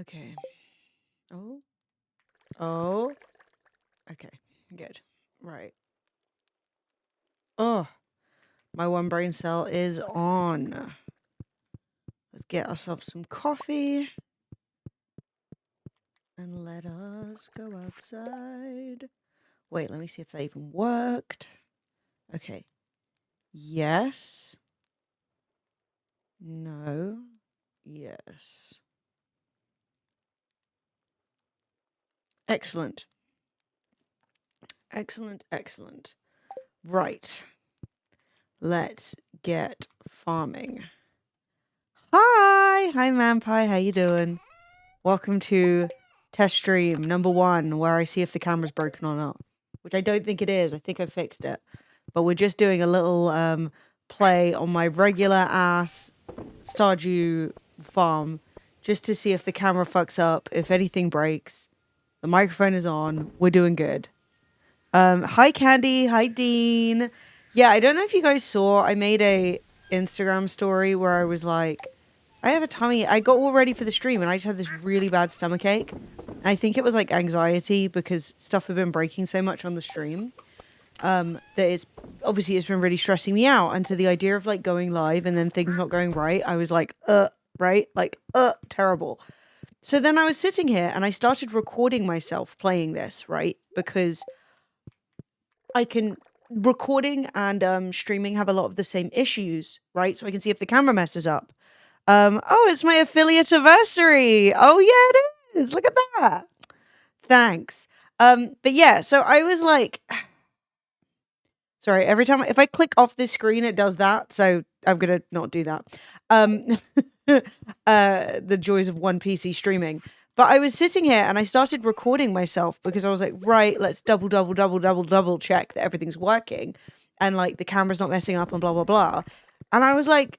Okay. Oh. Oh. Okay. Good. Right. Oh, my one brain cell is on. Let's get ourselves some coffee. And let us go outside. Wait, let me see if that even worked. Okay. Yes. No. Yes. Excellent. Excellent, excellent. Right. Let's get farming. Hi! Hi, Manpie. How you doing? Welcome to test stream number 1, where I see if the camera's broken or not. Which I don't think it is. I think I fixed it. But we're just doing a little play on my regular ass Stardew farm, just to see if the camera fucks up, if anything breaks. The microphone is on. We're doing good. Hi Candy, hi Dean. Yeah, I don't know if you guys saw, I made a Instagram story where I was like, I have a tummy. I got all ready for the stream and I just had this really bad stomach ache. I think it was like anxiety because stuff had been breaking so much on the stream. That it's been really stressing me out. And so the idea of like going live and then things not going right, I was like, right? Like, terrible. So then I was sitting here and I started recording myself playing this, right? Because recording and streaming have a lot of the same issues, right? So I can see if the camera messes up. Oh, it's my affiliate anniversary. Oh yeah, it is. Look at that. Thanks. But yeah, so I was like, sorry, every time if I click off this screen, it does that. So I'm gonna not do that. The joys of one PC streaming. But I was sitting here and I started recording myself because I was like, right, let's double check that everything's working and like the camera's not messing up and blah, blah, blah. And I was like,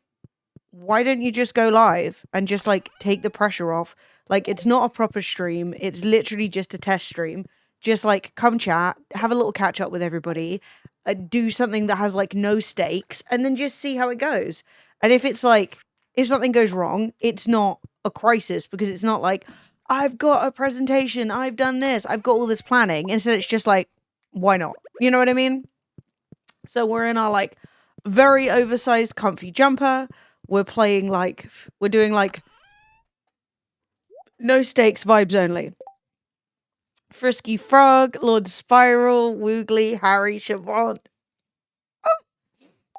why don't you just go live and just like take the pressure off? Like, it's not a proper stream. It's literally just a test stream. Just like come chat, have a little catch up with everybody, do something that has like no stakes and then just see how it goes. And if it's like, if something goes wrong, it's not a crisis because it's not like, I've got a presentation, I've done this, I've got all this planning. Instead, it's just like, why not? You know what I mean? So we're in our like very oversized comfy jumper. We're playing like, we're doing like no stakes vibes only. Frisky Frog, Lord Spiral, Woogly, Harry, Siobhan. Oh,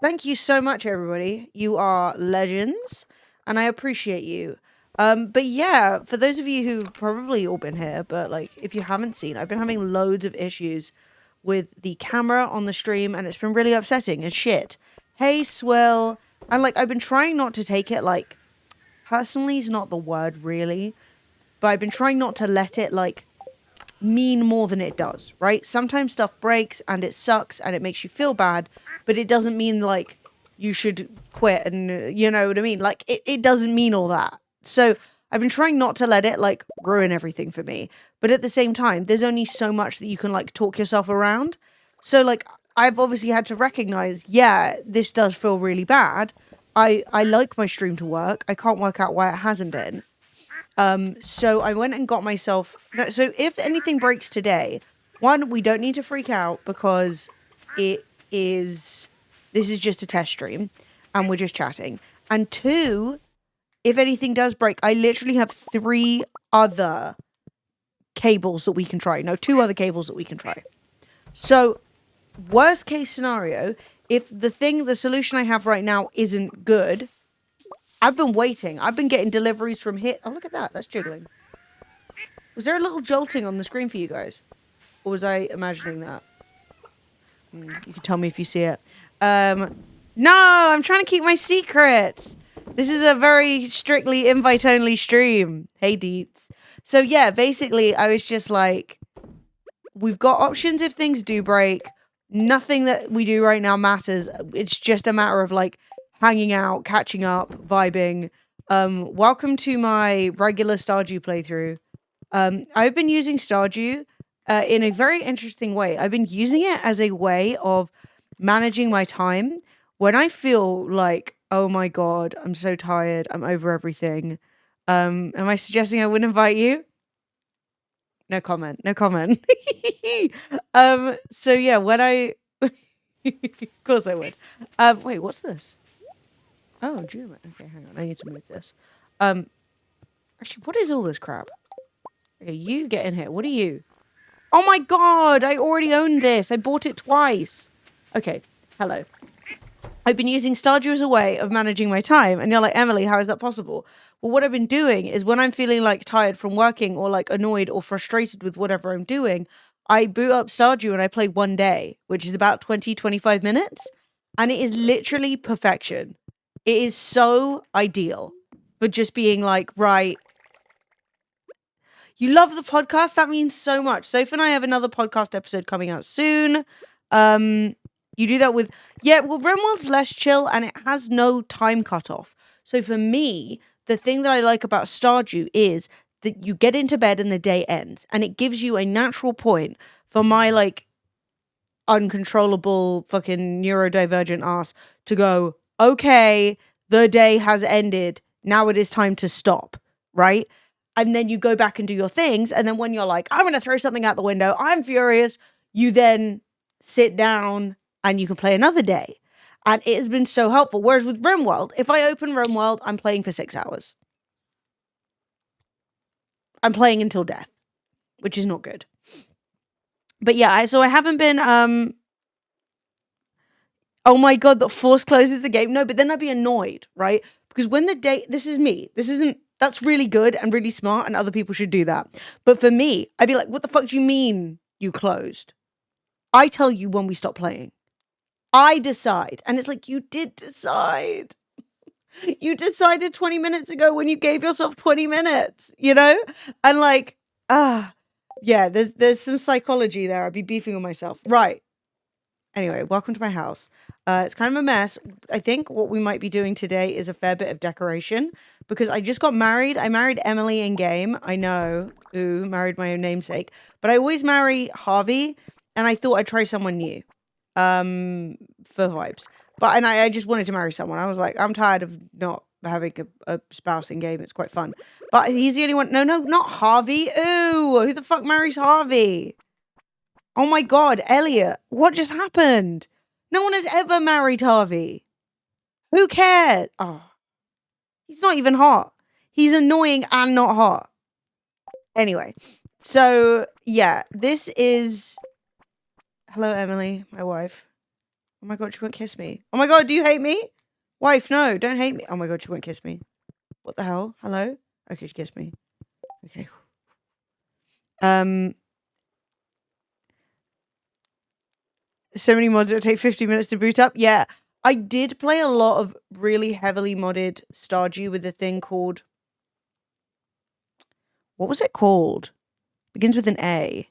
thank you so much, everybody. You are legends, and I appreciate you. But yeah, for those of you who've probably all been here, but like if you haven't seen, I've been having loads of issues with the camera on the stream and it's been really upsetting as shit. Hey, Swill. And like I've been trying not to take it like personally is not the word really, but I've been trying not to let it like mean more than it does, right? Sometimes stuff breaks and it sucks and it makes you feel bad, but it doesn't mean like you should quit and you know what I mean? Like it doesn't mean all that. So I've been trying not to let it like ruin everything for me. But at the same time, there's only so much that you can like talk yourself around. So like I've obviously had to recognize, yeah, this does feel really bad. I like my stream to work. I can't work out why it hasn't been. So I went and got myself. So if anything breaks today, one, we don't need to freak out because this is just a test stream and we're just chatting. And two, if anything does break, I literally have 3 other cables that we can try. No, 2 other cables that we can try. So, worst case scenario, if the solution I have right now isn't good, I've been waiting. I've been getting deliveries from here. Oh, look at that. That's jiggling. Was there a little jolting on the screen for you guys? Or was I imagining that? You can tell me if you see it. No, I'm trying to keep my secrets. This is a very strictly invite-only stream. Hey, Deets. So, yeah, basically, I was just like, we've got options if things do break. Nothing that we do right now matters. It's just a matter of, like, hanging out, catching up, vibing. Welcome to my regular Stardew playthrough. I've been using Stardew in a very interesting way. I've been using it as a way of managing my time. When I feel like, oh my god, I'm so tired, I'm over everything, Am I suggesting I wouldn't invite you? No comment. No comment. So yeah, when I of course I would. Wait, what's this? Oh, Juma. Okay, hang on. I need to move this. Actually, what is all this crap? Okay, you get in here. What are you? Oh my god, I already owned this. I bought it twice. Okay, hello. I've been using Stardew as a way of managing my time. And you're like, Emily, how is that possible? Well, what I've been doing is when I'm feeling like tired from working or like annoyed or frustrated with whatever I'm doing, I boot up Stardew and I play one day, which is about 20-25 minutes. And it is literally perfection. It is so ideal for just being like, right. You love the podcast? That means so much. Soph and I have another podcast episode coming out soon. You do that with... Yeah, well, RimWorld's less chill and it has no time cutoff. So for me, the thing that I like about Stardew is that you get into bed and the day ends. And it gives you a natural point for my, like, uncontrollable fucking neurodivergent ass to go, okay, the day has ended. Now it is time to stop, right? And then you go back and do your things. And then when you're like, I'm going to throw something out the window, I'm furious, you then sit down and you can play another day. And it has been so helpful. Whereas with RimWorld, if I open RimWorld, I'm playing for 6 hours. I'm playing until death, which is not good. But yeah, so I haven't been, oh my god, that force closes the game. No, but then I'd be annoyed, right? Because when the day, this is me. That's really good and really smart and other people should do that. But for me, I'd be like, what the fuck do you mean you closed? I tell you when we stop playing. I decide. And it's like, you did decide. You decided 20 minutes ago when you gave yourself 20 minutes, you know? And like, yeah, there's some psychology there. I'd be beefing on myself. Right. Anyway, welcome to my house. It's kind of a mess. I think what we might be doing today is a fair bit of decoration because I just got married. I married Emily in game. I know. Ooh, married my own namesake. But I always marry Harvey, and I thought I'd try someone new for vibes. And I just wanted to marry someone. I was like, I'm tired of not having a spouse in game. It's quite fun. But he's the only one. No, not Harvey. Ooh, who the fuck marries Harvey? Oh my god, Elliot, what just happened? No one has ever married Harvey. Who cares? Oh, he's not even hot. He's annoying and not hot. Anyway, so yeah, this is... Hello, Emily, my wife. Oh my god, she won't kiss me. Oh my god, do you hate me? Wife, no, don't hate me. Oh my god, she won't kiss me. What the hell? Hello? Okay, she kissed me. Okay. So many mods, it would take 50 minutes to boot up. Yeah, I did play a lot of really heavily modded Stardew with a thing called... What was it called? Begins with an A.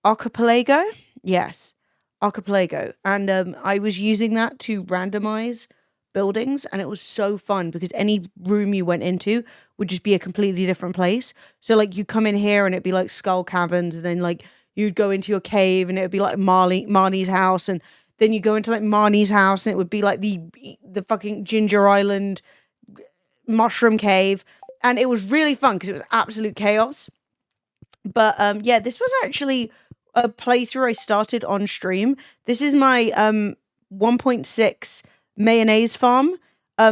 Archipelago? Yes. Archipelago. And I was using that to randomize buildings, and it was so fun because any room you went into would just be a completely different place. So like you come in here and it'd be like Skull Caverns, and then like you'd go into your cave and it would be like Marnie's house, and then you go into like Marnie's house and it would be like the fucking Ginger Island mushroom cave, and it was really fun because it was absolute chaos. But yeah, this was actually a playthrough I started on stream. This is my 1.6 mayonnaise farm.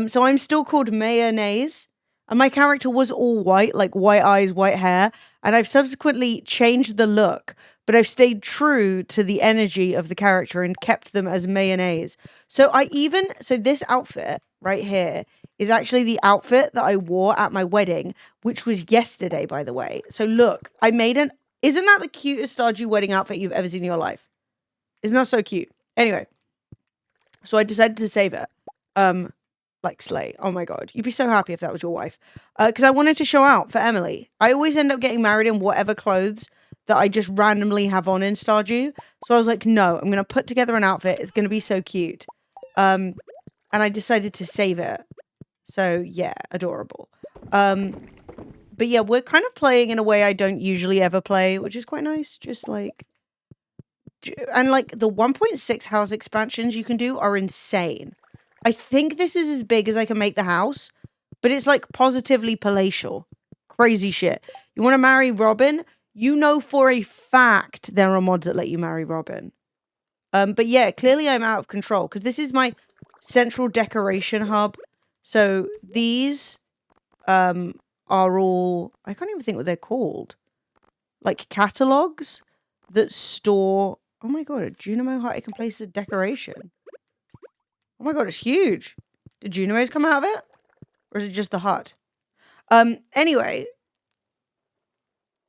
So I'm still called Mayonnaise. And my character was all white, like white eyes, white hair. And I've subsequently changed the look, but I've stayed true to the energy of the character and kept them as Mayonnaise. So this outfit right here is actually the outfit that I wore at my wedding, which was yesterday, by the way. So look, isn't that the cutest Stardew wedding outfit you've ever seen in your life? Isn't that so cute? Anyway, so I decided to save it. Like slay. Oh my god, you'd be so happy if that was your wife. Because I wanted to show out for Emily. I always end up getting married in whatever clothes that I just randomly have on in Stardew. So I was like, no, I'm gonna put together an outfit. It's gonna be so cute. And I decided to save it. So yeah, adorable. But yeah, we're kind of playing in a way I don't usually ever play, which is quite nice. Just like And like the 1.6 house expansions you can do are insane. I think this is as big as I can make the house, but it's like positively palatial. Crazy shit. You want to marry Robin? You know for a fact there are mods that let you marry Robin. But yeah, clearly I'm out of control because this is my central decoration hub. So these are all, I can't even think what they're called. Like catalogs that store, oh my god, a Junimo hut, I can place a decoration. Oh my god, it's huge. Did Junimos come out of it? Or is it just the hut? Anyway,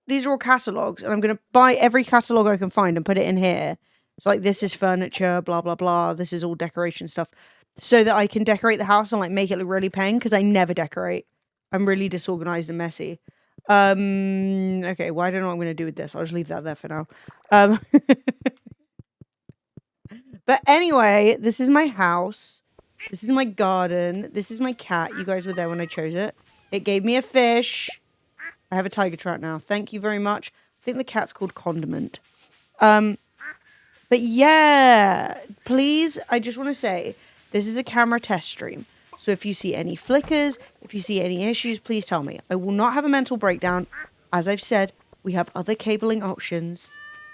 these are all catalogs, and I'm going to buy every catalog I can find and put it in here. So like, this is furniture, blah, blah, blah. This is all decoration stuff. So that I can decorate the house and like make it look really paying, because I never decorate. I'm really disorganized and messy. Okay, well, I don't know what I'm going to do with this. I'll just leave that there for now. But anyway, this is my house. This is my garden. This is my cat. You guys were there when I chose it. It gave me a fish. I have a tiger trout now. Thank you very much. I think the cat's called Condiment. But yeah, please, I just want to say, this is a camera test stream. So if you see any flickers, if you see any issues, please tell me. I will not have a mental breakdown. As I've said, we have other cabling options.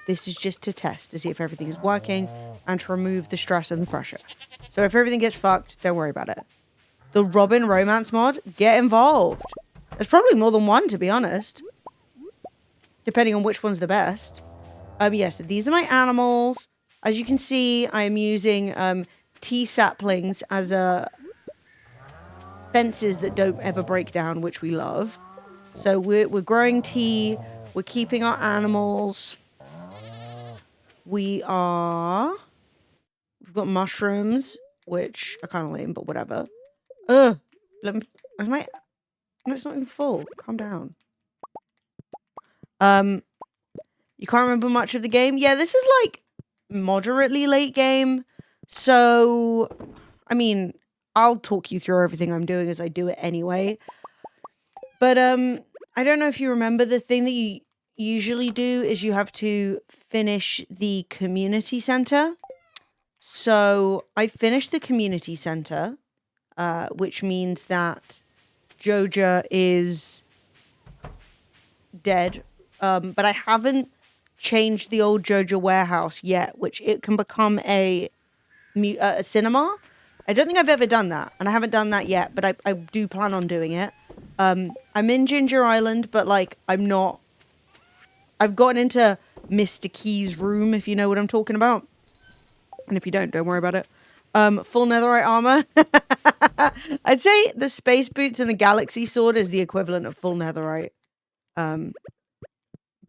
This is just to test, to see if everything is working, and to remove the stress and the pressure. So if everything gets fucked, don't worry about it. The Robin romance mod, get involved. There's probably more than one, to be honest. Depending on which one's the best. Yes, so these are my animals. As you can see, I am using tea saplings as fences that don't ever break down, which we love. So we're growing tea. We're keeping our animals. We've got mushrooms, which are kind of lame, but whatever. No, it's not even full. Calm down. You can't remember much of the game? Yeah, this is like moderately late game. So, I mean, I'll talk you through everything I'm doing as I do it anyway. But, I don't know if you remember, the thing that you usually do is you have to finish the community center. So, I finished the community center, which means that Joja is dead. But I haven't changed the old Joja warehouse yet, which it can become a cinema. I don't think I've ever done that, and I haven't done that yet, but I do plan on doing it. I'm in Ginger Island, but like I'm not. I've gotten into Mr. Key's room, if you know what I'm talking about. And if you don't worry about it. Full netherite armor. I'd say the space boots and the galaxy sword is the equivalent of full netherite.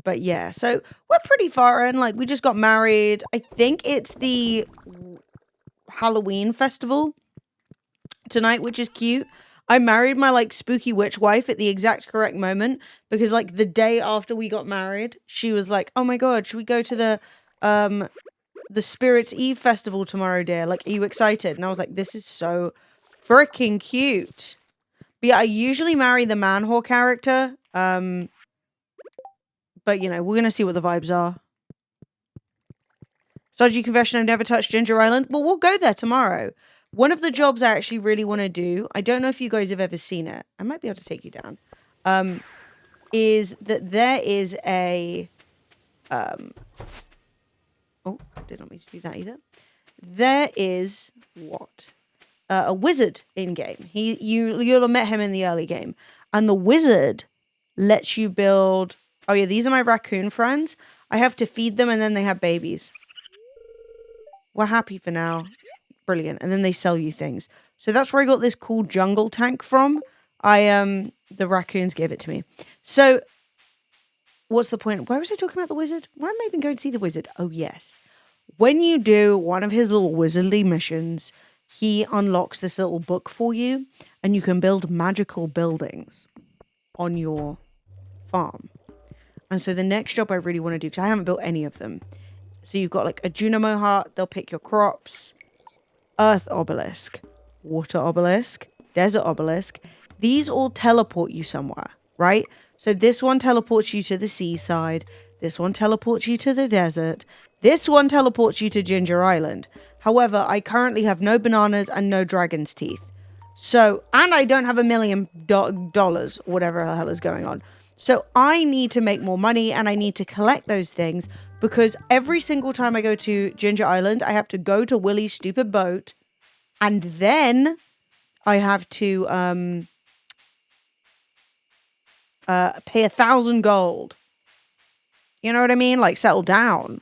But yeah, so we're pretty far in. Like, we just got married. I think it's the Halloween festival tonight, which is cute. I married my, like, spooky witch wife at the exact correct moment. Because, like, the day after we got married, she was like, oh my god, should we go to the Spirits Eve festival tomorrow, dear? Like, are you excited? And I was like, this is so freaking cute. But yeah, I usually marry the man whore character. But, you know, we're going to see what the vibes are. Stodgy confession, I've never touched Ginger Island. Well, we'll go there tomorrow. One of the jobs I actually really want to do, I don't know if you guys have ever seen it. I might be able to take you down. Is that there is a... oh, did not mean to do that either. There is... what? A wizard in-game. You'll have met him in the early game. And the wizard lets you build... oh yeah, these are my raccoon friends. I have to feed them and then they have babies. We're happy for now. Brilliant. And then they sell you things. So that's where I got this cool jungle tank from. The raccoons gave it to me. So, what's the point? Why was I talking about the wizard? Why am I even going to see the wizard? Oh, yes. When you do one of his little wizardly missions, he unlocks this little book for you. And you can build magical buildings on your farm. And so the next job I really want to do, because I haven't built any of them. So you've got like a Junimo heart, they'll pick your crops. Earth obelisk, water obelisk, desert obelisk. These all teleport you somewhere, right? So this one teleports you to the seaside. This one teleports you to the desert. This one teleports you to Ginger Island. However, I currently have no bananas and no dragon's teeth. So, and I don't have $1 million, whatever the hell is going on. So I need to make more money and I need to collect those things because every single time I go to Ginger Island, I have to go to Willie's stupid boat and then I have to pay 1,000 gold. You know what I mean? Like, settle down.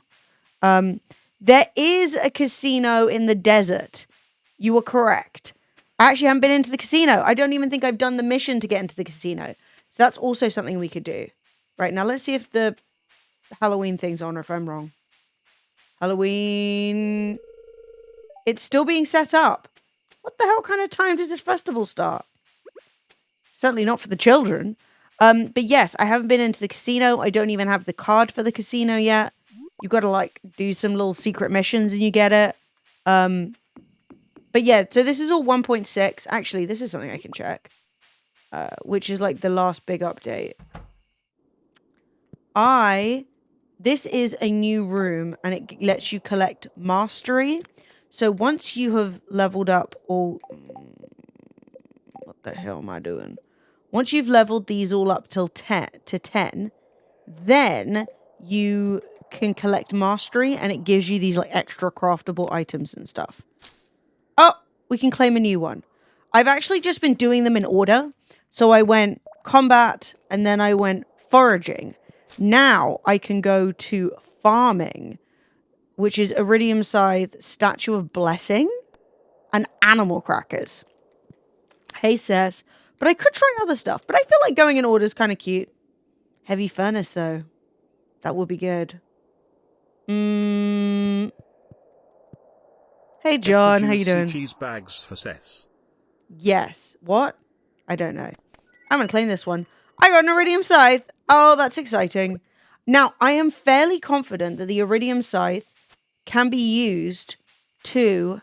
There is a casino in the desert. You were correct. I actually haven't been into the casino. I don't even think I've done the mission to get into the casino. So that's also something we could do. Right, now let's see if the Halloween thing's on or if I'm wrong. Halloween. It's still being set up. What the hell kind of time does this festival start? Certainly not for the children. But yes, I haven't been into the casino. I don't even have the card for the casino yet. You got to like do some little secret missions and you get it. But yeah, so this is all 1.6. Actually, this is something I can check. Which is like the last big update. This is a new room and it lets you collect mastery. So once you have leveled up all... What the hell am I doing? Once you've leveled these all up till 10, then you can collect mastery and it gives you these like extra craftable items and stuff. Oh, we can claim a new one. I've actually just been doing them in order. So I went combat and then I went foraging. Now I can go to farming, which is Iridium Scythe, Statue of Blessing, and Animal Crackers. Hey, Cess. But I could try other stuff. But I feel like going in order is kind of cute. Heavy Furnace, though. That will be good. Hey, John. How you doing? Cheese bags for Cess. Yes. What? I don't know. I'm going to claim this one. I got an Iridium Scythe. Oh, that's exciting. Now, I am fairly confident that the Iridium Scythe can be used to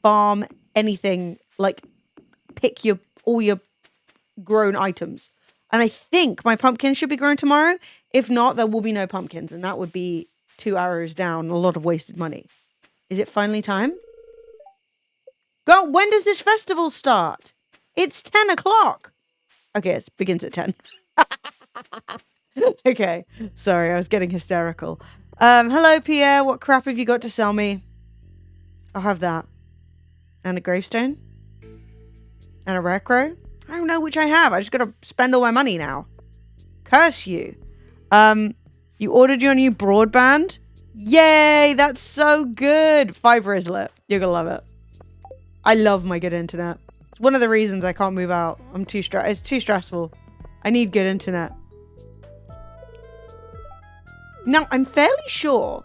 farm anything, like pick all your grown items. And I think my pumpkins should be grown tomorrow. If not, there will be no pumpkins. And that would be 2 hours down, a lot of wasted money. Is it finally time? Go, when does this festival start? It's 10 o'clock. Okay, it begins at 10. Okay, sorry, I was getting hysterical. Hello, Pierre. What crap have you got to sell me? I'll have that. And a gravestone? And a rare crow? I don't know which I have. I just gotta spend all my money now. Curse you. You ordered your new broadband? Yay, that's so good. Fiber Islet. You're gonna love it. I love my good internet. It's one of the reasons I can't move out. It's too stressful. I need good internet. Now, I'm fairly sure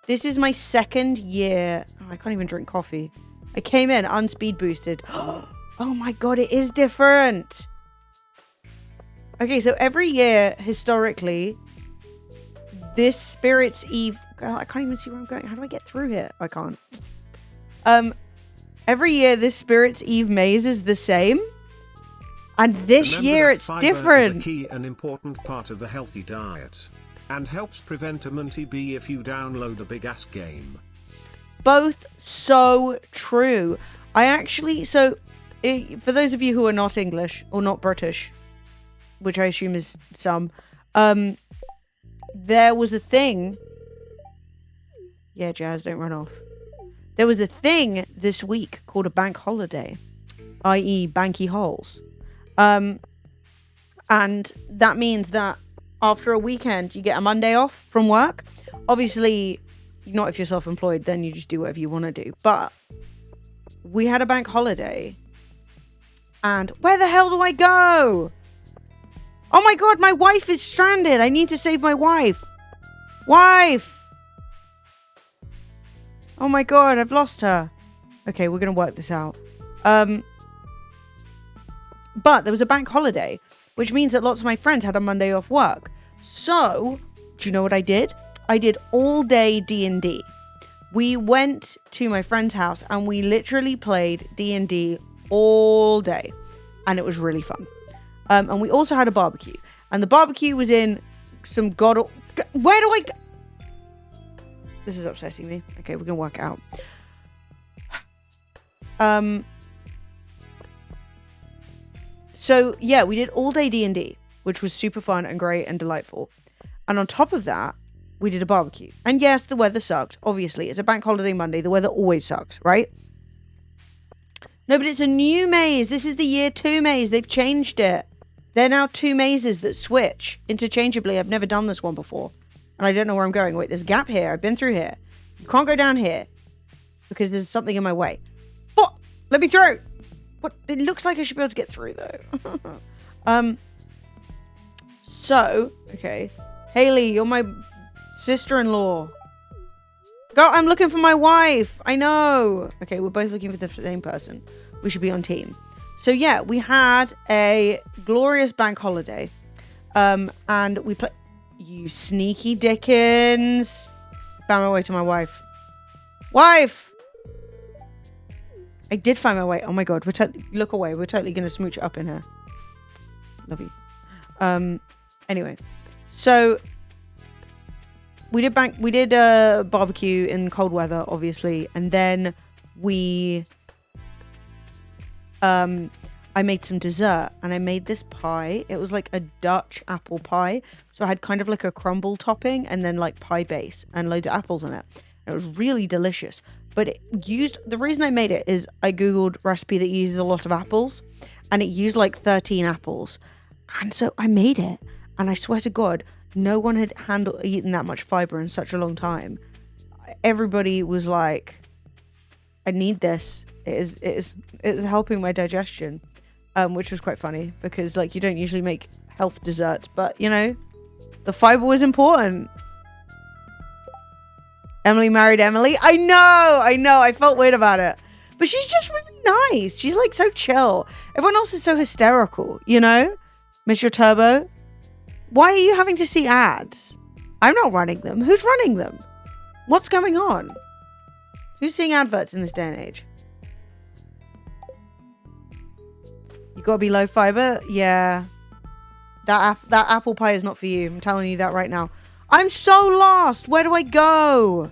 this is my second year. Oh, I can't even drink coffee. I came in unspeed boosted. Oh my god, it is different. Okay, so every year, historically, this Spirit's Eve... God, I can't even see where I'm going. How do I get through here? I can't. Every year, this Spirit's Eve maze is the same. And this year, it's different. Is a key and important part of a healthy diet. And helps prevent a Monty B if you download a big-ass game. Both so true. I actually... So, for those of you who are not English, or not British, which I assume is some, there was a thing... Yeah, Jazz, don't run off. There was a thing this week called a bank holiday, i.e. banky holes. And that means that after a weekend, you get a Monday off from work. Obviously, not if you're self-employed, then you just do whatever you want to do. But we had a bank holiday. And where the hell do I go? Oh my god, my wife is stranded. I need to save my wife. Wife! Oh my god, I've lost her. Okay, we're going to work this out. But there was a bank holiday, which means that lots of my friends had a Monday off work. So, do you know what I did? I did all day D&D. We went to my friend's house and we literally played D&D all day. And it was really fun. And we also had a barbecue. And the barbecue was in some where do I go? This is upsetting me. Okay, we're gonna work it out. So yeah, we did all day D&D, which was super fun and great and delightful. And on top of that, we did a barbecue. And yes, the weather sucked. Obviously, it's a bank holiday Monday. The weather always sucks, right? No, but it's a new maze. This is the year 2 maze. They've changed it. They're now 2 mazes that switch interchangeably. I've never done this one before. And I don't know where I'm going. Wait, there's a gap here. I've been through here. You can't go down here because there's something in my way. What? Let me through. What? It looks like I should be able to get through though. So, okay. Haley, you're my sister-in-law. Go, I'm looking for my wife. I know. Okay, we're both looking for the same person. We should be on team. So yeah, we had a glorious bank holiday. And we played... You sneaky Dickens. Found my way to my wife. Wife! I did find my way. Oh my god, look away. We're totally going to smooch it up in here. Love you. Anyway. So... We did a barbecue in cold weather, obviously, and then we I made some dessert, and I made this pie. It was like a Dutch apple pie, so I had kind of like a crumble topping and then like pie base and loads of apples in it. And it was really delicious. But the reason I made it is I googled recipe that uses a lot of apples, and it used like 13 apples, and so I made it, and I swear to God, no one had eaten that much fiber in such a long time. Everybody was like, I need this. It is helping my digestion. Which was quite funny because like you don't usually make health desserts, but you know, the fiber was important. Emily married Emily. I know. I felt weird about it. But she's just really nice. She's like so chill. Everyone else is so hysterical, you know? Mr. Turbo. Why are you having to see ads? I'm not running them. Who's running them? What's going on? Who's seeing adverts in this day and age? You gotta be low fiber? Yeah. That apple pie is not for you. I'm telling you that right now. I'm so lost. Where do I go?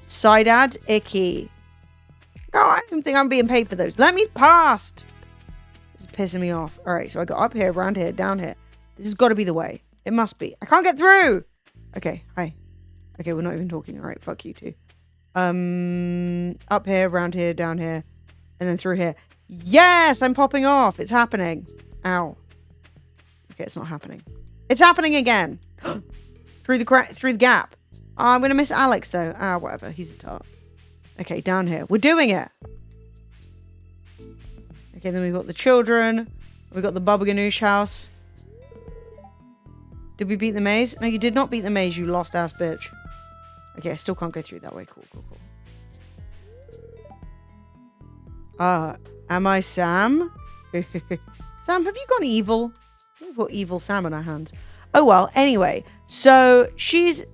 Side ads? Icky. Oh, I don't think I'm being paid for those. Let me past. This is pissing me off. Alright, so I got up here, around here, down here. This has got to be the way. It must be. I can't get through. Okay, hi. Okay, we're not even talking. All right, fuck you too. Up here, around here, down here, and then through here. Yes, I'm popping off. It's happening. Ow. Okay, it's not happening. It's happening again. through the gap. Oh, I'm gonna miss Alex though. Ah, whatever. He's a tart. Okay, down here. We're doing it. Okay, then we've got the children. We've got the Baba Ganoush house. Did we beat the maze? No, you did not beat the maze, you lost ass bitch. Okay, I still can't go through that way. Cool. Am I Sam? Sam, have you gone evil? We've got evil Sam on our hands. Oh well, anyway. So, she's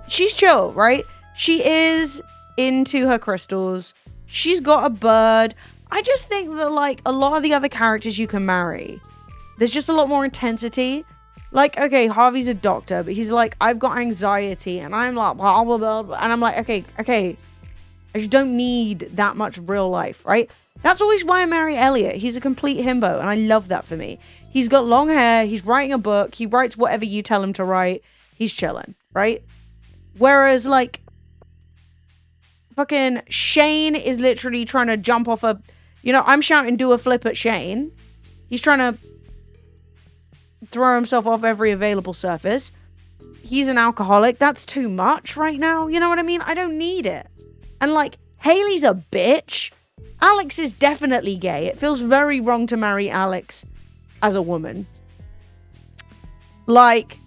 chill, right? She is into her crystals. She's got a bird. I just think that, like, a lot of the other characters you can marry, there's just a lot more intensity. Like, okay, Harvey's a doctor, but he's like, I've got anxiety, and I'm like, blah, blah, blah, blah. And I'm like, okay. I just don't need that much real life, right? That's always why I marry Elliot. He's a complete himbo, and I love that for me. He's got long hair, he's writing a book, he writes whatever you tell him to write, he's chilling, right? Whereas, like, fucking Shane is literally trying to jump off a, you know, I'm shouting do a flip at Shane. He's trying to throw himself off every available surface. He's an alcoholic. That's too much right now. You know what I mean? I don't need it. And like, Haley's a bitch. Alex is definitely gay. It feels very wrong to marry Alex as a woman. Like,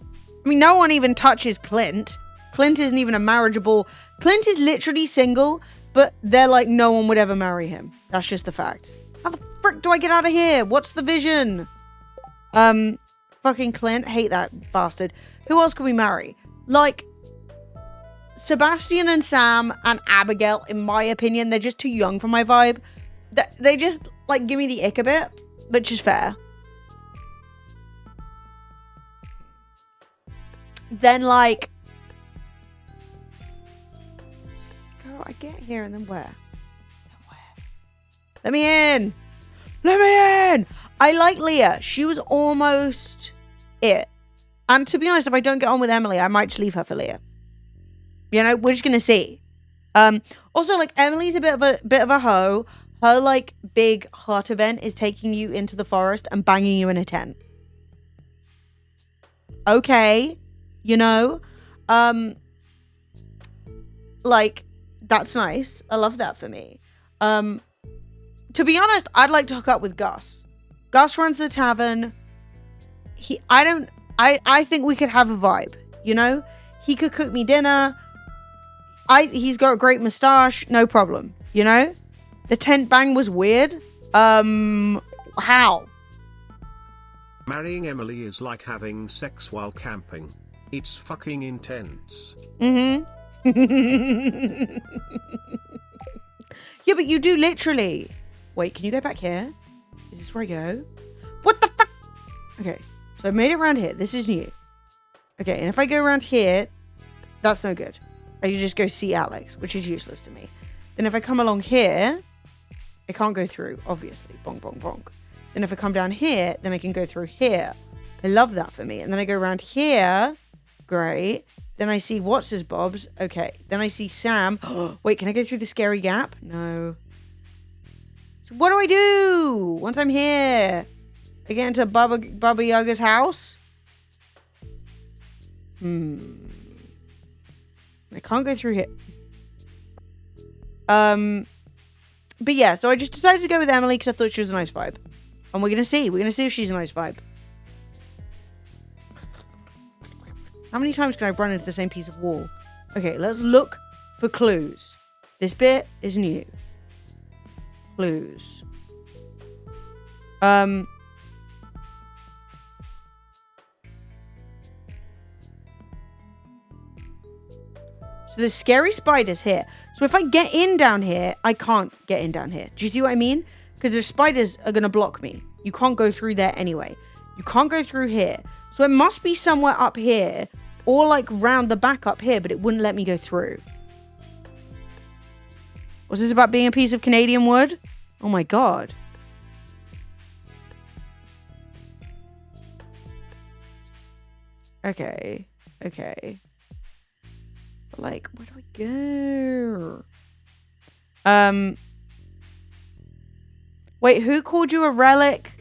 I mean, no one even touches Clint. Clint isn't even a marriageable. Clint is literally single, but they're like, no one would ever marry him. That's just the fact. How the frick do I get out of here? What's the vision? Fucking Clint. Hate that bastard. Who else can we marry? Like, Sebastian and Sam and Abigail, in my opinion, they're just too young for my vibe. They just, like, give me the ick a bit, which is fair. Then, like, do I get here and then where? Let me in! Let me in! I like Leah. She was almost it. And to be honest, if I don't get on with Emily, I might just leave her for Leah. You know, we're just gonna see. Also, like, Emily's a bit of a hoe. Her, like, big heart event is taking you into the forest and banging you in a tent. Okay. You know? Like, that's nice. I love that for me. To be honest, I'd like to hook up with Gus. Gus runs the tavern. I think we could have a vibe, you know? He could cook me dinner. He's got a great moustache, no problem, you know? The tent bang was weird. How? Marrying Emily is like having sex while camping. It's fucking intense. Mm-hmm. Yeah, but you do literally. Wait, can you go back here? Is this where I go? What the fuck? Okay, so I made it around here. This is new. Okay, and if I go around here, that's no good. I just go see Alex, which is useless to me. Then if I come along here, I can't go through, obviously. Bonk, bonk, bonk. Then if I come down here, then I can go through here. I love that for me. And then I go around here. Great. Then I see what's his bobs. Okay. Then I see Sam. Wait, can I go through the scary gap? No. So what do I do once I'm here? I get into Baba Yaga's house? I can't go through here. But yeah, so I just decided to go with Emily because I thought she was a nice vibe. And we're going to see. We're going to see if she's a nice vibe. How many times can I run into the same piece of wall? Okay, let's look for clues. This bit is new. Clues. So there's scary spiders here. So if I get in down here, I can't get in down here. Do you see what I mean? Because the spiders are going to block me. You can't go through there anyway. You can't go through here. So it must be somewhere up here or like round the back up here, but it wouldn't let me go through. Was this about being a piece of Canadian wood? Oh my God. Okay. Okay. But like, where do I go? Wait, who called you a relic?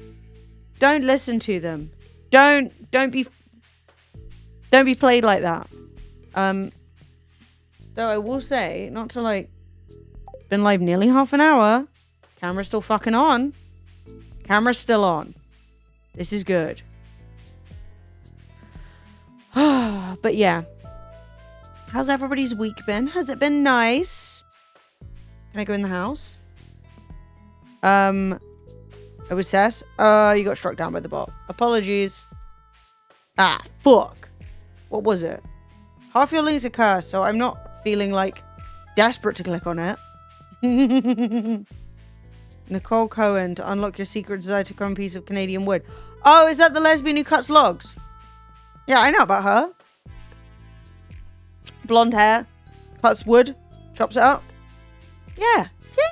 Don't listen to them. Don't be played like that. Though I will say, not to like, been live nearly half an hour. Camera's still fucking on. Camera's still on. This is good. But yeah. How's everybody's week been? Has it been nice? Can I go in the house? It was Sess. You got struck down by the bot. Apologies. Ah, fuck. What was it? Half your links are cursed, so I'm not feeling like desperate to click on it. Nicole Cohen, to unlock your secret desire to become a piece of Canadian wood. Oh, is that the lesbian who cuts logs? Yeah, I know about her. Blonde hair, cuts wood, chops it up. Yeah.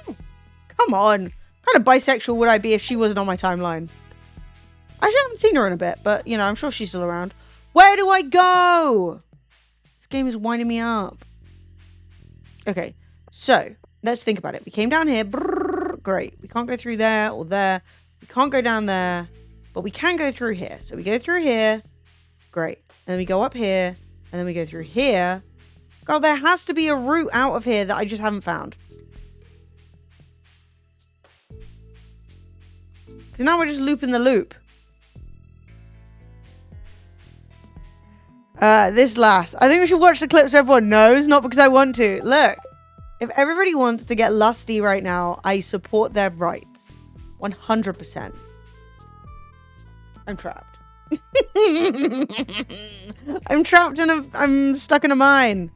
Come on. What kind of bisexual would I be if she wasn't on my timeline? Actually, I haven't seen her in a bit, but, you know, I'm sure she's still around. Where do I go? This game is winding me up. Okay, so, let's think about it. We came down here. Brrr, great. We can't go through there or there. We can't go down there, but we can go through here. So we go through here. Great. And then we go up here. And then we go through here. God, there has to be a route out of here that I just haven't found. Because now we're just looping the loop. This last. I think we should watch the clip so everyone knows, not because I want to. Look, if everybody wants to get lusty right now, I support their rights. 100%. I'm trapped. I'm trapped in I'm stuck in a mine.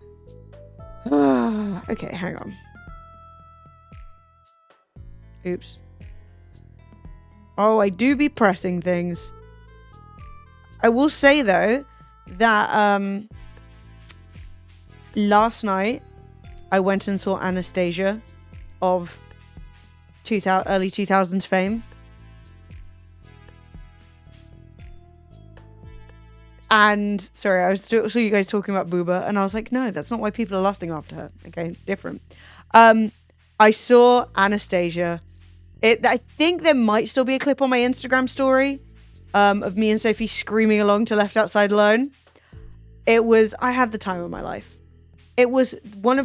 Okay, hang on. Oops. Oh, I do be pressing things. I will say though that last night I went and saw Anastasia of early 2000s fame. And sorry, I saw you guys talking about Booba, and I was like, no, that's not why people are lusting after her. Okay, different. I saw Anastasia. I think there might still be a clip on my Instagram story of me and Sophie screaming along to Left Outside Alone. I had the time of my life. It was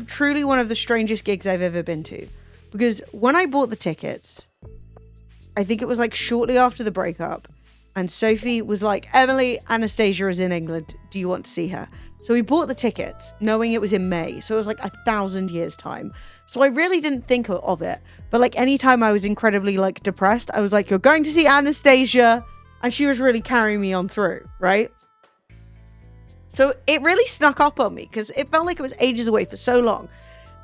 truly one of the strangest gigs I've ever been to. Because when I bought the tickets, I think it was like shortly after the breakup, and Sophie was like, Emily, Anastasia is in England. Do you want to see her? So we bought the tickets knowing it was in May. So it was like 1,000 years time. So I really didn't think of it. But like anytime I was incredibly like depressed, I was like, you're going to see Anastasia. And she was really carrying me on through, right? So it really snuck up on me because it felt like it was ages away for so long.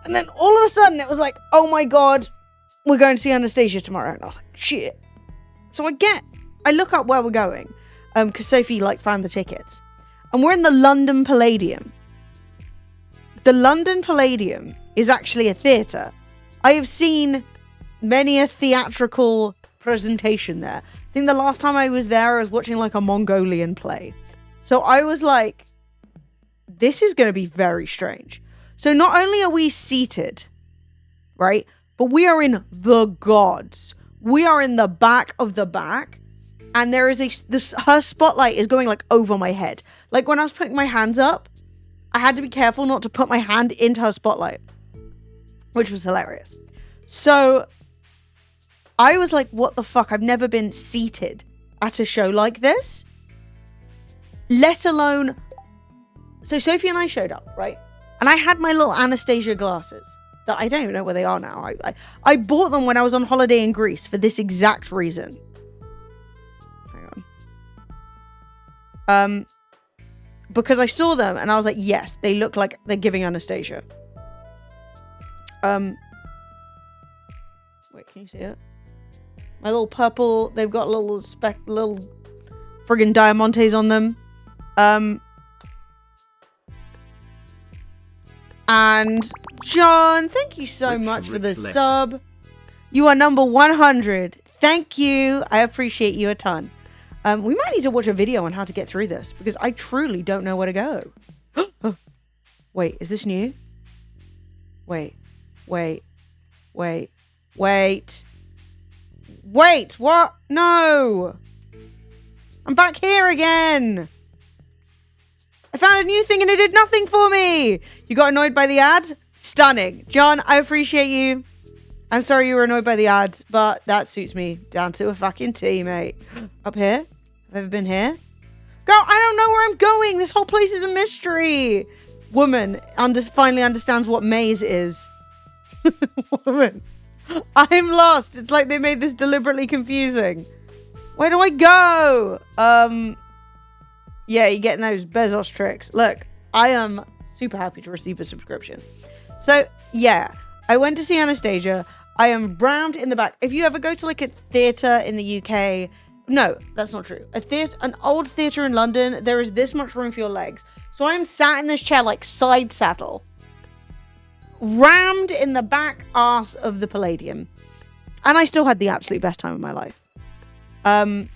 And then all of a sudden it was like, oh my God, we're going to see Anastasia tomorrow. And I was like, shit. So I look up where we're going because Sophie like found the tickets. And we're in the London Palladium. The London Palladium is actually a theatre. I have seen many a theatrical presentation there. I think the last time I was there, I was watching like a Mongolian play. So I was like, this is going to be very strange. So not only are we seated, right, but we are in the gods. We are in the back of the back. And there is her spotlight is going like over my head. Like when I was putting my hands up, I had to be careful not to put my hand into her spotlight, which was hilarious. So I was like, what the fuck? I've never been seated at a show like this, let alone. So Sophie and I showed up, right? And I had my little Anastasia glasses that I don't even know where they are now. I bought them when I was on holiday in Greece for this exact reason. Because I saw them and I was like, yes, they look like they're giving Anastasia. Wait, can you see it? My little purple, they've got little friggin' diamantes on them. And John, thank you so much for the sub. You are number 100. Thank you. I appreciate you a ton. We might need to watch a video on how to get through this because I truly don't know where to go. Wait, is this new? Wait, what? No! I'm back here again! I found a new thing and it did nothing for me! You got annoyed by the ad? Stunning. John, I appreciate you. I'm sorry you were annoyed by the ads, but that suits me down to a fucking T, mate. Up here? Have I ever been here? Girl, I don't know where I'm going. This whole place is a mystery. Woman finally understands what maze is. Woman, I'm lost. It's like they made this deliberately confusing. Where do I go? Yeah, you're getting those Bezos tricks. Look, I am super happy to receive a subscription. So, yeah, I went to see Anastasia. I am rammed in the back. If you ever go to like a theatre in the UK, no, that's not true. An old theatre in London, there is this much room for your legs. So I'm sat in this chair like side saddle, rammed in the back arse of the Palladium. And I still had the absolute best time of my life. What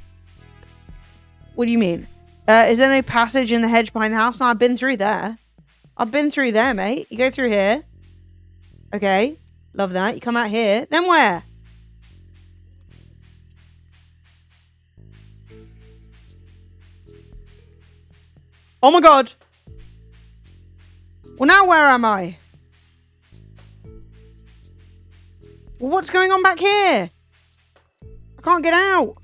do you mean? Is there no passage in the hedge behind the house? No, I've been through there. I've been through there, mate. You go through here. Okay. Love that. You come out here. Then where? Oh my God. Well, now where am I? Well, what's going on back here? I can't get out.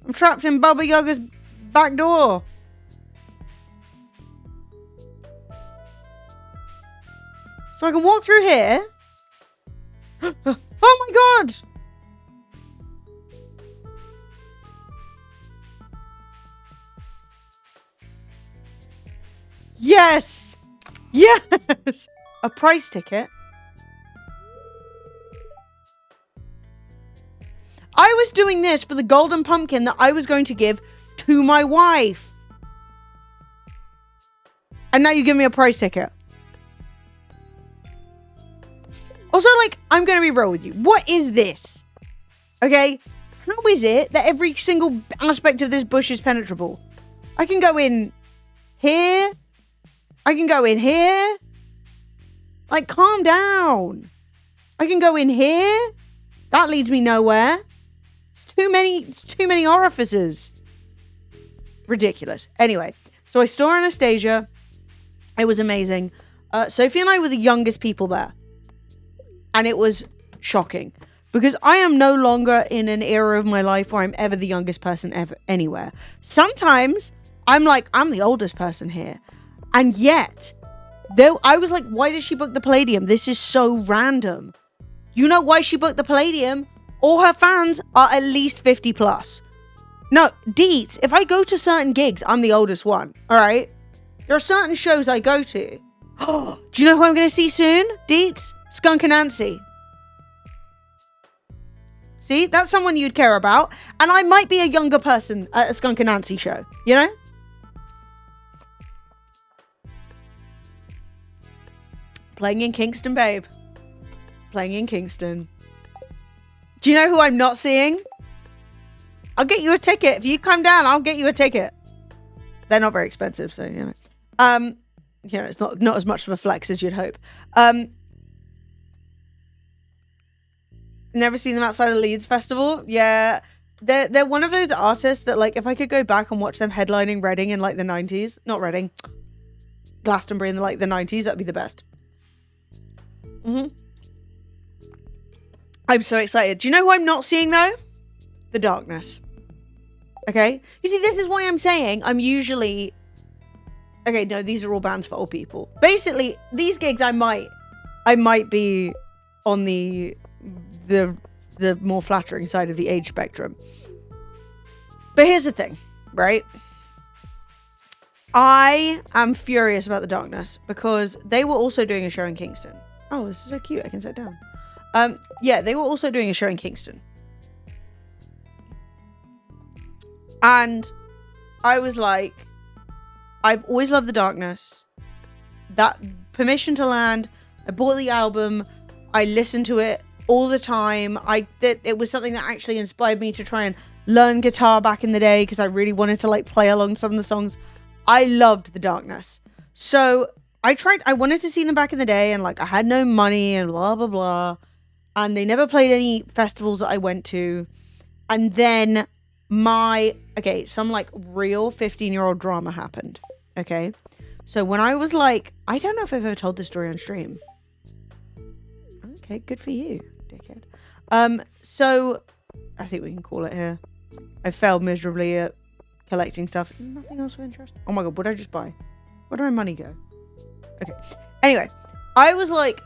I'm trapped in Baba Yaga's back door. So I can walk through here. Oh my God. Yes! Yes! A price ticket. I was doing this for the golden pumpkin that I was going to give to my wife. And now you give me a price ticket. Also, like, I'm going to be real with you. What is this? Okay? How is it that every single aspect of this bush is penetrable? I can go in here. I can go in here. Like, calm down. I can go in here. That leads me nowhere. It's too many orifices. Ridiculous. Anyway, so I saw Anastasia. It was amazing. Sophie and I were the youngest people there. And it was shocking. Because I am no longer in an era of my life where I'm ever the youngest person ever anywhere. Sometimes I'm like, I'm the oldest person here. And yet, though I was like, why did she book the Palladium? This is so random. You know why she booked the Palladium? All her fans are at least 50 plus. No, Deets, if I go to certain gigs, I'm the oldest one. All right? There are certain shows I go to. Do you know who I'm going to see soon? Deets? Skunk and Nancy. See, that's someone you'd care about. And I might be a younger person at a Skunk and Nancy show, you know? Playing in Kingston, babe. Playing in Kingston. Do you know who I'm not seeing? I'll get you a ticket. If you come down, I'll get you a ticket. They're not very expensive, so, you know. It's not as much of a flex as you'd hope. Never seen them outside of Leeds Festival. Yeah, they're one of those artists that, like, if I could go back and watch them headlining Reading in like the 90s, not Reading, Glastonbury in like the 90s, that'd be the best. I'm so excited. Do you know who I'm not seeing though? The Darkness. Okay, you see, this is why I'm saying I'm usually okay. No, these are all bands for old people. Basically, these gigs I might be on the more flattering side of the age spectrum. But here's the thing, right? I am furious about the Darkness because they were also doing a show in Kingston. Oh, this is so cute. I can sit down. Yeah, they were also doing a show in Kingston. And I was like, I've always loved the Darkness. That Permission to Land, I bought the album, I listened to it all the time. It was something that actually inspired me to try and learn guitar back in the day because I really wanted to like play along some of the songs. I loved the Darkness. So I wanted to see them back in the day, and like I had no money and blah blah blah. And they never played any festivals that I went to. And then some like real 15-year-old drama happened. Okay. So when I was like, I don't know if I've ever told this story on stream. Okay, good for you, dickhead. So I think we can call it here. I failed miserably at collecting stuff. Nothing else of interest. Oh my god, what did I just buy? Where did my money go? Okay. Anyway, I was like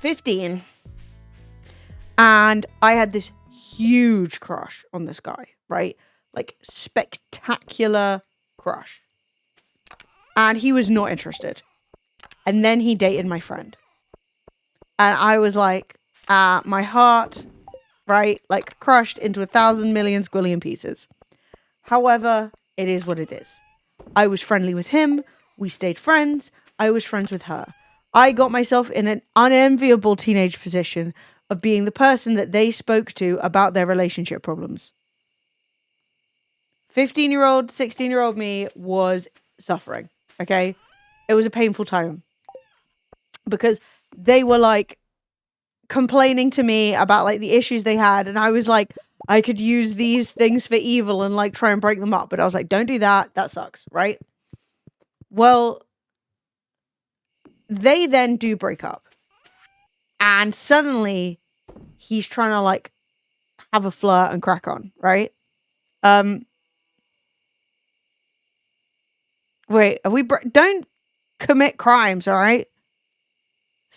15 and I had this huge crush on this guy, right? Like spectacular crush. And he was not interested. And then he dated my friend. And I was like, my heart, right? Like crushed into 1,000 million squillion pieces. However, it is what it is. I was friendly with him. We stayed friends. I was friends with her. I got myself in an unenviable teenage position of being the person that they spoke to about their relationship problems. 15-year-old, 16-year-old me was suffering, okay? It was a painful time. Because they were like complaining to me about like the issues they had, and I was like, I could use these things for evil and like try and break them up, but I was like, don't do that, that sucks, right? Well, they then do break up, and suddenly he's trying to like have a flirt and crack on, right? Wait, are we don't commit crimes, all right?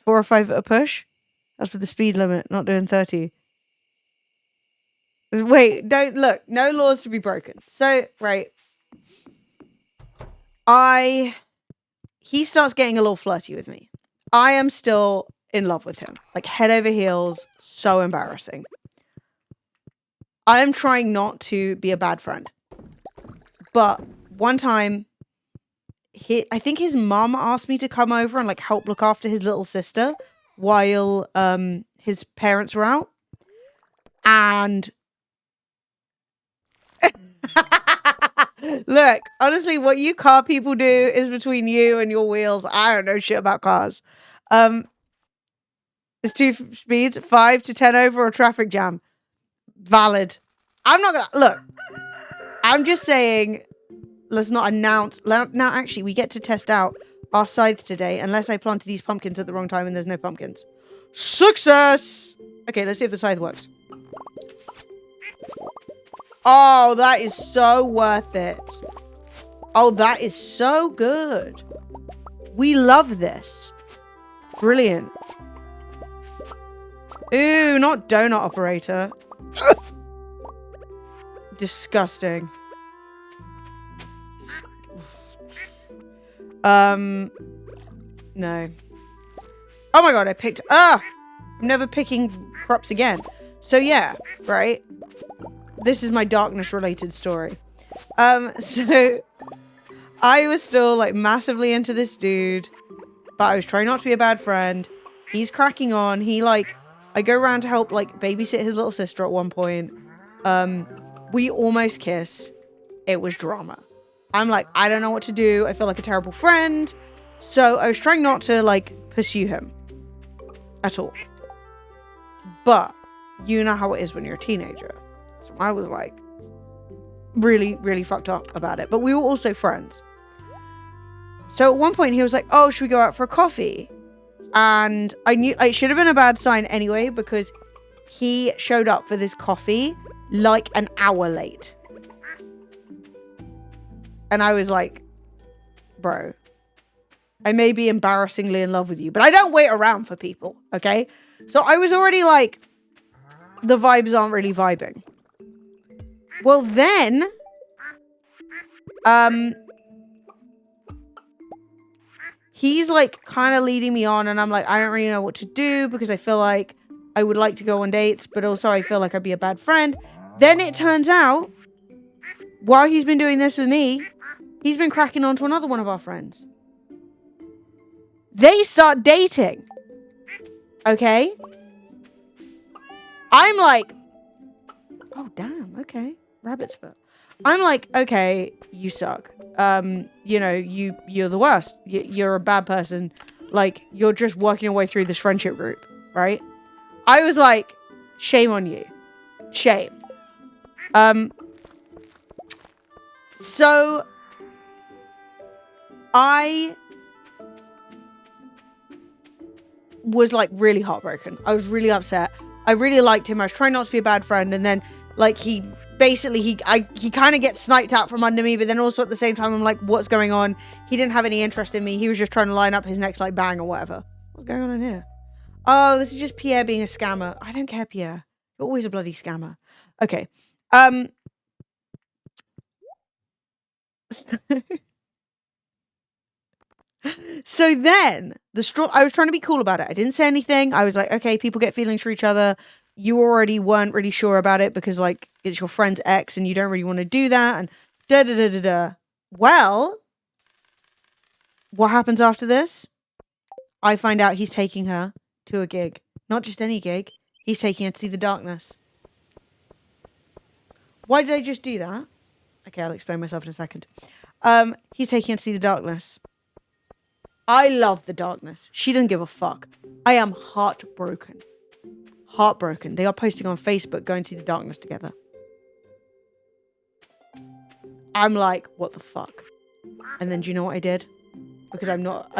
4 or 5 at a push. That's with the speed limit, not doing 30. Wait, don't look. No laws to be broken. So, right. He starts getting a little flirty with me. I am still in love with him. Like head over heels. So embarrassing. I am trying not to be a bad friend. But one time, I think his mum asked me to come over and like help look after his little sister while his parents were out. And look, honestly, what you car people do is between you and your wheels. I don't know shit about cars. It's 2 speeds, 5 to 10 over, or traffic jam. Valid. I'm not gonna look. I'm just saying, let's not announce. Now, actually, we get to test out our scythe today, unless I planted these pumpkins at the wrong time and there's no pumpkins. Success! Okay, let's see if the scythe works. Oh, that is so worth it. Oh, that is so good. We love this. Brilliant. Ooh, not donut operator. Disgusting. No. Oh my god, I picked... I'm never picking crops again. So yeah, right? This is my darkness-related story. So... I was still, like, massively into this dude. But I was trying not to be a bad friend. He's cracking on. He, like... I go around to help, like, babysit his little sister at one point. We almost kiss. It was drama. I'm like, I don't know what to do. I feel like a terrible friend. So I was trying not to, like, pursue him. At all. But you know how it is when you're a teenager. So I was, like, really, really fucked up about it. But we were also friends. So at one point he was like, oh, should we go out for a coffee? And I knew it should have been a bad sign anyway, because he showed up for this coffee like an hour late. And I was like, bro, I may be embarrassingly in love with you, but I don't wait around for people, okay? So I was already like, the vibes aren't really vibing. Well, then, he's like kind of leading me on, and I'm like, I don't really know what to do because I feel like I would like to go on dates, but also I feel like I'd be a bad friend. Then it turns out, while he's been doing this with me, he's been cracking on to another one of our friends. They start dating. Okay? I'm like, oh, damn, okay. Rabbit's foot. I'm like, okay, you suck. You know, you're the worst. You're a bad person. Like, you're just working your way through this friendship group, right? I was like, shame on you. Shame. So I was like really heartbroken. I was really upset. I really liked him. I was trying not to be a bad friend, and then like he kind of gets sniped out from under me, but then also at the same time I'm like, what's going on? He didn't have any interest in me. He was just trying to line up his next like bang or whatever. What's going on in here? Oh, this is just Pierre being a scammer. I don't care, Pierre. You're always a bloody scammer. Okay. So then I was trying to be cool about it. I didn't say anything. I was like, okay, people get feelings for each other. You already weren't really sure about it because like it's your friend's ex and you don't really want to do that and da da da da da. Well, what happens after this? I find out he's taking her to a gig. Not just any gig. He's taking her to see the darkness. Why did I just do that? Okay, I'll explain myself in a second. He's taking her to see the darkness. I love the darkness. She doesn't give a fuck. I am heartbroken. Heartbroken. They are posting on Facebook going to see the darkness together. I'm like, what the fuck? And then do you know what I did? Because I'm not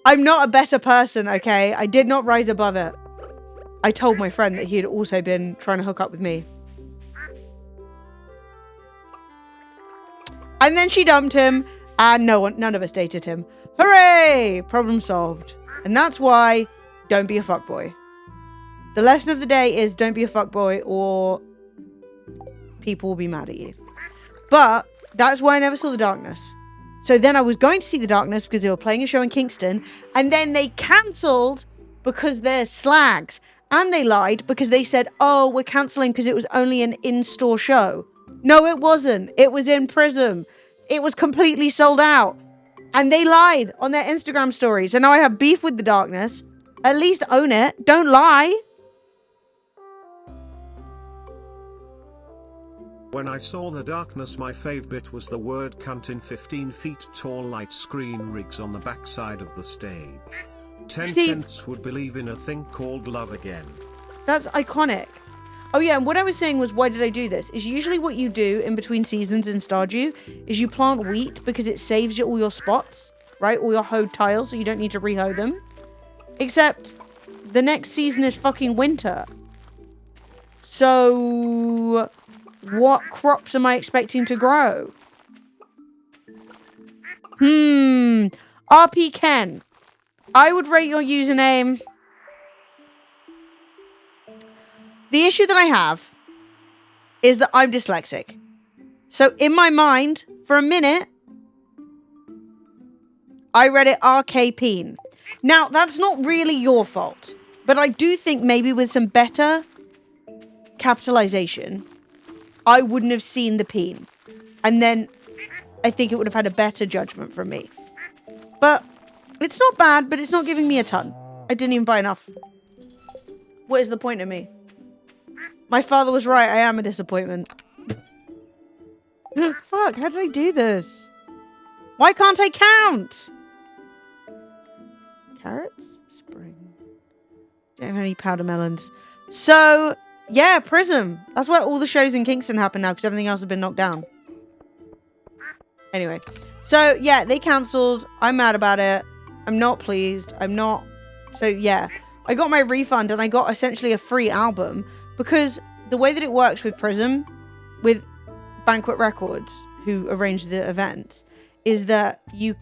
a better person, okay? I did not rise above it. I told my friend that he had also been trying to hook up with me. And then she dumped him, and none of us dated him. Hooray! Problem solved. And that's why, don't be a fuckboy. The lesson of the day is don't be a fuckboy or people will be mad at you. But that's why I never saw the darkness. So then I was going to see the darkness because they were playing a show in Kingston, and then they cancelled because they're slags. And they lied because they said, oh, we're cancelling because it was only an in-store show. No, it wasn't. It was in Prism. It was completely sold out. And they lied on their Instagram stories. And now I have beef with the darkness At least own it. Don't lie. When I saw the darkness, my fave bit was the word cunt in 15 feet tall light screen rigs on the backside of the stage. 10/10ths would believe in a thing called love again. That's iconic. Oh yeah, and what I was saying was, why did I do this? Is usually what you do in between seasons in Stardew is you plant wheat because it saves you all your spots, right? All your hoed tiles, so you don't need to rehoe them. Except the next season is fucking winter. So what crops am I expecting to grow? RP Ken. I would rate your username. The issue that I have is that I'm dyslexic. So in my mind, for a minute, I read it RK-Peen. Now, that's not really your fault. But I do think maybe with some better capitalization, I wouldn't have seen the peen. And then I think it would have had a better judgment from me. But it's not bad, but it's not giving me a ton. I didn't even buy enough. What is the point of me? My father was right. I am a disappointment. Fuck, how did I do this? Why can't I count? Carrots? Spring. Don't have any powder melons. So, yeah, Prism. That's where all the shows in Kingston happen now because everything else has been knocked down. Anyway. So, yeah, they cancelled. I'm mad about it. I'm not pleased. I'm not... So, yeah. I got my refund and I got essentially a free album because the way that it works with Prism, with Banquet Records, who arrange the events, is that you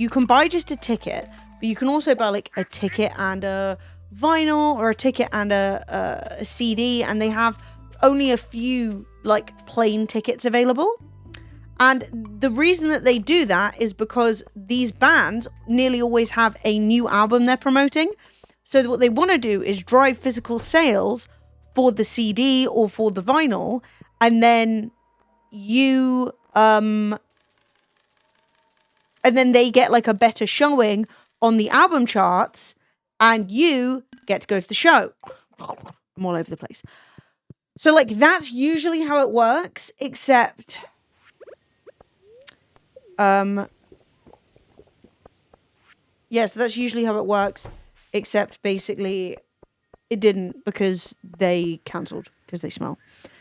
can buy just a ticket, but you can also buy like a ticket and a vinyl or a ticket and a CD, and they have only a few like plain tickets available. And the reason that they do that is because these bands nearly always have a new album they're promoting. So what they want to do is drive physical sales for the CD or for the vinyl, and then and then they get like a better showing on the album charts, and you get to go to the show. I'm all over the place. So like that's usually how it works, except so that's usually how it works, except basically it didn't because they cancelled because they smell.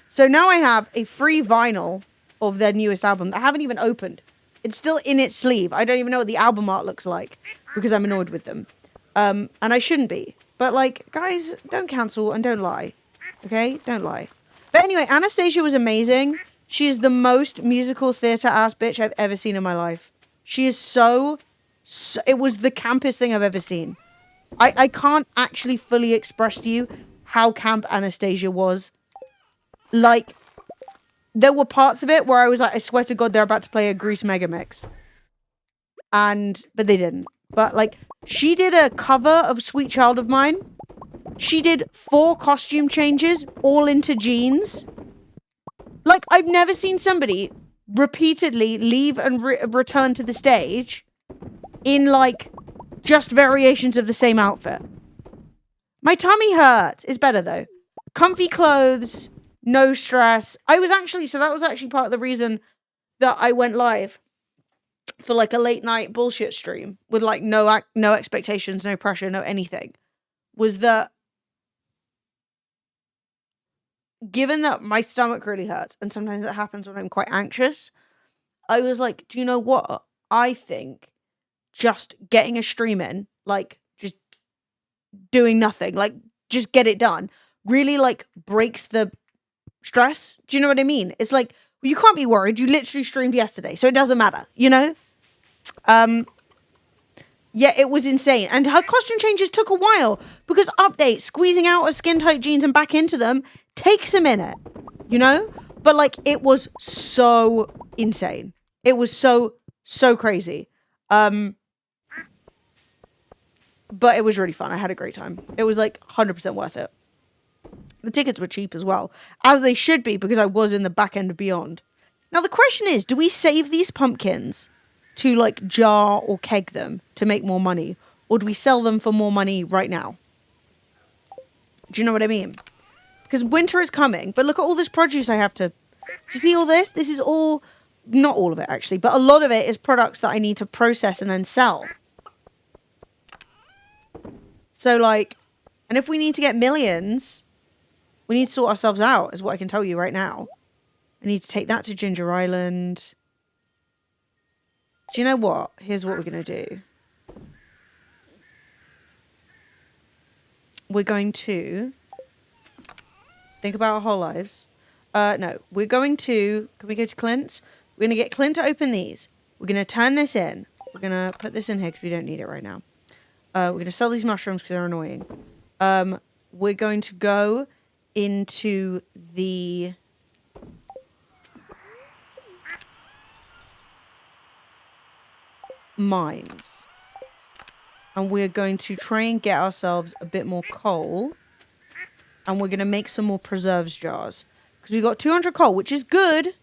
So now I have a free vinyl of their newest album that I haven't even opened. It's still in its sleeve. I don't even know what the album art looks like because I'm annoyed with them. And I shouldn't be. But like, guys, don't cancel and don't lie. Okay? Don't lie. But anyway, Anastasia was amazing. She is the most musical theatre ass bitch I've ever seen in my life. She is so it was the campest thing I've ever seen. I can't actually fully express to you how camp Anastasia was. Like, there were parts of it where I was like, I swear to God, they're about to play a Grease Mega Mix. But they didn't. But like, she did a cover of Sweet Child of Mine. She did 4 costume changes, all into jeans. Like, I've never seen somebody repeatedly leave and return to the stage in like just variations of the same outfit. My tummy hurts. It's better though. Comfy clothes, no stress. That was actually part of the reason that I went live for like a late night bullshit stream with like no expectations, no pressure, no anything. Was that given that my stomach really hurts and sometimes it happens when I'm quite anxious, I was like, do you know what? I think just getting a stream in, like just doing nothing, like just get it done, really like breaks the stress. Do you know what I mean? It's like, well, you can't be worried. You literally streamed yesterday, so it doesn't matter, you know? Yeah, it was insane. And her costume changes took a while because updates, squeezing out of skin tight jeans and back into them takes a minute, you know? But like, it was so insane. It was so crazy. But it was really fun. I had a great time. It was like 100% worth it. The tickets were cheap as well, as they should be because I was in the back end of Beyond. Now the question is, do we save these pumpkins to like jar or keg them to make more money? Or do we sell them for more money right now? Do you know what I mean? Because winter is coming, but look at all this produce I have to... Do you see all this? This is all... Not all of it, actually, but a lot of it is products that I need to process and then sell. So, like... And if we need to get millions, we need to sort ourselves out, is what I can tell you right now. I need to take that to Ginger Island. Do you know what? Here's what we're going to do. We're going to... Think about our whole lives. No, we're going to... Can we go to Clint's? We're going to get Clint to open these. We're going to turn this in. We're going to put this in here because we don't need it right now. We're going to sell these mushrooms because they're annoying. We're going to go into the... mines. And we're going to try and get ourselves a bit more coal. And we're going to make some more preserves jars. Because we got 200 coal, which is good.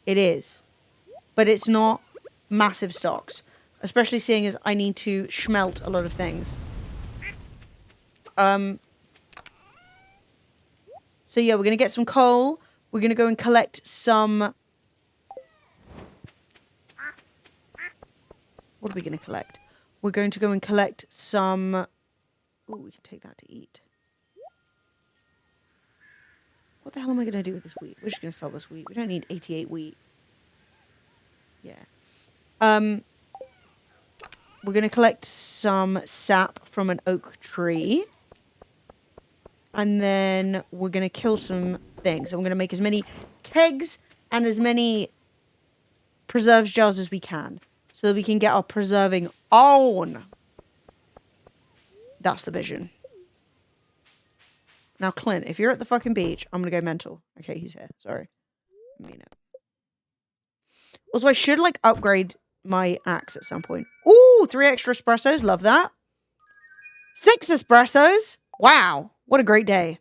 It is. But it's not massive stocks. Especially seeing as I need to smelt a lot of things. So yeah, we're going to get some coal. We're going to go and collect some... What are we going to collect? We're going to go and collect some... Oh, we can take that to eat. What the hell am I going to do with this wheat? We're just going to sell this wheat. We don't need 88 wheat. Yeah. We're going to collect some sap from an oak tree. And then we're going to kill some things. And we're going to make as many kegs and as many preserves jars as we can. So that we can get our preserving on. That's the vision. Now, Clint, if you're at the fucking beach, I'm going to go mental. Okay, he's here. Sorry. I mean it. Also, I should, like, upgrade my axe at some point. Ooh, 3 extra espressos. Love that. 6 espressos. Wow. What a great day.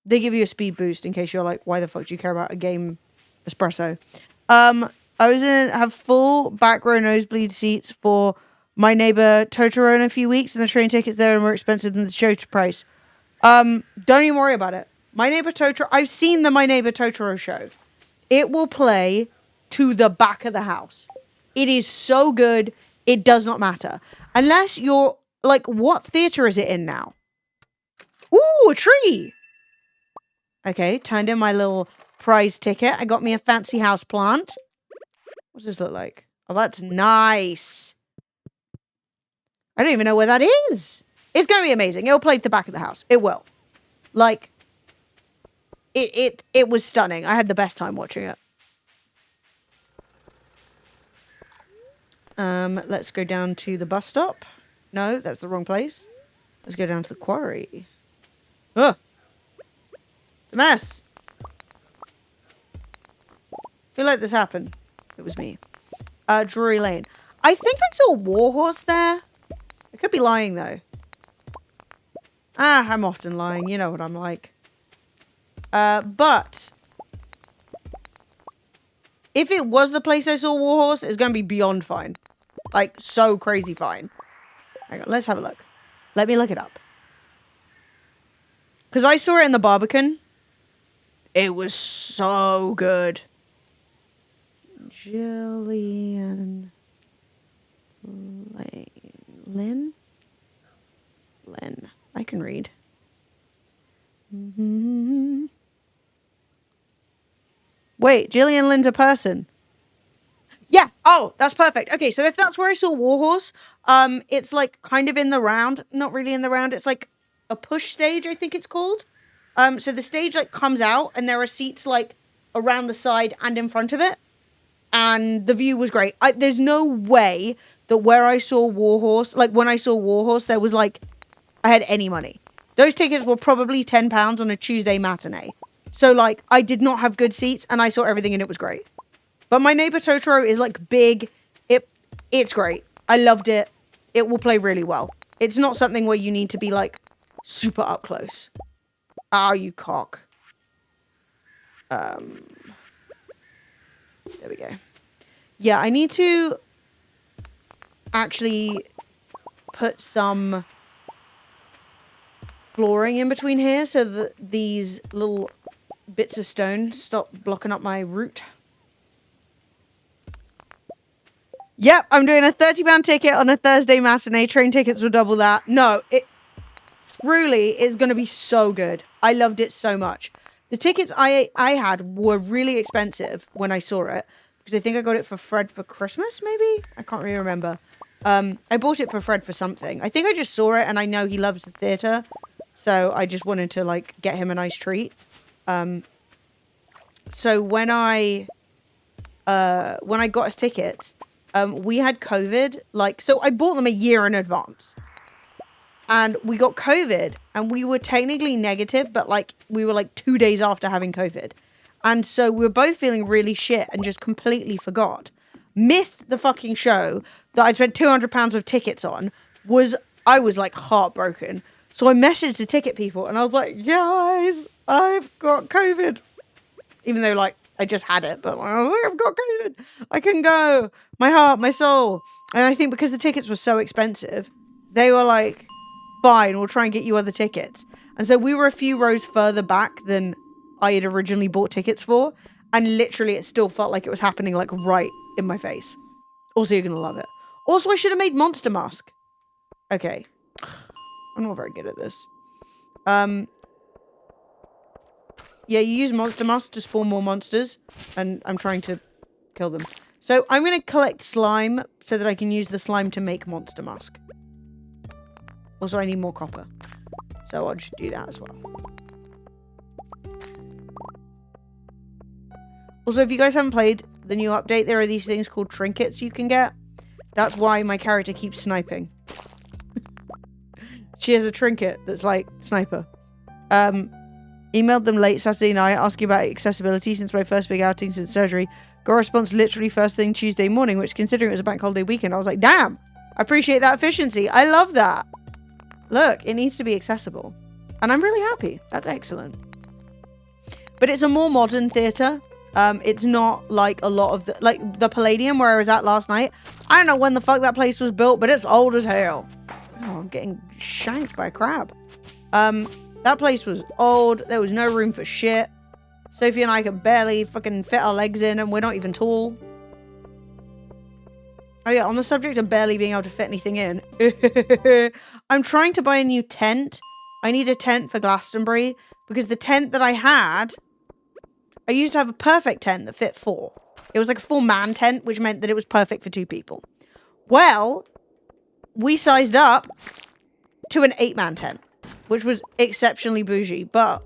They give you a speed boost in case you're like, why the fuck do you care about a game espresso? I was in have full back row nosebleed seats for My Neighbor Totoro in a few weeks, and the train tickets there are more expensive than the show price. Don't even worry about it. My Neighbor Totoro, I've seen the My Neighbor Totoro show. It will play to the back of the house. It is so good, it does not matter. Unless you're, like, what theater is it in now? Ooh, a tree! Okay, turned in my little prize ticket. I got me a fancy house plant. What's this look like? Oh, that's nice. I don't even know where that is. It's going to be amazing. It'll play at the back of the house. It will. Like, it was stunning. I had the best time watching it. Let's go down to the bus stop. No, that's the wrong place. Let's go down to the quarry. Ugh. It's a mess. Who let this happen? It was me. Drury Lane. I think I saw a warhorse there. I could be lying, though. I'm often lying. You know what I'm like. But... if it was the place I saw a warhorse, it's going to be beyond fine. Like, so crazy fine. Hang on, let's have a look. Let me look it up. Because I saw it in the Barbican. It was so good. Jillian Lynn? Lynn. I can read. Mm-hmm. Wait, Jillian Lynn's a person. Yeah. Oh, that's perfect. Okay, so if that's where I saw Warhorse, it's like kind of in the round. Not really in the round. It's like a push stage, I think it's called. So the stage like comes out and there are seats like around the side and in front of it. And the view was great. There's no way that where I saw Warhorse, like when I saw Warhorse, there was like, I had any money. Those tickets were probably £10 on a Tuesday matinee. So like, I did not have good seats and I saw everything and it was great. But My Neighbor Totoro is like big. It's great. I loved it. It will play really well. It's not something where you need to be like super up close. Ah, you cock. There we go. Yeah, I need to actually put some flooring in between here so that these little bits of stone stop blocking up my route. Yep, I'm doing a £30 ticket on a Thursday matinee. Train tickets will double that. No, it truly is going to be so good. I loved it so much. The tickets I had were really expensive when I saw it. Because I think I got it for Fred for Christmas, maybe? I can't really remember. I bought it for Fred for something. I think I just saw it and I know he loves the theatre. So I just wanted to, like, get him a nice treat. So when I got his tickets, we had COVID. Like, so I bought them a year in advance. And we got COVID. And we were technically negative, but, like, we were, like, 2 days after having COVID. And so we were both feeling really shit and just completely forgot. Missed the fucking show that I'd spent £200 of tickets on. I was, like, heartbroken. So I messaged the ticket people and I was like, guys, I've got COVID. Even though, like, I just had it, but like, I've got COVID. I can go. My heart, my soul. And I think because the tickets were so expensive, they were like, fine, we'll try and get you other tickets. And so we were a few rows further back than I had originally bought tickets for. And literally it still felt like it was happening, like, right in my face. Also, you're going to love it. Also, I should have made Monster Mask. Okay. I'm not very good at this. Yeah, you use Monster Mask to spawn more monsters. And I'm trying to kill them. So I'm going to collect slime so that I can use the slime to make Monster Mask. Also, I need more copper. So I'll just do that as well. Also, if you guys haven't played the new update, there are these things called trinkets you can get. That's why my character keeps sniping. She has a trinket that's like sniper. Emailed them late Saturday night asking about accessibility since my first big outing since surgery. Got a response literally first thing Tuesday morning, which considering it was a bank holiday weekend, I was like, damn, I appreciate that efficiency. I love that. Look, it needs to be accessible. And I'm really happy. That's excellent. But it's a more modern theatre. It's not like a lot of the Palladium where I was at last night. I don't know when the fuck that place was built, but it's old as hell. Oh, I'm getting shanked by a crab. That place was old. There was no room for shit. Sophie and I could barely fucking fit our legs in, and we're not even tall. Oh yeah, on the subject of barely being able to fit anything in. I'm trying to buy a new tent. I need a tent for Glastonbury, because the tent that I had, I used to have a perfect tent that fit 4. It was like a 4-man tent, which meant that it was perfect for 2 people. Well, we sized up to an 8-man tent, which was exceptionally bougie, but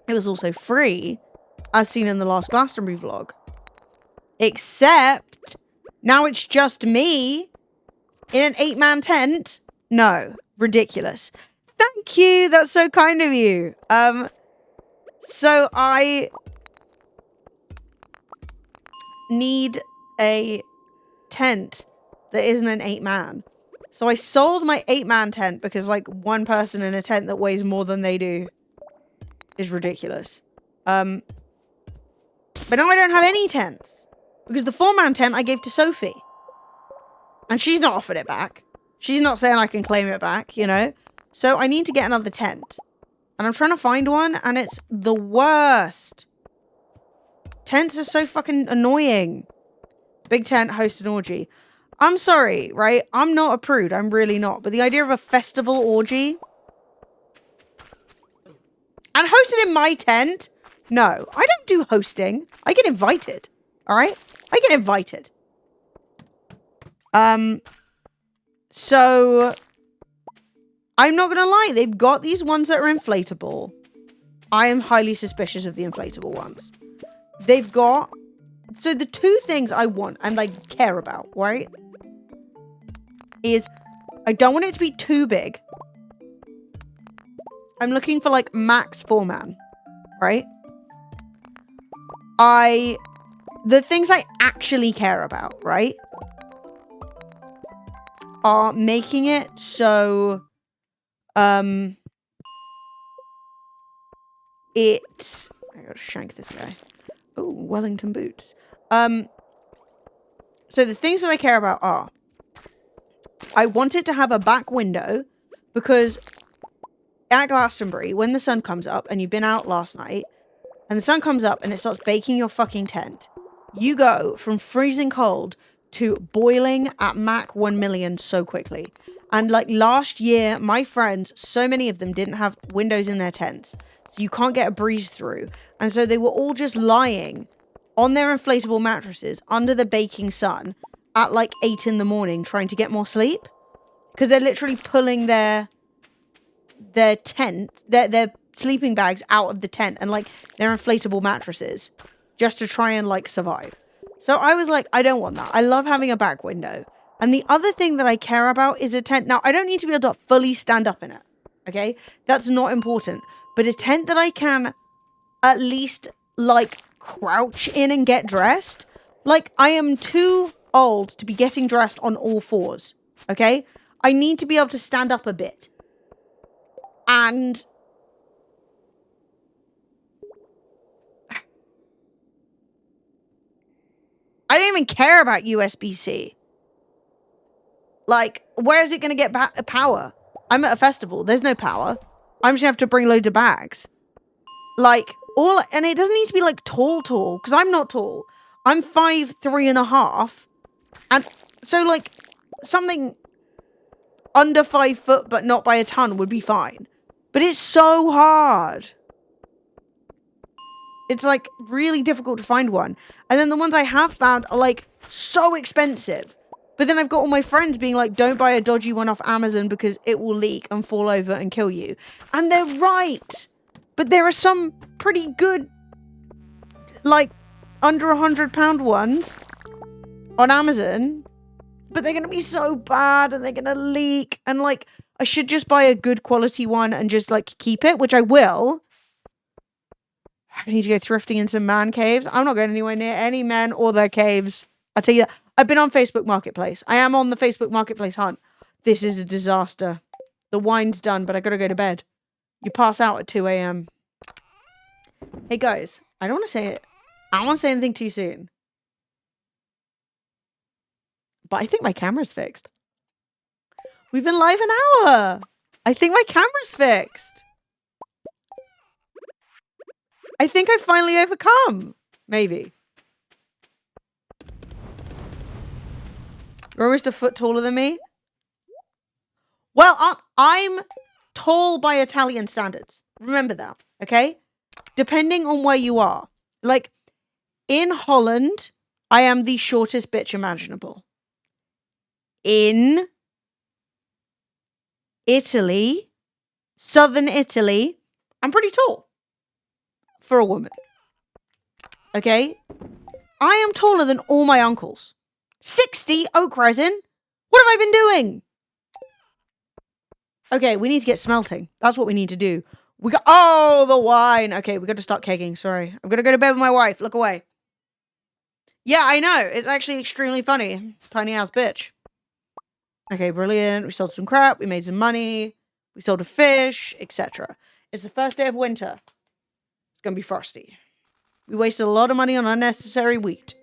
it was also free, as seen in the last Glastonbury vlog. Except, now it's just me in an 8-man tent. No, ridiculous. Thank you, that's so kind of you. So I need a tent that isn't an 8-man. So I sold my 8-man tent because, like, one person in a tent that weighs more than they do is ridiculous. But now I don't have any tents because the 4-man tent I gave to Sophie. And she's not offered it back. She's not saying I can claim it back, you know? So I need to get another tent. And I'm trying to find one, and it's the worst. Tents are so fucking annoying. Big tent, host an orgy. I'm sorry, right? I'm not a prude. I'm really not. But the idea of a festival orgy and hosted in my tent? No, I don't do hosting. I get invited. All right? I get invited. So I'm not going to lie. They've got these ones that are inflatable. I am highly suspicious of the inflatable ones. They've got... So the 2 things I want and I care about, right? Is I don't want it to be too big. I'm looking for like max 4-man, right? The things I actually care about, right? Are making it so I gotta shank this guy. Oh, Wellington boots. So the things that I care about are, I want it to have a back window because at Glastonbury, when the sun comes up, and you've been out last night, and the sun comes up and it starts baking your fucking tent, you go from freezing cold to boiling at Mach 1 million so quickly. And like last year, my friends, so many of them didn't have windows in their tents, so you can't get a breeze through. And so they were all just lying on their inflatable mattresses under the baking sun at like 8 in the morning trying to get more sleep. Because they're literally pulling their tent, their sleeping bags out of the tent and like their inflatable mattresses just to try and like survive. So I was like, I don't want that. I love having a back window. And the other thing that I care about is a tent. Now, I don't need to be able to fully stand up in it. Okay? That's not important. But a tent that I can at least like crouch in and get dressed. Like, I am too old to be getting dressed on all fours. Okay? I need to be able to stand up a bit. And I don't even care about USB-C. Like, where is it going to get power? I'm at a festival. There's no power. I'm just going to have to bring loads of bags. Like, and it doesn't need to be like tall, because I'm not tall. I'm 5'3.5". And so like something under 5 foot, but not by a ton would be fine. But it's so hard. It's like really difficult to find one. And then the ones I have found are like so expensive. But then I've got all my friends being like, don't buy a dodgy one off Amazon because it will leak and fall over and kill you. And they're right. But there are some pretty good, like under £100 ones on Amazon. But they're going to be so bad and they're going to leak. And like, I should just buy a good quality one and just like keep it, which I will. I need to go thrifting in some man caves. I'm not going anywhere near any men or their caves. I'll tell you that. I've been on Facebook Marketplace. I am on the Facebook Marketplace hunt. This is a disaster. The wine's done, but I gotta go to bed. You pass out at 2 a.m. Hey guys, I don't want to say it. I don't want to say anything too soon. But I think my camera's fixed. We've been live an hour. I think my camera's fixed. I think I've finally overcome. Maybe. You're almost a foot taller than me? Well, I'm tall by Italian standards. Remember that, okay? Depending on where you are. Like, in Holland, I am the shortest bitch imaginable. In Italy, southern Italy, I'm pretty tall. For a woman. Okay? I am taller than all my uncles. 60 oak resin? What have I been doing? Okay, we need to get smelting. That's what we need to do. We got... Oh, the wine. Okay, we got to start kegging. Sorry. I'm going to go to bed with my wife. Look away. Yeah, I know. It's actually extremely funny. Tiny ass bitch. Okay, brilliant. We sold some crap. We made some money. We sold a fish, etc. It's the first day of winter. It's going to be frosty. We wasted a lot of money on unnecessary wheat.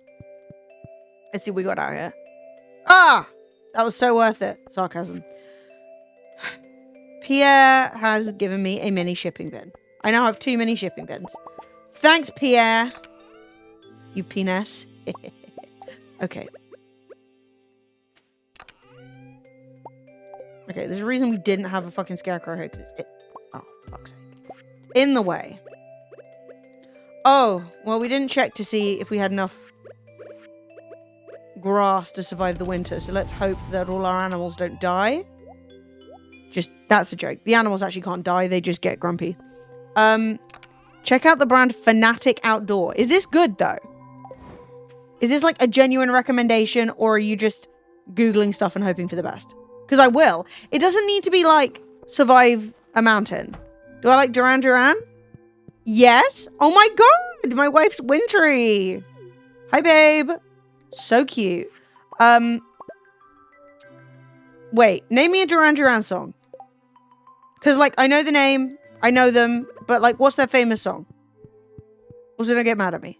Let's see what we got out here. Ah! That was so worth it. Sarcasm. Pierre has given me a mini shipping bin. I now have 2 mini shipping bins. Thanks, Pierre. You penis. Okay. Okay, there's a reason we didn't have a fucking scarecrow here. Oh, fuck's sake. In the way. Oh, well, we didn't check to see if we had enough grass to survive the winter. So let's hope that all our animals don't die. Just, that's a joke. The animals actually can't die. They just get grumpy. Check out the brand Fanatic Outdoor. Is this good, though? Is this like a genuine recommendation, or are you just Googling stuff and hoping for the best? Because I will. It doesn't need to be like survive a mountain. Do I like Duran Duran? Yes. Oh my god. My wife's wintry. Hi, babe. So cute. Wait. Name me a Duran Duran song. Because, like, I know the name. I know them. But, like, what's their famous song? Or don't get mad at me.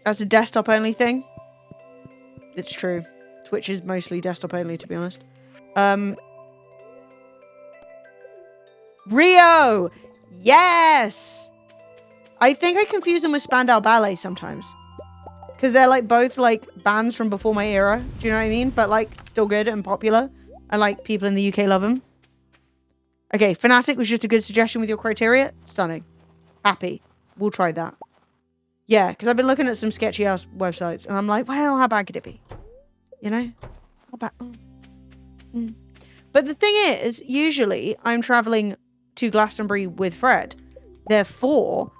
That's a desktop only thing. It's true. Switch is mostly desktop only, to be honest. Rio! Yes! I think I confuse them with Spandau Ballet sometimes. Because they're like both like bands from before my era. Do you know what I mean? But like still good and popular. And like people in the UK love them. Okay, Fnatic was just a good suggestion with your criteria. Stunning. Happy. We'll try that. Yeah, because I've been looking at some sketchy ass websites. And I'm like, well, how bad could it be? You know? How bad? But the thing is, usually I'm traveling to Glastonbury with Fred. Therefore,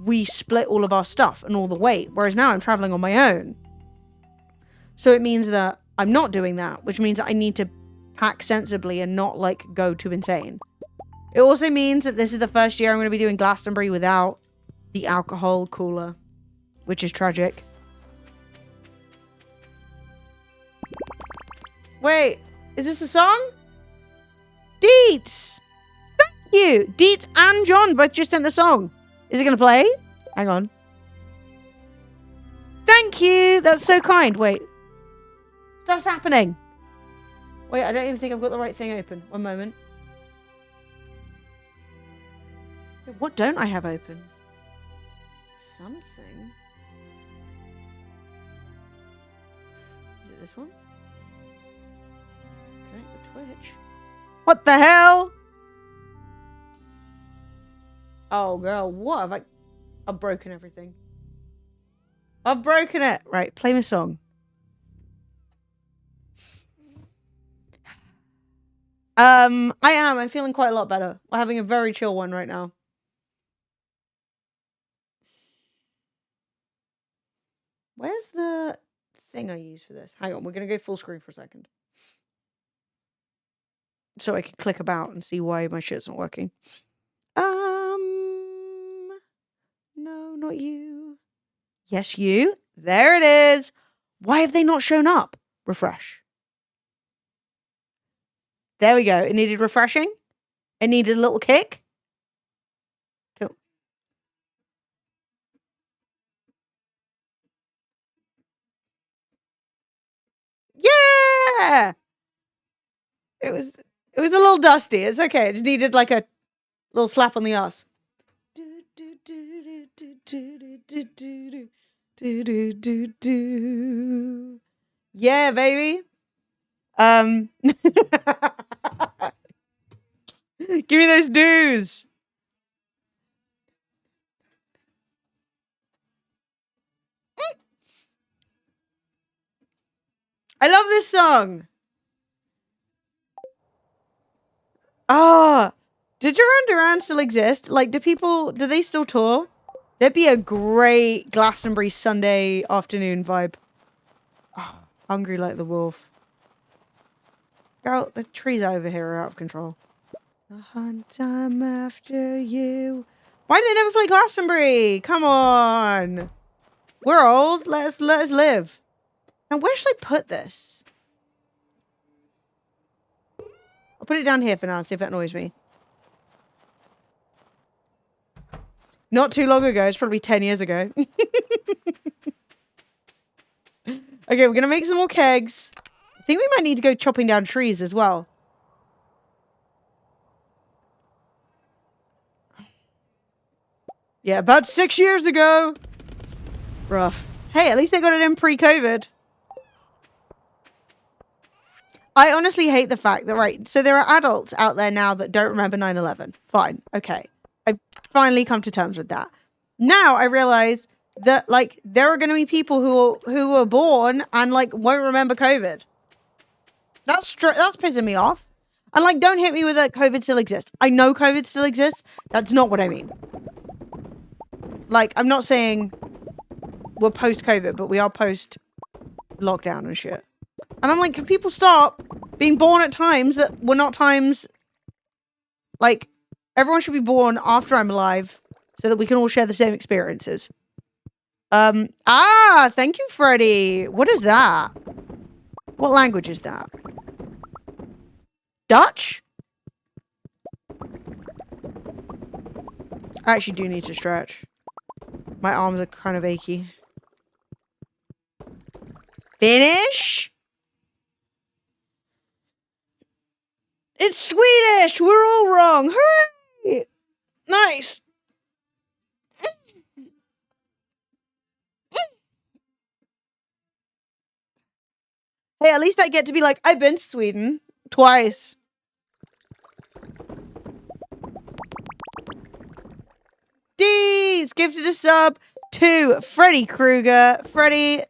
we split all of our stuff and all the weight. Whereas now I'm traveling on my own. So it means that I'm not doing that, which means that I need to pack sensibly and not like go too insane. It also means that this is the first year I'm going to be doing Glastonbury without the alcohol cooler, which is tragic. Wait, is this a song? Deets! Thank you! Deets and John both just sent a song. Is it going to play? Hang on. Thank you! That's so kind. Wait. Stuff's happening. Wait, I don't even think I've got the right thing open. One moment. What don't I have open? Something. Is it this one? Connect with Twitch. What the hell? Oh, girl, what have I... I've broken everything. I've broken it. Right, play my song. I'm feeling quite a lot better. We're having a very chill one right now. Where's the thing I use for this? Hang on, we're going to go full screen for a second. So I can click about and see why my shit's not working. No, not you. Yes, you. There it is. Why have they not shown up? Refresh. There we go. It needed refreshing. It needed a little kick. Cool. Yeah! It was a little dusty. It's okay. It just needed like a little slap on the ass. Yeah, baby. Give me those dues. I love this song. Ah, did Duran Duran still exist? Like, do they still tour? There'd be a great Glastonbury Sunday afternoon vibe. Oh, hungry like the wolf. Girl, the trees over here are out of control. The hunt I'm after you. Why do they never play Glastonbury? Come on. We're old. Let us live. Now, where should I put this? I'll put it down here for now and see if it annoys me. Not too long ago. It's probably 10 years ago. Okay, we're going to make some more kegs. I think we might need to go chopping down trees as well. Yeah, about 6 years ago. Rough. Hey, at least they got it in pre-COVID. I honestly hate the fact that, right, so there are adults out there now that don't remember 9/11. Fine. Okay. I've finally come to terms with that. Now I realize that, like, there are going to be people who were born and, like, won't remember COVID. That's pissing me off. And, like, don't hit me with that COVID still exists. I know COVID still exists. That's not what I mean. Like, I'm not saying we're post-COVID, but we are post-lockdown and shit. And I'm like, can people stop being born at times that were not times... Like, everyone should be born after I'm alive so that we can all share the same experiences. Thank you, Freddie. What is that? What language is that? Dutch? I actually do need to stretch. My arms are kind of achy. Finish? It's Swedish! We're all wrong! Hooray! Nice! Hey, at least I get to be like, I've been to Sweden. Twice. Deeds gifted a sub to Freddy Krueger. Freddy,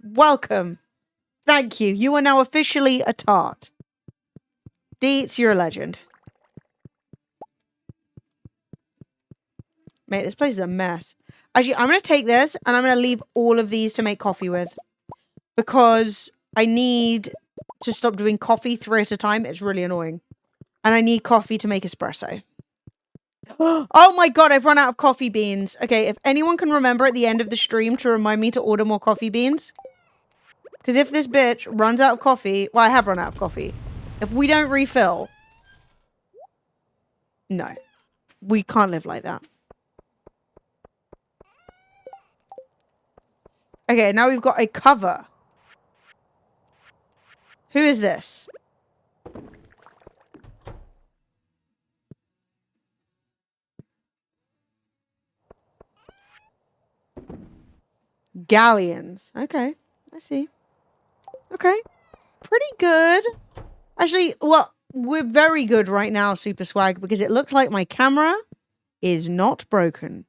welcome. Thank you. You are now officially a tart. Deets, you're a legend. Mate, this place is a mess. Actually, I'm going to take this and I'm going to leave all of these to make coffee with. Because I need to stop doing coffee 3 at a time. It's really annoying. And I need coffee to make espresso. Oh my god, I've run out of coffee beans. Okay, if anyone can remember at the end of the stream to remind me to order more coffee beans. Because if this bitch runs out of coffee... Well, I have run out of coffee. If we don't refill... No. We can't live like that. Okay, now we've got a cover. Who is this? Galleons. Okay, I see. Okay. Pretty good. Actually, well, we're very good right now, Super Swag, because it looks like my camera is not broken.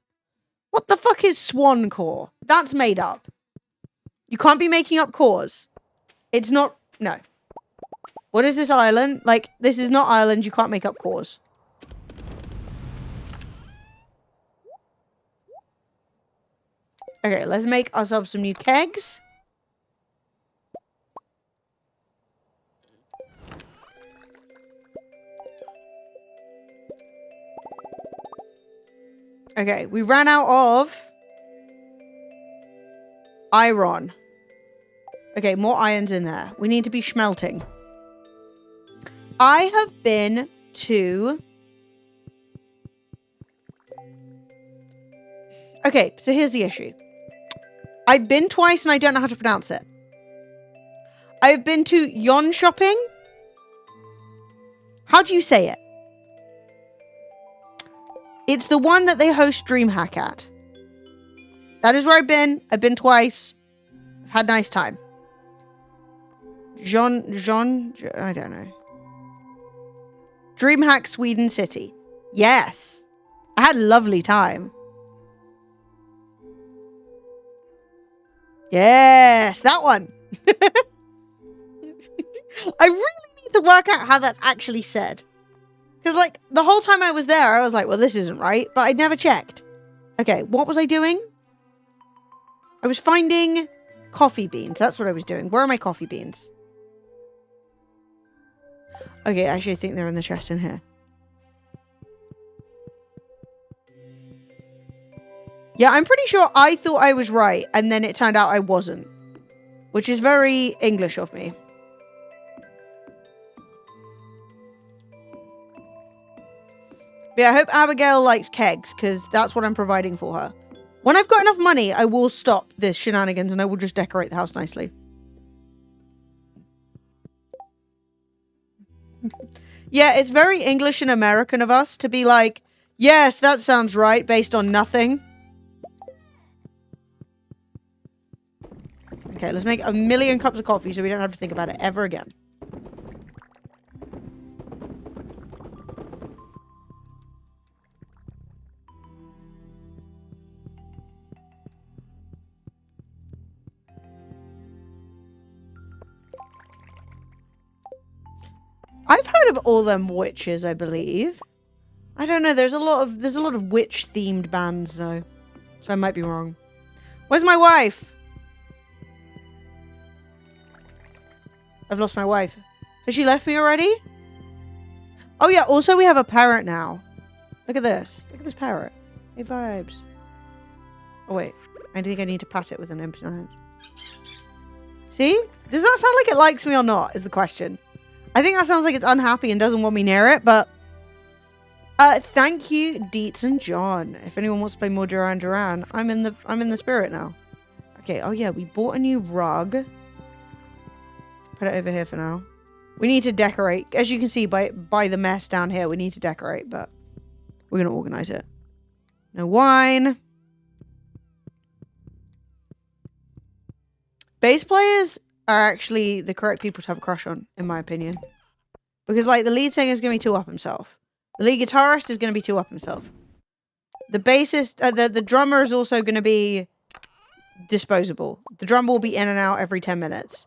What the fuck is Swan Core? That's made up. You can't be making up cores. It's not... No. What is this island? Like, this is not Ireland. You can't make up cores. Okay, let's make ourselves some new kegs. Okay, we ran out of iron. Okay, more iron's in there. We need to be smelting. I have been to... Okay, so here's the issue. I've been twice and I don't know how to pronounce it. I've been to Yon Shopping. How do you say it? It's the one that they host DreamHack at. That is where I've been. I've been twice. I've had a nice time. I don't know. DreamHack Sweden City. Yes. I had a lovely time. Yes, that one. I really need to work out how that's actually said. Because, like, the whole time I was there, I was like, well, this isn't right. But I never checked. Okay, what was I doing? I was finding coffee beans. That's what I was doing. Where are my coffee beans? Okay, actually, I think they're in the chest in here. Yeah, I'm pretty sure I thought I was right, and then it turned out I wasn't. Which is very English of me. But yeah, I hope Abigail likes kegs, because that's what I'm providing for her. When I've got enough money, I will stop this shenanigans, and I will just decorate the house nicely. Yeah, it's very English and American of us to be like, yes, that sounds right, based on nothing. Okay, let's make 1,000,000 cups of coffee so we don't have to think about it ever again. I've heard of all them witches, I believe. I don't know, there's a lot of witch themed bands though. So I might be wrong. Where's my wife? I've lost my wife. Has she left me already? Oh yeah, also we have a parrot now. Look at this. Look at this parrot. Hey, vibes. Oh wait, I think I need to pat it with an empty hand. See? Does that sound like it likes me or not, is the question. I think that sounds like it's unhappy and doesn't want me near it, but... thank you, Deets and John. If anyone wants to play more Duran Duran, I'm in the spirit now. Okay, oh yeah, we bought a new rug. Put it over here for now. We need to decorate. As you can see by the mess down here, we need to decorate, but we're going to organize it. No wine. Bass players are actually the correct people to have a crush on, in my opinion. Because, like, the lead singer is going to be too up himself. The lead guitarist is going to be too up himself. The bassist, the drummer is also going to be disposable. The drummer will be in and out every 10 minutes.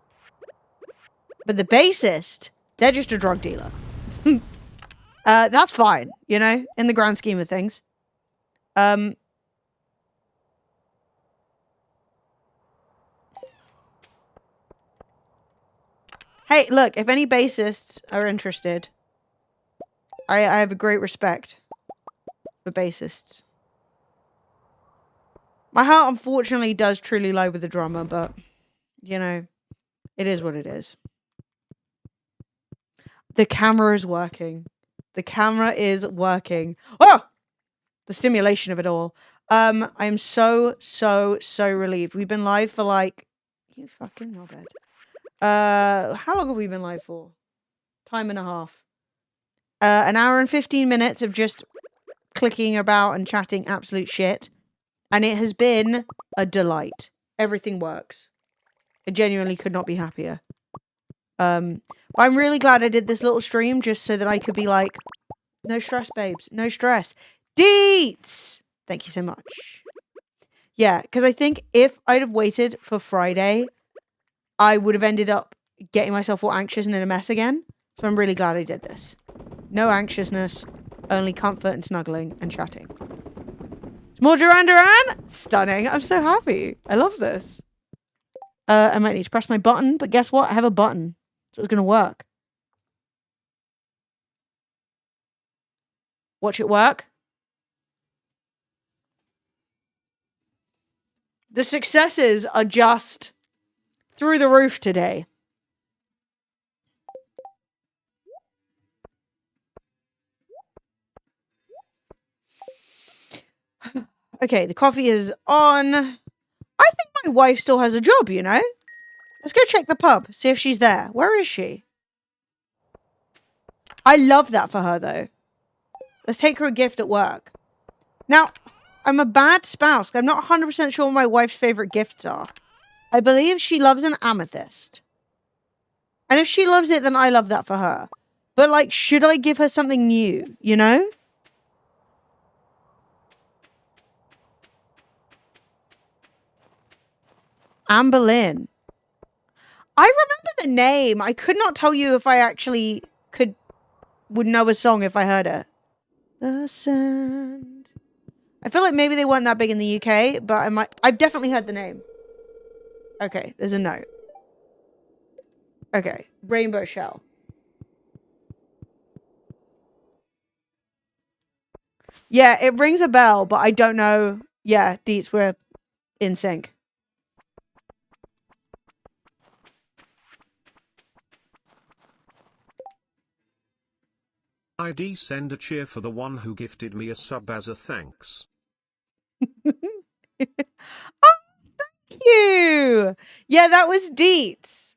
But the bassist, they're just a drug dealer. That's fine, you know, in the grand scheme of things. Hey, look, if any bassists are interested, I have a great respect for bassists. My heart, unfortunately, does truly lie with the drummer, but, you know, it is what it is. The camera is working. The camera is working. Oh! The stimulation of it all. I am so relieved. We've been live for, like, you fucking knobhead. How long have we been live for? Time and a half. An hour and 15 minutes of just clicking about and chatting absolute shit. And it has been a delight. Everything works. I genuinely could not be happier. But I'm really glad I did this little stream just so that I could be like, no stress, babes. No stress. Deets! Thank you so much. Yeah, because I think if I'd have waited for Friday, I would have ended up getting myself all anxious and in a mess again. So I'm really glad I did this. No anxiousness, only comfort and snuggling and chatting. It's more Duran Duran! Stunning. I'm so happy. I love this. I might need to press my button, but guess what? I have a button. So it's going to work. Watch it work. The successes are just through the roof today. Okay, the coffee is on. I think my wife still has a job, you know? Let's go check the pub, see if she's there. Where is she? I love that for her, though. Let's take her a gift at work. Now, I'm a bad spouse. I'm not 100% sure what my wife's favorite gifts are. I believe she loves an amethyst. And if she loves it, then I love that for her. But, like, should I give her something new, you know? Anne Boleyn. I remember the name. I could not tell you if I actually would know a song if I heard it. The Sand. I feel like maybe they weren't that big in the UK, but I've definitely heard the name. Okay, there's a note. Okay, Rainbow Shell. Yeah, it rings a bell, but I don't know. Yeah, Deets, we're in sync. ID send a cheer for the one who gifted me a sub as a thanks. Oh, thank you. Yeah, that was Deets.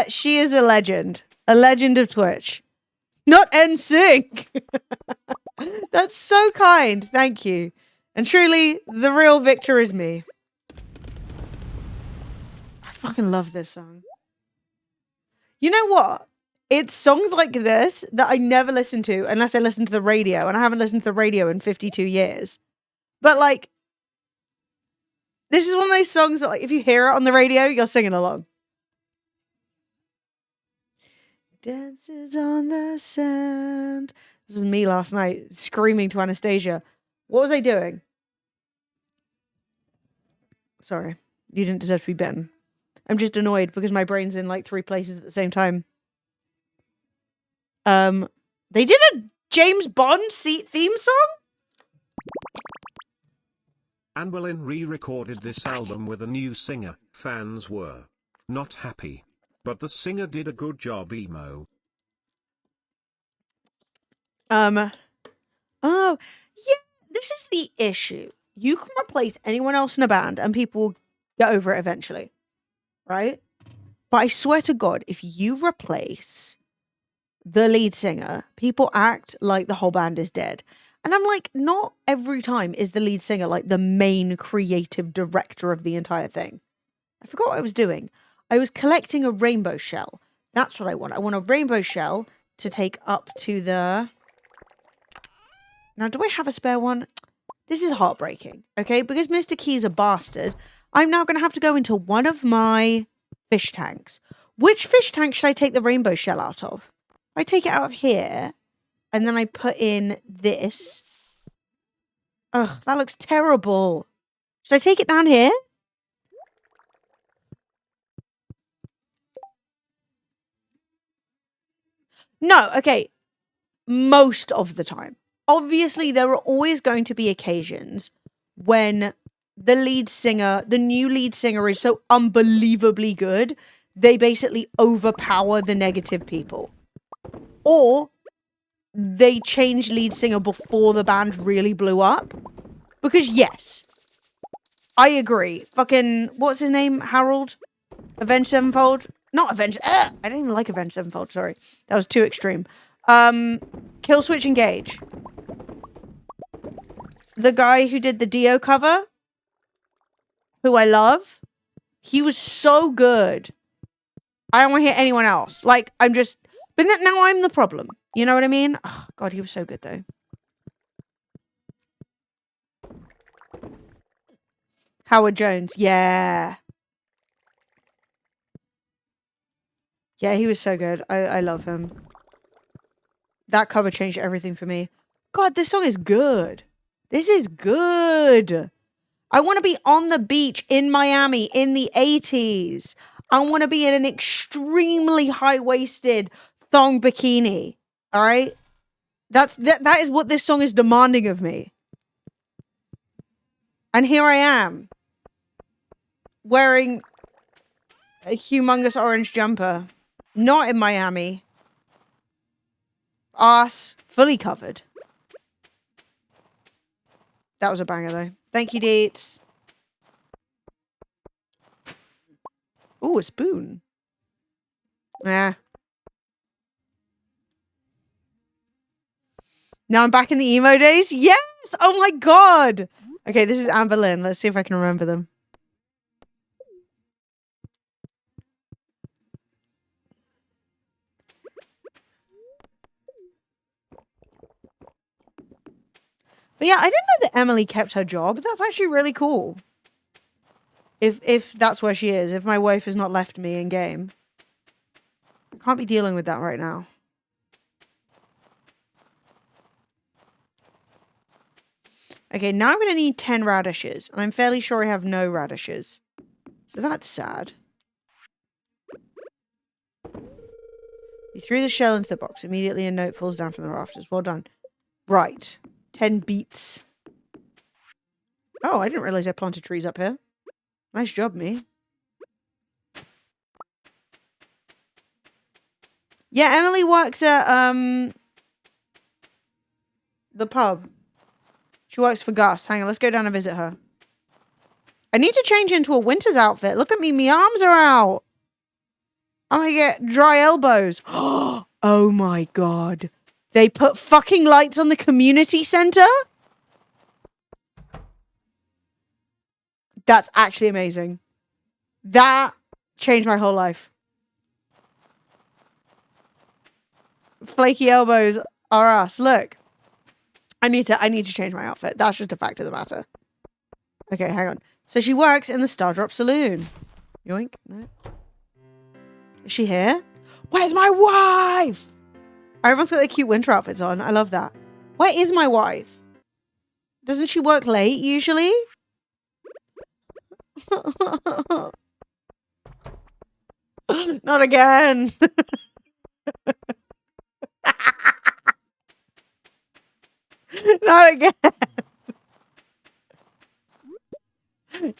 She is a legend of Twitch. Not NSYNC. That's so kind. Thank you. And truly, the real victor is me. I fucking love this song. You know what? It's songs like this that I never listen to unless I listen to the radio, and I haven't listened to the radio in 52 years. But, like, this is one of those songs that, like, if you hear it on the radio, you're singing along. Dances on the sand. This was me last night, screaming to Anastasia. What was I doing? Sorry, you didn't deserve to be bitten. I'm just annoyed because my brain's in, like, 3 places at the same time. They did a James Bond theme song? Anne Boleyn re-recorded this album with a new singer. Fans were not happy. But the singer did a good job, emo. Oh, yeah, this is the issue. You can replace anyone else in a band and people will get over it eventually. Right? But I swear to God, if you replace the lead singer, people act like the whole band is dead. And I'm like, not every time is the lead singer like the main creative director of the entire thing. I forgot what I was doing. I was collecting a rainbow shell. That's what I want. I want a rainbow shell to take up to the... Now, do I have a spare one? This is heartbreaking, okay? Because Mr. Key's a bastard, I'm now going to have to go into one of my fish tanks. Which fish tank should I take the rainbow shell out of? I take it out of here, and then I put in this. Ugh, that looks terrible. Should I take it down here? No, okay. Most of the time. Obviously, there are always going to be occasions when the lead singer, the new lead singer is so unbelievably good, they basically overpower the negative people. Or they change lead singer before the band really blew up. Because yes, I agree. Fucking, what's his name? Harold? Avenged Sevenfold? Not Avenged. I didn't even like Avenged Sevenfold, sorry. That was too extreme. Kill Switch Engage. The guy who did the Dio cover, who I love, he was so good. I don't want to hear anyone else. Like, I'm just... But now I'm the problem. You know what I mean? Oh, God, he was so good, though. Howard Jones. Yeah. Yeah, he was so good. I love him. That cover changed everything for me. God, this song is good. This is good. I want to be on the beach in Miami in the 80s. I want to be in an extremely high-waisted thong bikini. All right? That is what this song is demanding of me. And here I am. Wearing a humongous orange jumper. Not in Miami. Arse fully covered. That was a banger, though. Thank you, Deets. Ooh, a spoon. Yeah. Now I'm back in the emo days? Yes! Oh my god! Okay, this is Amber Lynn. Let's see if I can remember them. But yeah, I didn't know that Emily kept her job. That's actually really cool. If that's where she is. If my wife has not left me in game. I can't be dealing with that right now. Okay, now I'm going to need 10 radishes. And I'm fairly sure I have no radishes. So that's sad. You threw the shell into the box. Immediately a note falls down from the rafters. Well done. Right. 10 beets. Oh, I didn't realize I planted trees up here. Nice job, me. Yeah, Emily works at, the pub. She works for Gus. Hang on, let's go down and visit her. I need to change into a winter's outfit. Look at me, my arms are out. I'm gonna get dry elbows. Oh my god. They put fucking lights on the community center? That's actually amazing. That changed my whole life. Flaky elbows are us. Look. I need to change my outfit. That's just a fact of the matter. Okay, hang on. So she works in the Stardrop Saloon. Yoink. No. Is she here? Where's my wife? Everyone's got their cute winter outfits on. I love that. Where is my wife? Doesn't she work late usually? Not again. Not again.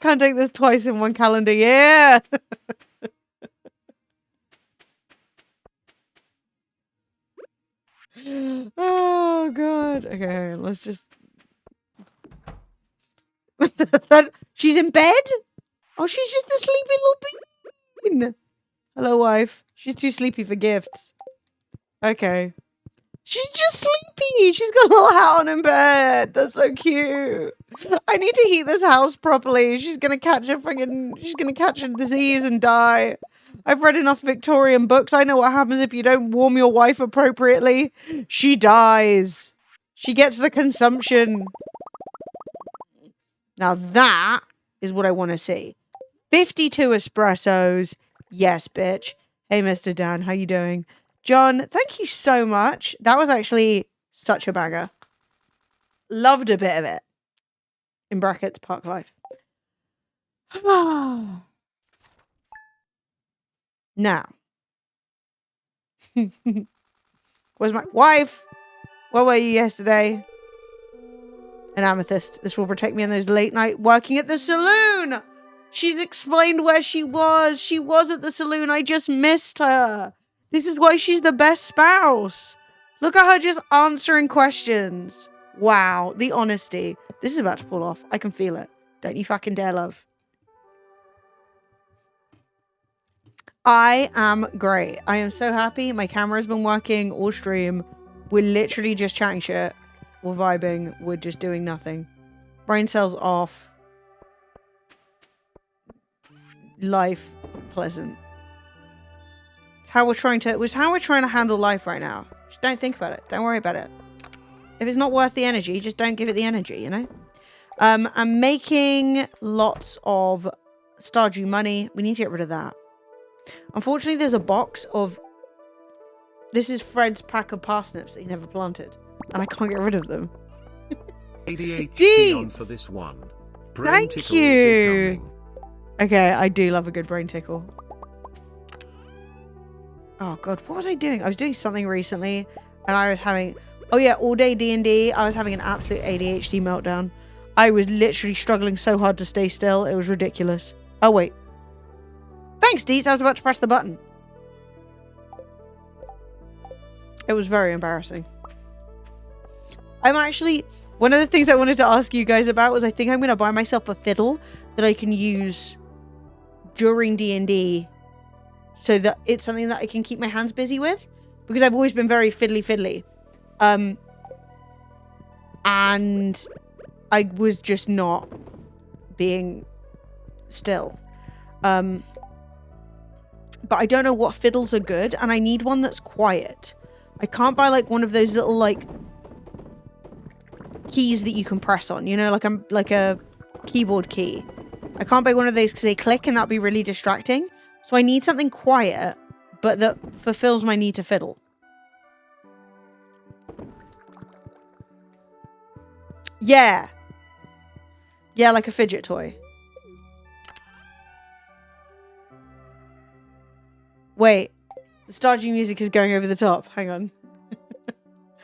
Can't take this twice in one calendar year. Oh god. Okay, let's just she's in bed? Oh, she's just a sleepy little bean. Hello, wife. She's too sleepy for gifts. Okay. She's just sleepy. She's got a little hat on in bed. That's so cute. I need to heat this house properly. She's gonna catch a disease and die. I've read enough Victorian books. I know what happens if you don't warm your wife appropriately. She dies. She gets the consumption. Now that is what I want to see. 52 espressos. Yes, bitch. Hey, Mr. Dan, how you doing? John, thank you so much. That was actually such a banger. Loved a bit of it. In brackets, park life. Now. Where's my wife? Where were you yesterday? An amethyst. This will protect me on those late night working at the saloon. She's explained where she was. She was at the saloon. I just missed her. This is why she's the best spouse. Look at her just answering questions. Wow, the honesty. This is about to fall off. I can feel it. Don't you fucking dare, love. I am great. I am so happy. My camera's been working all stream. We're literally just chatting shit. We're vibing. We're just doing nothing. Brain cells off. Life pleasant. It's how we're trying to handle life right now. Just don't think about it. Don't worry about it. If it's not worth the energy, just don't give it the energy, you know? I'm making lots of Stardew money. We need to get rid of that. Unfortunately, there's a box of... This is Fred's pack of parsnips that he never planted. And I can't get rid of them. ADHD on for this one. Brain Thank you. incoming. Okay, I do love a good brain tickle. Oh god, what was I doing? I was doing something recently and I was having... Oh yeah, all day D&D. I was having an absolute ADHD meltdown. I was literally struggling so hard to stay still. It was ridiculous. Oh wait. Thanks, Deets. I was about to press the button. It was very embarrassing. I'm actually... One of the things I wanted to ask you guys about was I think I'm going to buy myself a fiddle that I can use during D&D so that it's something that I can keep my hands busy with, because I've always been very fiddly. And I was just not being still. But I don't know what fiddles are good, and I need one that's quiet. I can't buy like one of those little like keys that you can press on, you know, like a keyboard key. I can't buy one of those because they click and that'd be really distracting. So I need something quiet, but that fulfills my need to fiddle. Yeah. Yeah, like a fidget toy. Wait. The Stardew music is going over the top. Hang on.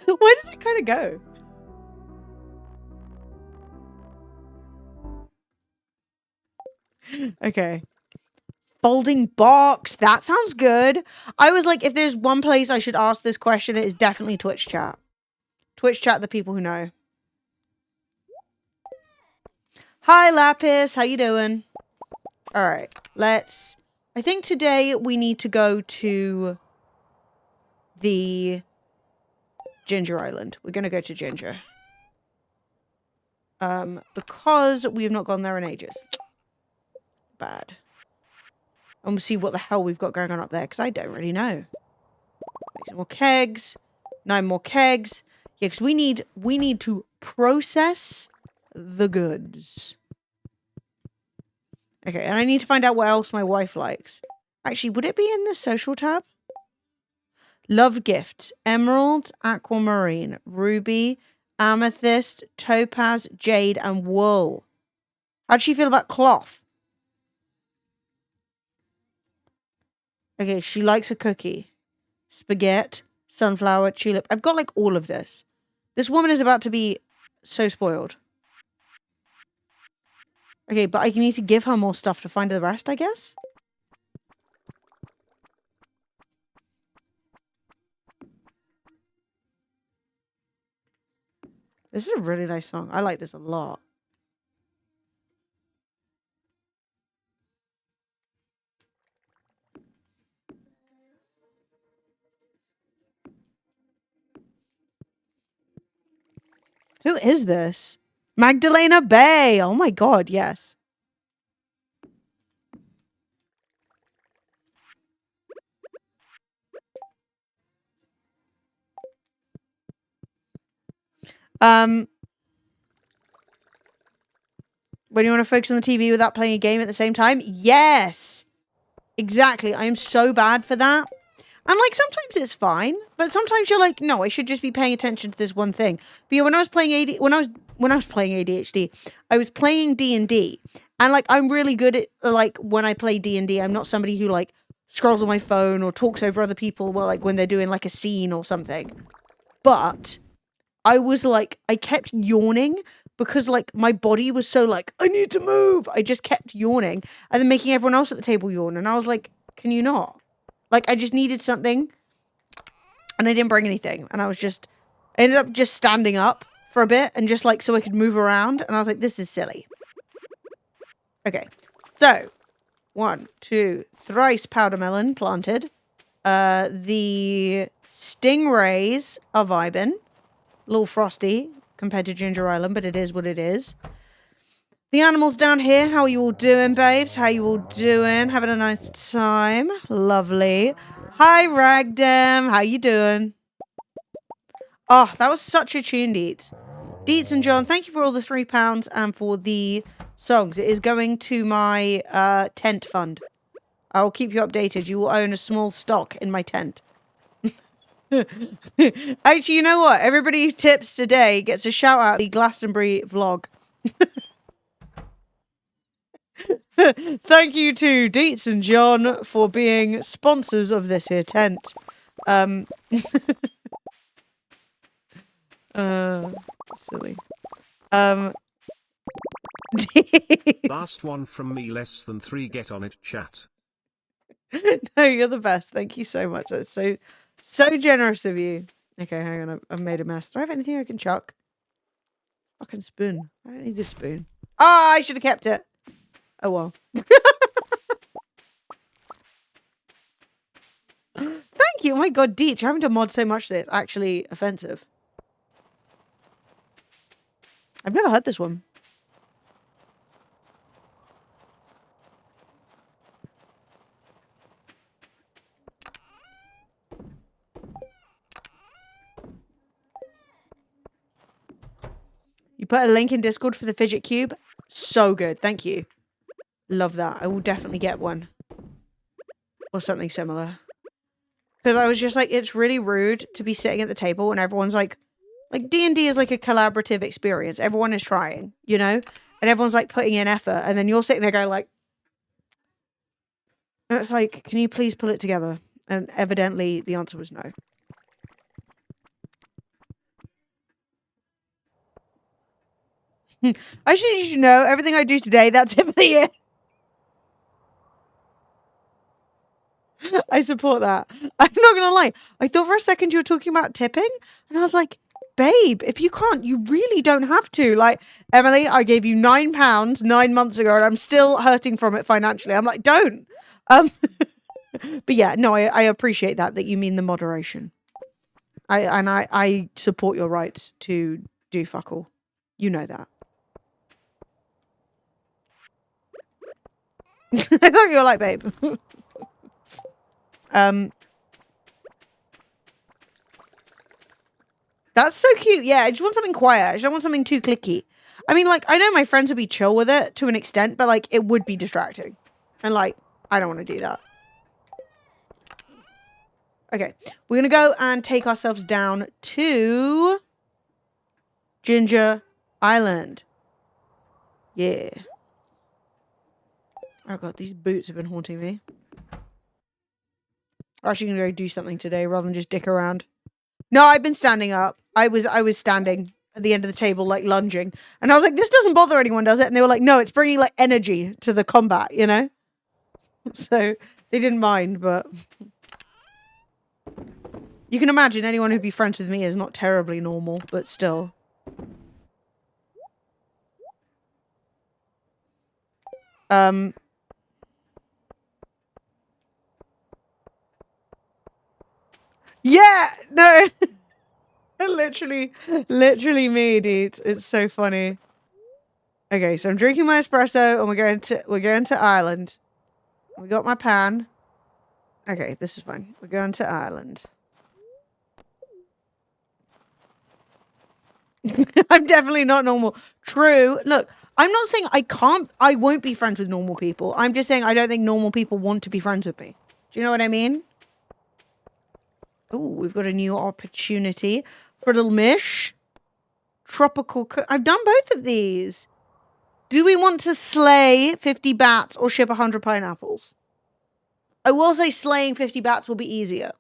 Where does it kind of go? Okay. Folding box. That sounds good. I was like, if there's one place I should ask this question, it is definitely Twitch chat. Twitch chat, the people who know. Hi, Lapis. How you doing? All right. Let's... I think today we need to go to the Ginger Island. We're going to go to Ginger. Because we have not gone there in ages. Bad. And we'll see what the hell we've got going on up there, because I don't really know. Make some more kegs. 9 more kegs. Yeah, because we need to process the goods. Okay, and I need to find out what else my wife likes. Actually, would it be in the social tab? Love gifts. Emerald, aquamarine, ruby, amethyst, topaz, jade, and wool. How'd she feel about cloth? Okay, she likes a cookie. Spaghetti, sunflower, tulip. I've got like all of this. This woman is about to be so spoiled. Okay, but I need to give her more stuff to find the rest, I guess? This is a really nice song. I like this a lot. Who is this? Magdalena Bay. Oh my god, yes. When you want to focus on the TV without playing a game at the same time? Yes! Exactly. I am so bad for that. And like sometimes it's fine, but sometimes you're like, no, I should just be paying attention to this one thing. But yeah, when I was playing ADHD, I was playing D&D. And like I'm really good at like when I play D&D, I'm not somebody who like scrolls on my phone or talks over other people when they're doing like a scene or something. But I was like, I kept yawning because like my body was so like, I need to move. I just kept yawning and then making everyone else at the table yawn. And I was like, can you not? Like I just needed something and I didn't bring anything. And I ended up just standing up for a bit and just like so I could move around. And I was like, this is silly. Okay. So 1, 2, thrice powder melon planted. The stingrays are vibing. A little frosty compared to Ginger Island, but it is what it is. The animals down here, how are you all doing, babes? How you all doing? Having a nice time? Lovely. Hi, Ragdam. How you doing? Oh, that was such a tune, Deets. Deets and John, thank you for all the £3 and for the songs. It is going to my tent fund. I'll keep you updated. You will own a small stock in my tent. Actually, you know what? Everybody who tips today gets a shout out the Glastonbury vlog. Thank you to Deets and John for being sponsors of this here tent. Silly. Last one from me, less than 3. Get on it, chat. No, you're the best. Thank you so much. That's so generous of you. Okay, hang on. I've made a mess. Do I have anything I can chuck? Fucking spoon. I don't need this spoon. Ah, I should have kept it. Oh well. Thank you. Oh my god, Deets, you're having to mod so much that it's actually offensive. I've never heard this one. You put a link in Discord for the fidget cube? So good. Thank you. Love that. I will definitely get one. Or something similar. Because I was just like, it's really rude to be sitting at the table and everyone's like D&D is like a collaborative experience. Everyone is trying, you know? And everyone's like putting in effort. And then you're sitting there going like, and it's like, can you please pull it together? And evidently the answer was no. I just need you to know everything I do today, that's typically it. I support that. I'm not gonna lie. I thought for a second you were talking about tipping, and I was like, babe, if you can't, you really don't have to. Like, Emily, I gave you £9 9 months ago, and I'm still hurting from it financially. I'm like, don't. But yeah, no, I appreciate that you mean the moderation. I support your rights to do fuck all. You know that. I thought you were like, babe. That's so cute. Yeah, I just want something quiet. I just don't want something too clicky. I mean, like, I know my friends would be chill with it to an extent, but, like, it would be distracting. And, like, I don't want to do that. Okay, we're going to go and take ourselves down to Ginger Island. Yeah. Oh, God, these boots have been haunting me. I'm actually going to go do something today rather than just dick around. No, I've been standing up. I was standing at the end of the table, like lunging. And I was like, this doesn't bother anyone, does it? And they were like, no, it's bringing like energy to the combat, you know? So they didn't mind, but you can imagine anyone who'd be friends with me is not terribly normal, but still. Yeah, no. literally me, dude. It's so funny. Okay, so I'm drinking my espresso and we're going to Ireland. We got my pan. Okay, this is fine. We're going to Ireland. I'm definitely not normal. True. Look, I'm not saying I won't be friends with normal people. I'm just saying I don't think normal people want to be friends with me. Do you know what I mean? Oh, we've got a new opportunity for a little mish. Tropical I've done both of these. Do we want to slay 50 bats or ship 100 pineapples? I will say slaying 50 bats will be easier.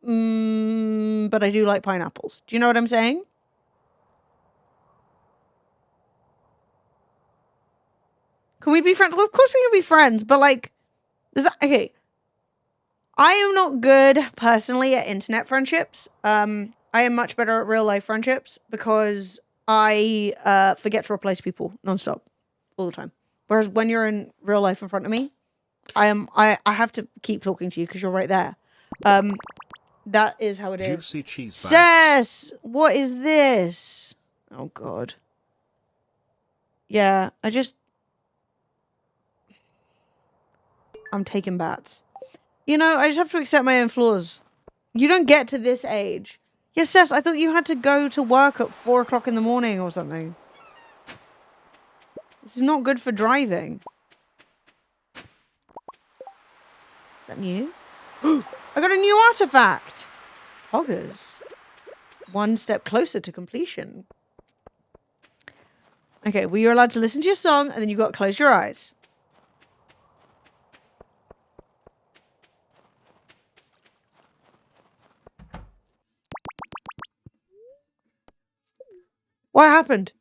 But I do like pineapples. Do you know what I'm saying? Can we be friends? Well, of course we can be friends, but like, okay. I am not good personally at internet friendships. I am much better at real life friendships because I forget to replace people nonstop all the time. Whereas when you're in real life in front of me, I have to keep talking to you because you're right there. That is how it is. Juicy cheese Cess! What is this? Oh god. Yeah, I'm taking bats. You know, I just have to accept my own flaws. You don't get to this age. Yes, Cess, I thought you had to go to work at 4 o'clock in the morning or something. This is not good for driving. Is that new? I got a new artifact! Hoggers. One step closer to completion. Okay, well, you're allowed to listen to your song, and then you've got to close your eyes. What happened?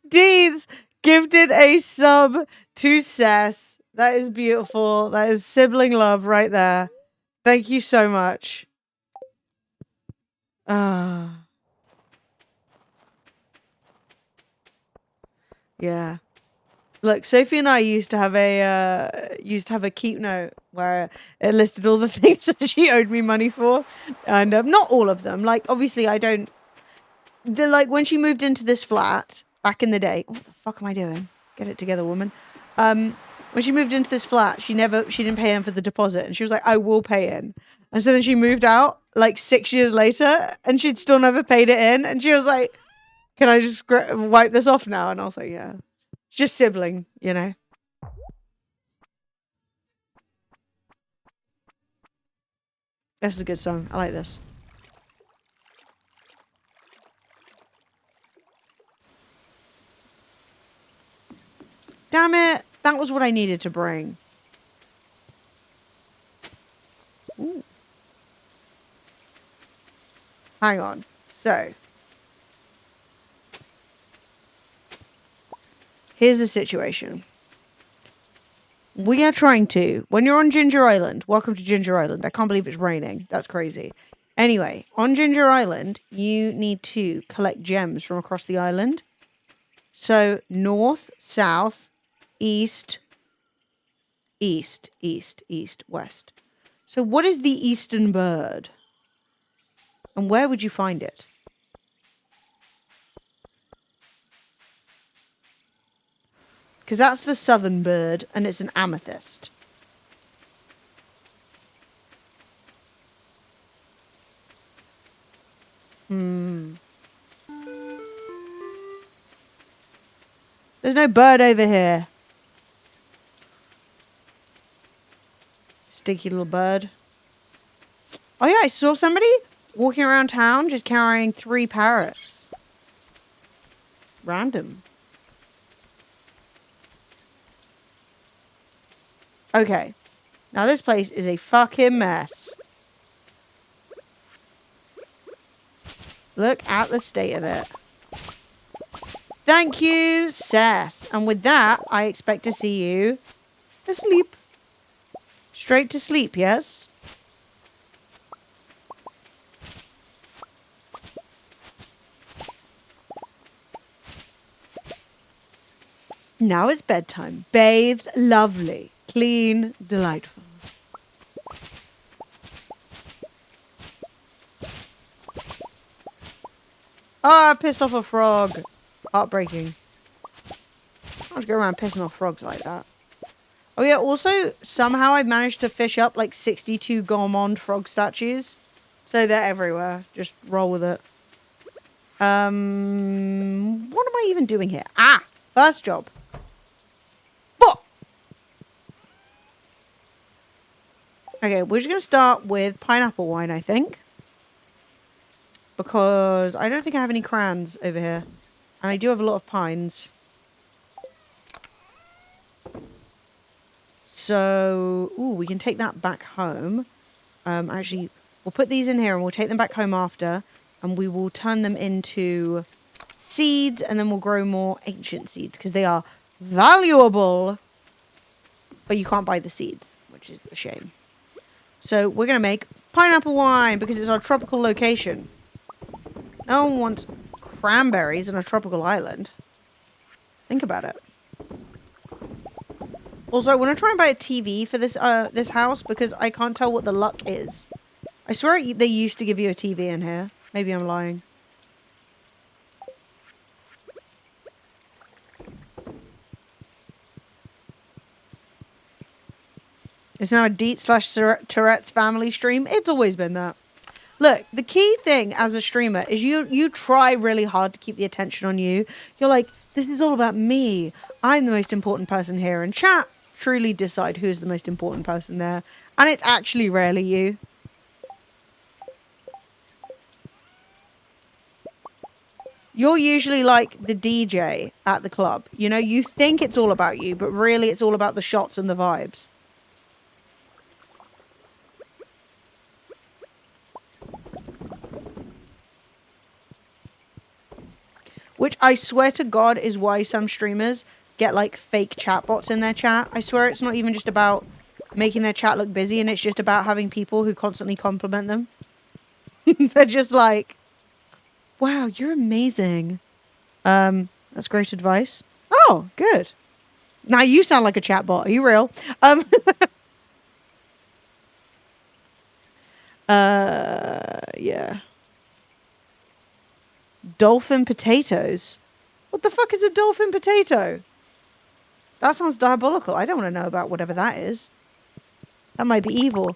Deeds gifted a sub to Cess. That is beautiful. That is sibling love right there. Thank you so much. Yeah. Look, Sophie and I used to have a keep note where it listed all the things that she owed me money for, and not all of them. Like, obviously, I don't. Like when she moved into this flat back in the day. What the fuck am I doing? Get it together, woman. When she moved into this flat, she didn't pay in for the deposit, and she was like, "I will pay in." And so then she moved out like 6 years later, and she'd still never paid it in, and she was like, "Can I just wipe this off now?" And I was like, "Yeah." Just sibling, you know. This is a good song. I like this. Damn it. That was what I needed to bring. Ooh. Hang on. So. Here's the situation. We are trying to, when you're on Ginger Island, welcome to Ginger Island. I can't believe it's raining. That's crazy. Anyway, on Ginger Island, you need to collect gems from across the island. So, north, south, east, west. So, what is the eastern bird? And where would you find it? Because that's the southern bird, and it's an amethyst. There's no bird over here. Stinky little bird. Oh yeah, I saw somebody walking around town just carrying 3 parrots. Random. Okay. Now this place is a fucking mess. Look at the state of it. Thank you, Cess. And with that, I expect to see you asleep. Straight to sleep, yes? Now it's bedtime. Bathed, lovely. Clean, delightful. Ah, I pissed off a frog. Heartbreaking. I don't go around pissing off frogs like that. Oh yeah, also, somehow I've managed to fish up like 62 Gourmand frog statues. So they're everywhere. Just roll with it. What am I even doing here? Ah! First job. But okay, we're just going to start with pineapple wine, I think. Because I don't think I have any crayons over here. And I do have a lot of pines. So, ooh, we can take that back home. Actually, we'll put these in here and we'll take them back home after. And we will turn them into seeds and then we'll grow more ancient seeds because they are valuable. But you can't buy the seeds, which is a shame. So we're going to make pineapple wine because it's our tropical location. No one wants cranberries on a tropical island. Think about it. Also, I want to try and buy a TV for this house because I can't tell what the luck is. I swear they used to give you a TV in here. Maybe I'm lying. It's now a Deet/Tourette's family stream. It's always been that. Look, the key thing as a streamer is you try really hard to keep the attention on you. You're like, this is all about me. I'm the most important person here. And chat truly decide who's the most important person there. And it's actually rarely you. You're usually like the DJ at the club. You know, you think it's all about you, but really it's all about the shots and the vibes. Which I swear to God is why some streamers get like fake chatbots in their chat. I swear it's not even just about making their chat look busy and it's just about having people who constantly compliment them. They're just like, wow, you're amazing. That's great advice. Oh, good. Now you sound like a chatbot. Are you real? Yeah. Dolphin potatoes. What the fuck is a dolphin potato? That sounds diabolical. I don't want to know about whatever that is. That might be evil.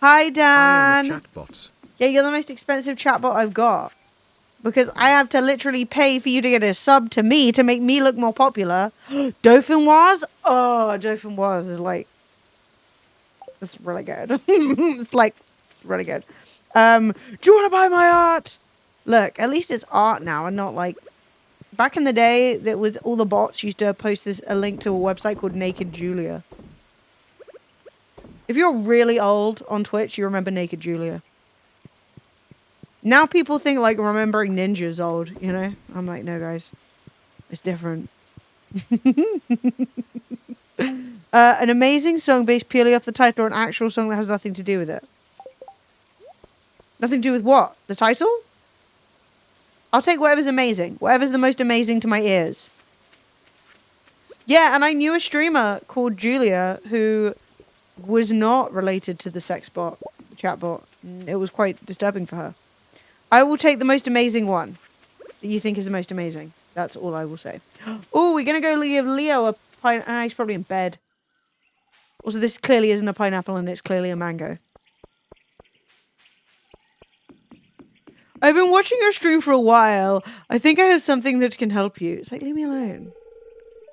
Hi, Dan. I am a chatbot. Yeah, you're the most expensive chatbot I've got. Because I have to literally pay for you to get a sub to me to make me look more popular. Dauphinoise? Oh, Dauphinoise is like... It's really good. It's like... It's really good. Do you want to buy my art? Look, at least it's art now and not like... Back in the day, there was all the bots used to post a link to a website called Naked Julia. If you're really old on Twitch, you remember Naked Julia. Now people think like remembering ninjas old, you know? I'm like, no guys. It's different. An amazing song based purely off the title or an actual song that has nothing to do with it? Nothing to do with what? The title? I'll take whatever's amazing. Whatever's the most amazing to my ears. Yeah, and I knew a streamer called Julia who was not related to the sex bot, chatbot. It was quite disturbing for her. I will take the most amazing one that you think is the most amazing. That's all I will say. Oh, we're going to go give Leo a pineapple. He's probably in bed. Also, this clearly isn't a pineapple and it's clearly a mango. I've been watching your stream for a while. I think I have something that can help you. It's like, leave me alone.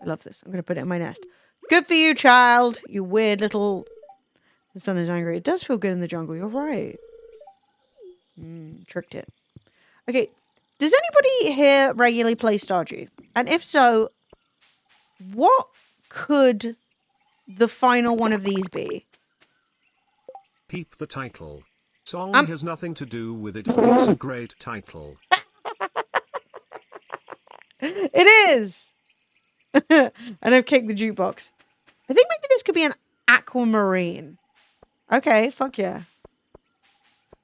I love this. I'm going to put it in my nest. Good for you, child. You weird little... The sun is angry. It does feel good in the jungle. You're right. Tricked it. Okay. Does anybody here regularly play Stardew? And if so, what could the final one of these be? Keep the title. Song has nothing to do with it, but it's a great title. It is! And I've kicked the jukebox. I think maybe this could be an aquamarine. Okay, fuck yeah.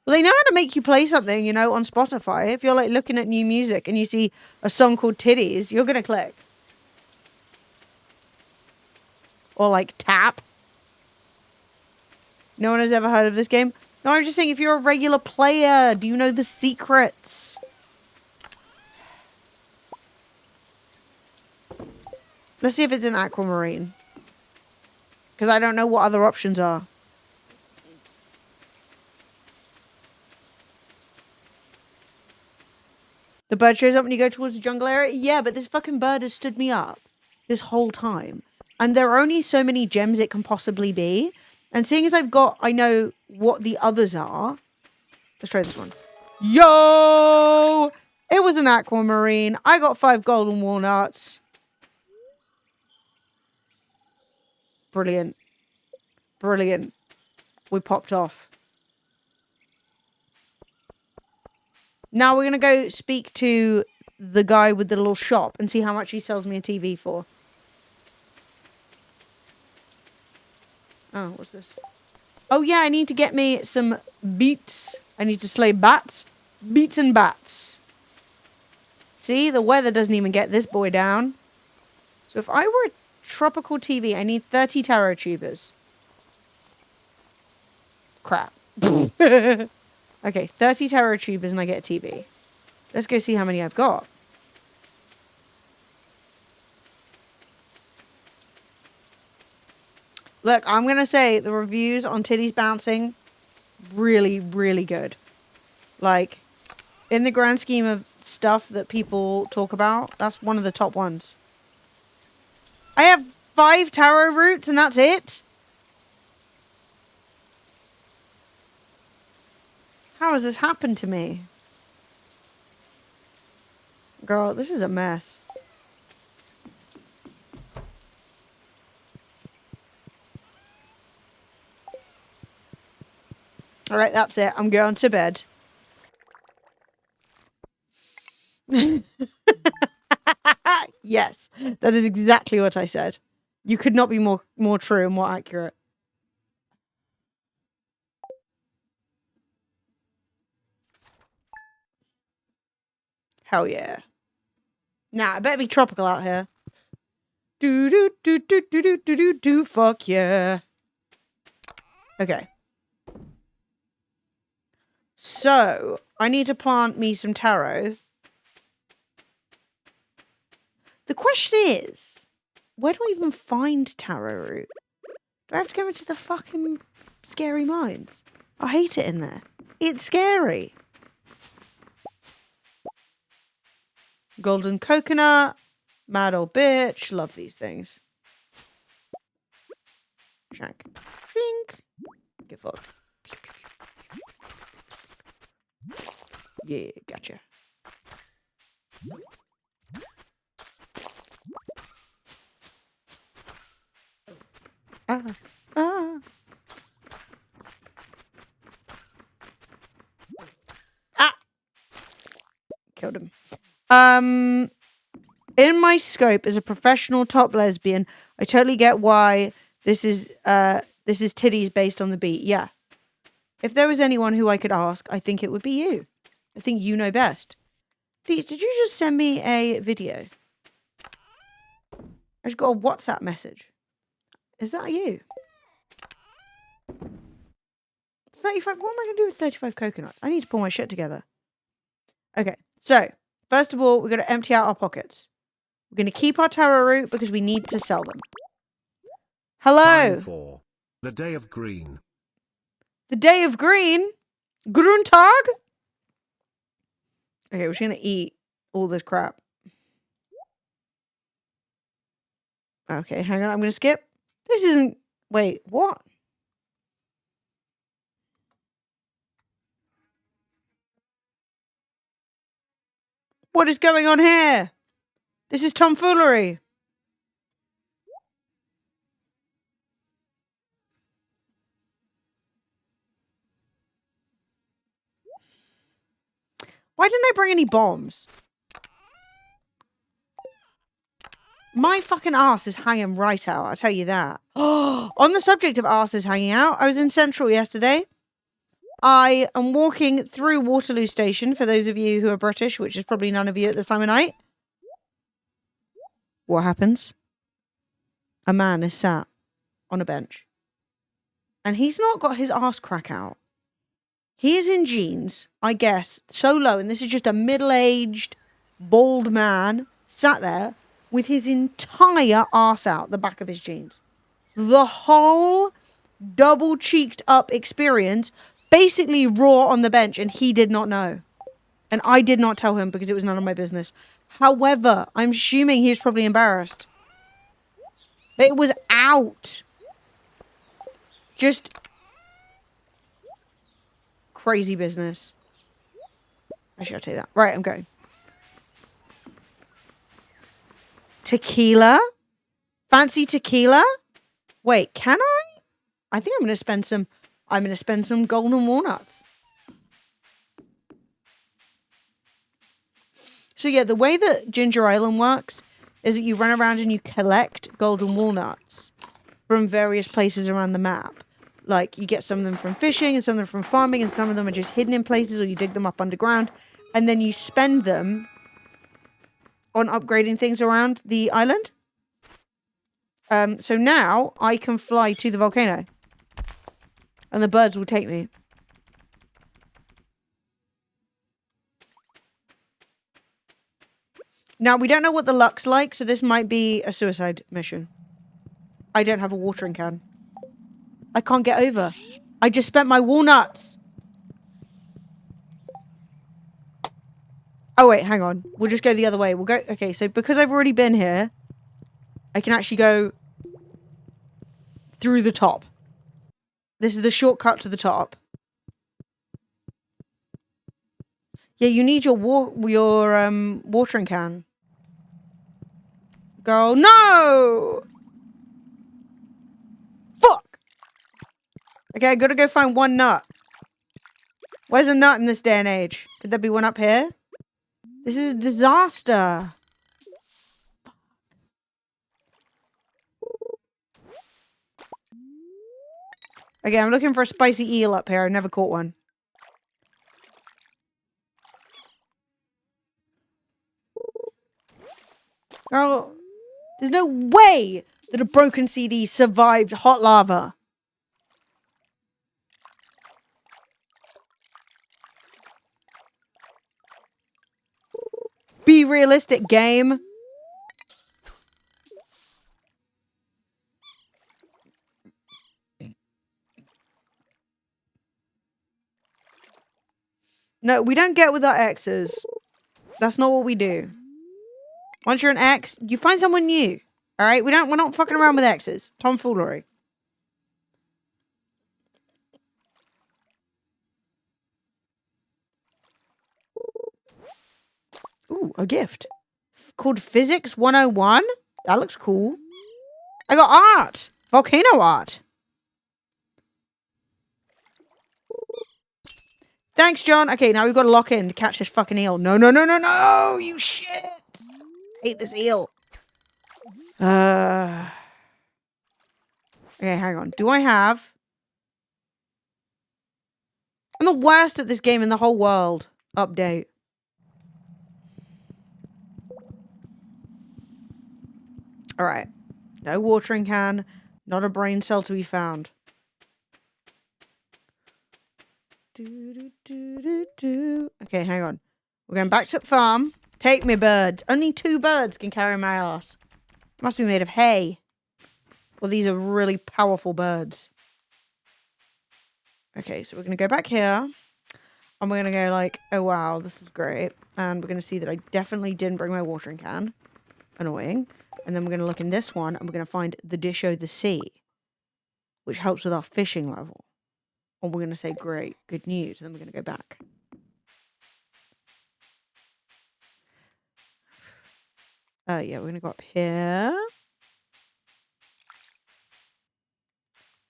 Well, they know how to make you play something, you know, on Spotify. If you're like looking at new music and you see a song called Titties, you're going to click. Or like tap. No one has ever heard of this game? No, I'm just saying if you're a regular player, do you know the secrets? Let's see if it's an aquamarine. Because I don't know what other options are. The bird shows up when you go towards the jungle area? Yeah, but this fucking bird has stood me up this whole time. And there are only so many gems it can possibly be. And seeing as I know what the others are. Let's try this one. Yo! It was an aquamarine. I got 5 golden walnuts. Brilliant. Brilliant. We popped off. Now we're going to go speak to the guy with the little shop and see how much he sells me a TV for. Oh, what's this? Oh, yeah, I need to get me some beets. I need to slay bats. Beets and bats. See, the weather doesn't even get this boy down. So if I were a tropical TV, I need 30 taro tubers. Crap. Okay, 30 taro tubers and I get a TV. Let's go see how many I've got. Look, I'm going to say the reviews on Titties Bouncing, really, really good. Like, in the grand scheme of stuff that people talk about, that's one of the top ones. I have 5 taro roots and that's it? How has this happened to me? Girl, this is a mess. Alright, that's it. I'm going to bed. Yes, that is exactly what I said. You could not be more true and more accurate. Hell yeah. Nah, it better be tropical out here. Do do do do do do do do do. Fuck yeah. Okay. So I need to plant me some taro. The question is, where do I even find taro root? Do I have to go into the fucking scary mines? I hate it in there. It's scary. Golden coconut. Mad old bitch. Love these things. Shank. Shink. Get fucked. Yeah, gotcha. Ah. Killed him. In my scope as a professional top lesbian, I totally get why this is titties based on the beat. Yeah. If there was anyone who I could ask, I think it would be you. I think you know best. Did you just send me a video? I just got a WhatsApp message. Is that you? 35. What am I going to do with 35 coconuts? I need to pull my shit together. Okay. So, first of all, we're going to empty out our pockets. We're going to keep our taro root because we need to sell them. Hello. Time for the day of green. The day of green? Gruntag? Okay, we're just going to eat all this crap. Okay, hang on. I'm going to skip. This isn't... Wait, what? What is going on here? This is tomfoolery. Why didn't I bring any bombs? My fucking ass is hanging right out, I'll tell you that. On the subject of asses hanging out, I was in Central yesterday. I am walking through Waterloo Station, for those of you who are British, which is probably none of you at this time of night. What happens? A man is sat on a bench. And he's not got his arse crack out. He is in jeans, I guess, so low. And this is just a middle-aged, bald man sat there with his entire arse out the back of his jeans. The whole double-cheeked up experience, basically raw on the bench, and he did not know. And I did not tell him because it was none of my business. However, I'm assuming he was probably embarrassed. But it was out. Just crazy business. Actually, I'll tell you that. Right, I'm going. Tequila? Fancy tequila? Wait, can I? I think I'm going to spend some golden walnuts. So yeah, the way that Ginger Island works is that you run around and you collect golden walnuts from various places around the map. Like, you get some of them from fishing and some of them from farming, and some of them are just hidden in places, or you dig them up underground, and then you spend them on upgrading things around the island. So now I can fly to the volcano, and the birds will take me. Now, we don't know what the luck's like, so this might be a suicide mission. I don't have a watering can. I can't get over. I just spent my walnuts. Oh, wait, hang on. We'll just go the other way. We'll go... Okay, so because I've already been here, I can actually go through the top. This is the shortcut to the top. Yeah, you need your watering can. Girl, no! Fuck! Okay, I gotta go find one nut. Where's a nut in this day and age? Could there be one up here? This is a disaster. Okay, I'm looking for a spicy eel up here. I never caught one. Girl, there's no way that a broken CD survived hot lava. Be realistic, game. No, we don't get with our exes. That's not what we do. Once you're an ex, you find someone new. All right? We're not fucking around with exes. Tomfoolery. Ooh, a gift. Called Physics 101? That looks cool. I got art! Volcano art. Thanks, John. Okay, now we've got to lock in to catch this fucking eel. No, no, no, no, no! You shit! Hate this eel. Okay, hang on. Do I have... I'm the worst at this game in the whole world. Update. Alright. No watering can. Not a brain cell to be found. Okay, hang on. We're going back to the farm. Take me, birds. Only 2 birds can carry my ass. Must be made of hay. Well, these are really powerful birds. Okay, so we're going to go back here. And we're going to go like, oh wow, this is great. And we're going to see that I definitely didn't bring my watering can. Annoying. And then we're going to look in this one, and we're going to find the dish o' the sea, which helps with our fishing level. And we're going to say, great, good news. And then we're going to go back. Yeah, we're going to go up here.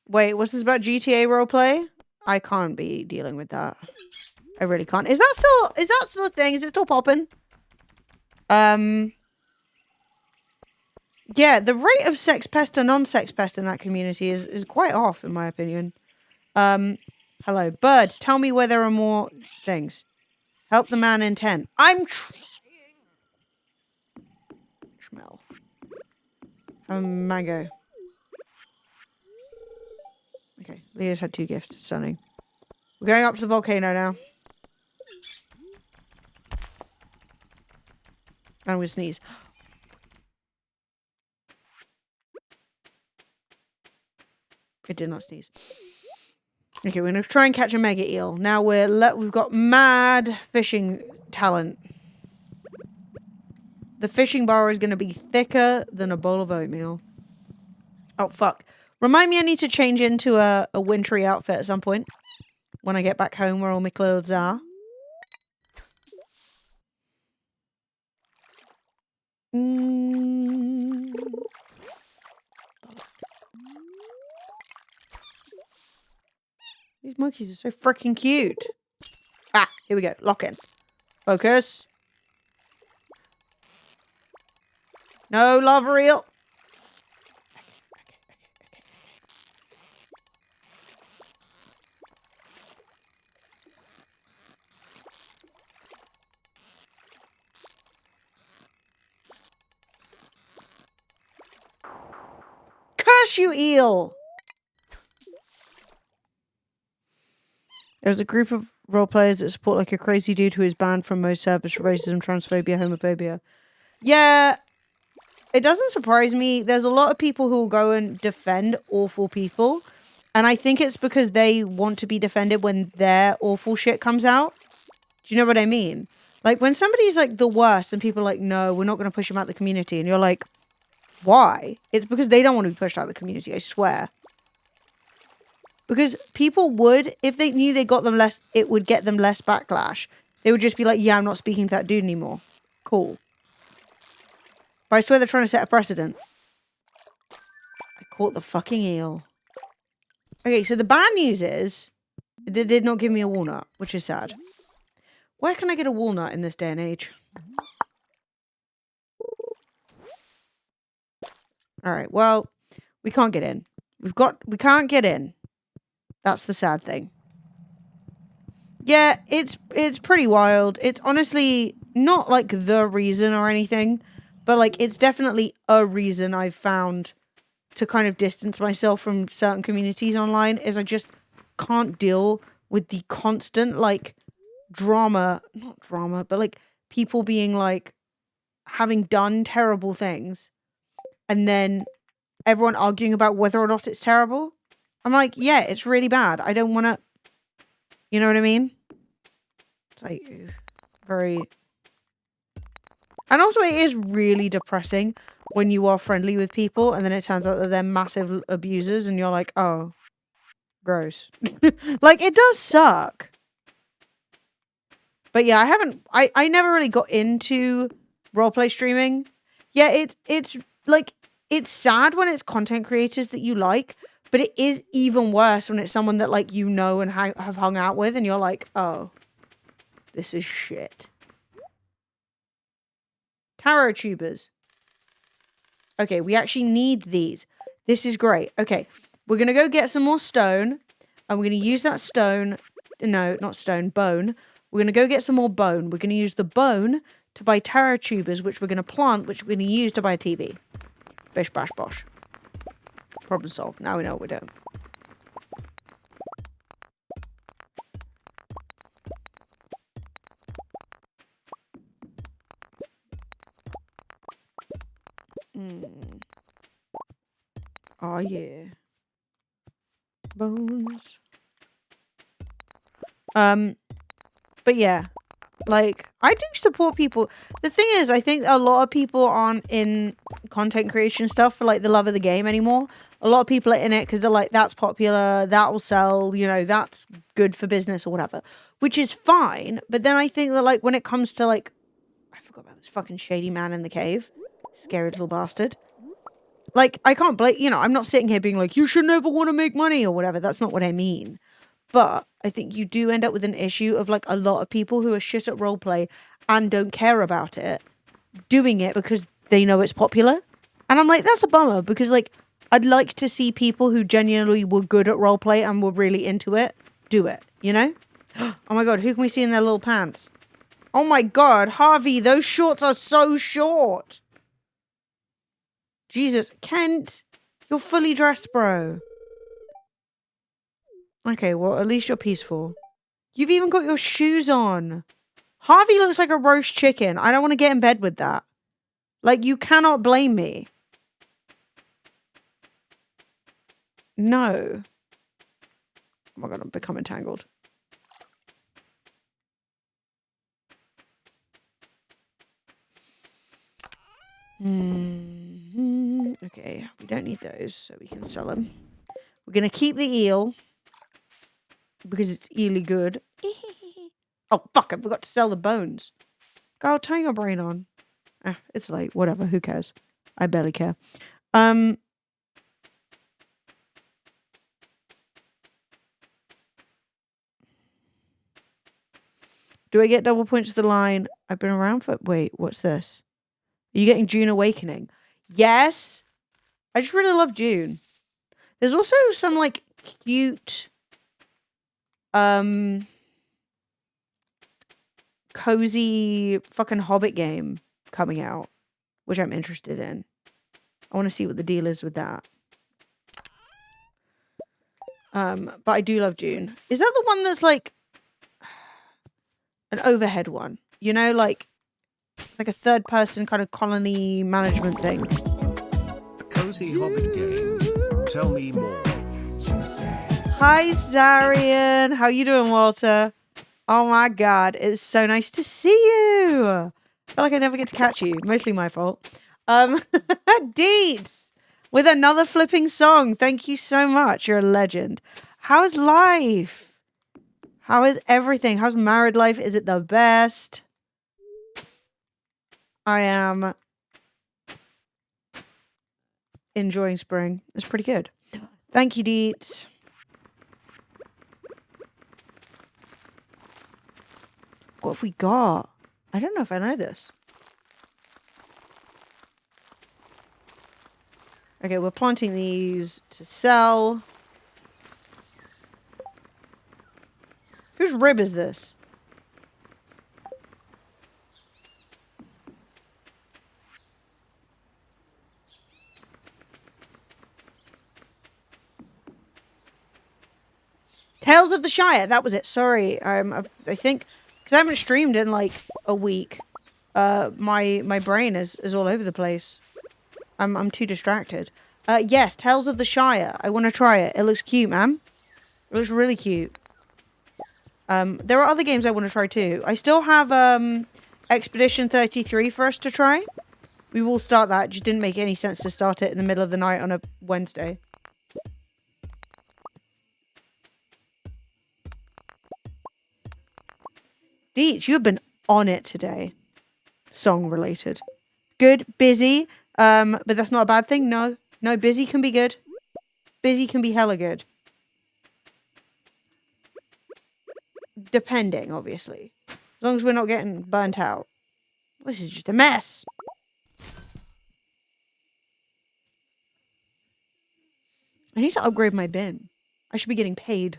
Wait, what's this about GTA roleplay? I can't be dealing with that. I really can't. Is that still a thing? Is it still popping? Yeah, the rate of sex pest to non-sex pest in that community is quite off, in my opinion. Hello, bird. Tell me where there are more things. Help the man in tent. I'm trying. Smell. Mango. Okay, Leah's had 2 gifts. Stunning. We're going up to the volcano now. And I'm gonna sneeze. It did not sneeze. Okay, we're gonna try and catch a mega eel. Now we've got mad fishing talent. The fishing bar is gonna be thicker than a bowl of oatmeal. Oh fuck! Remind me, I need to change into a wintry outfit at some point when I get back home, where all my clothes are. These monkeys are so freaking cute. Ah, here we go. Lock in. Focus. No lava eel. Okay. Curse you, eel! There's a group of role players that support like a crazy dude who is banned from most servers for racism, transphobia, homophobia. Yeah, it doesn't surprise me. There's a lot of people who will go and defend awful people. And I think it's because they want to be defended when their awful shit comes out. Do you know what I mean? Like when somebody's like the worst and people are like, no, we're not going to push them out of the community. And you're like, why? It's because they don't want to be pushed out of the community, I swear. Because people would, if they knew they got them less, it would get them less backlash. They would just be like, yeah, I'm not speaking to that dude anymore. Cool. But I swear they're trying to set a precedent. I caught the fucking eel. Okay, so the bad news is, they did not give me a walnut, which is sad. Where can I get a walnut in this day and age? Alright, well, we can't get in. We can't get in. That's the sad thing. Yeah, it's pretty wild. It's honestly not like the reason or anything, but like it's definitely a reason I've found to kind of distance myself from certain communities online, is I just can't deal with the constant like drama, not drama, but like people being like having done terrible things and then everyone arguing about whether or not it's terrible. I'm like, yeah, it's really bad. I don't want to, you know what I mean? It's like very, and also it is really depressing when you are friendly with people and then it turns out that they're massive abusers and you're like, oh, gross. Like it does suck. But yeah, I never really got into roleplay streaming. Yeah, it's like, it's sad when it's content creators that you like, but it is even worse when it's someone that like you know and have hung out with and you're like, oh, this is shit. Tarot tubers. Okay, we actually need these. This is great. Okay, we're going to go get some more stone and we're going to use that stone. No, not stone, bone. We're going to go get some more bone. We're going to use the bone to buy tarot tubers, which we're going to plant, which we're going to use to buy a TV. Bish, bash, bosh. Problem solved. Now we know what we're doing. Oh, yeah. Bones. But yeah. Like, I do support people. The thing is, I think a lot of people aren't in content creation stuff for, like, the love of the game anymore. A lot of people are in it because they're like, that's popular, that will sell, you know, that's good for business or whatever. Which is fine. But then I think that, like, when it comes to, like, I forgot about this fucking shady man in the cave. Scary little bastard. Like, I can't blame, you know, I'm not sitting here being like, you should never want to make money or whatever. That's not what I mean. But I think you do end up with an issue of like a lot of people who are shit at roleplay and don't care about it, doing it because they know it's popular. And I'm like, that's a bummer because like, I'd like to see people who genuinely were good at roleplay and were really into it, do it, you know? Oh my God, who can we see in their little pants? Oh my God, Harvey, those shorts are so short. Jesus, Kent, you're fully dressed, bro. Okay, well, at least you're peaceful. You've even got your shoes on. Harvey looks like a roast chicken. I don't want to get in bed with that. Like, you cannot blame me. No. Oh my god, I'm becoming entangled. Okay, we don't need those, so we can sell them. We're going to keep the eel. Because it's really good. Oh, fuck, I forgot to sell the bones. Go, turn your brain on. It's late, whatever, who cares? I barely care. Do I get double points to the line? I've been around for... Wait, what's this? Are you getting June Awakening? Yes! I just really love June. There's also some, like, cute... cozy fucking Hobbit game coming out, which I'm interested in. I want to see what the deal is with that. But I do love June. Is that the one that's like an overhead one? You know, like a third person kind of colony management thing. Cozy Hobbit game. Tell me more. Hi, Zarian. How you doing, Walter? Oh my god, it's so nice to see you. I feel like I never get to catch you. Mostly my fault. Deets with another flipping song. Thank you so much. You're a legend. How's life? How is everything? How's married life? Is it the best? I am enjoying spring. It's pretty good. Thank you, Deets. What have we got? I don't know if I know this. Okay, we're planting these to sell. Whose rib is this? Tales of the Shire. That was it. Sorry. I think because I haven't streamed in like a week. My brain is all over the place. I'm too distracted. Yes, Tales of the Shire. I want to try it. It looks cute, man. It looks really cute. There are other games I want to try too. I still have Expedition 33 for us to try. We will start that. It just didn't make any sense to start it in the middle of the night on a Wednesday. Deets, you have been on it today. Song related. Good, busy. But that's not a bad thing. No, busy can be good. Busy can be hella good. Depending, obviously. As long as we're not getting burnt out. This is just a mess. I need to upgrade my bin. I should be getting paid.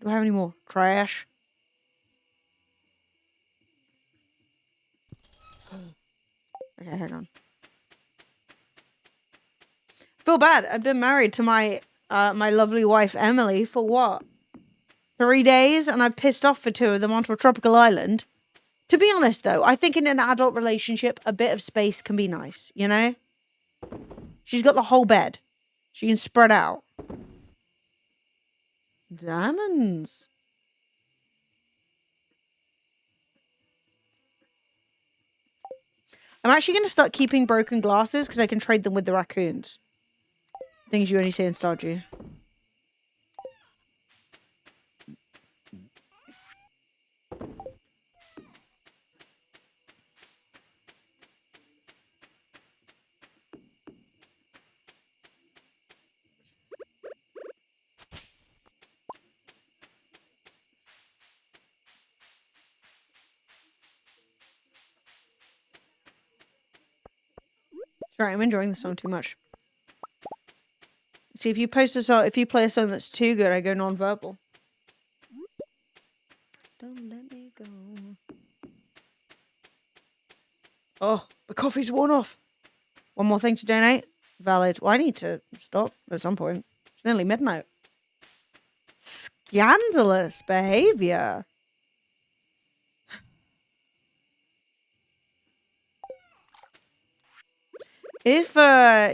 Do I have any more trash? Okay, hang on. Feel bad. I've been married to my lovely wife Emily for what? 3 days, and I pissed off for 2 of them onto a tropical island. To be honest, though, I think in an adult relationship, a bit of space can be nice, you know? She's got the whole bed. She can spread out. Diamonds. I'm actually going to start keeping broken glasses because I can trade them with the raccoons. Things you only see in Stardew. Sorry, I'm enjoying the song too much. See, if you post a song, if you play a song that's too good, I go non-verbal. Don't let me go. Oh, the coffee's worn off. One more thing to donate. Valid. Well, I need to stop at some point. It's nearly midnight. Scandalous behavior. If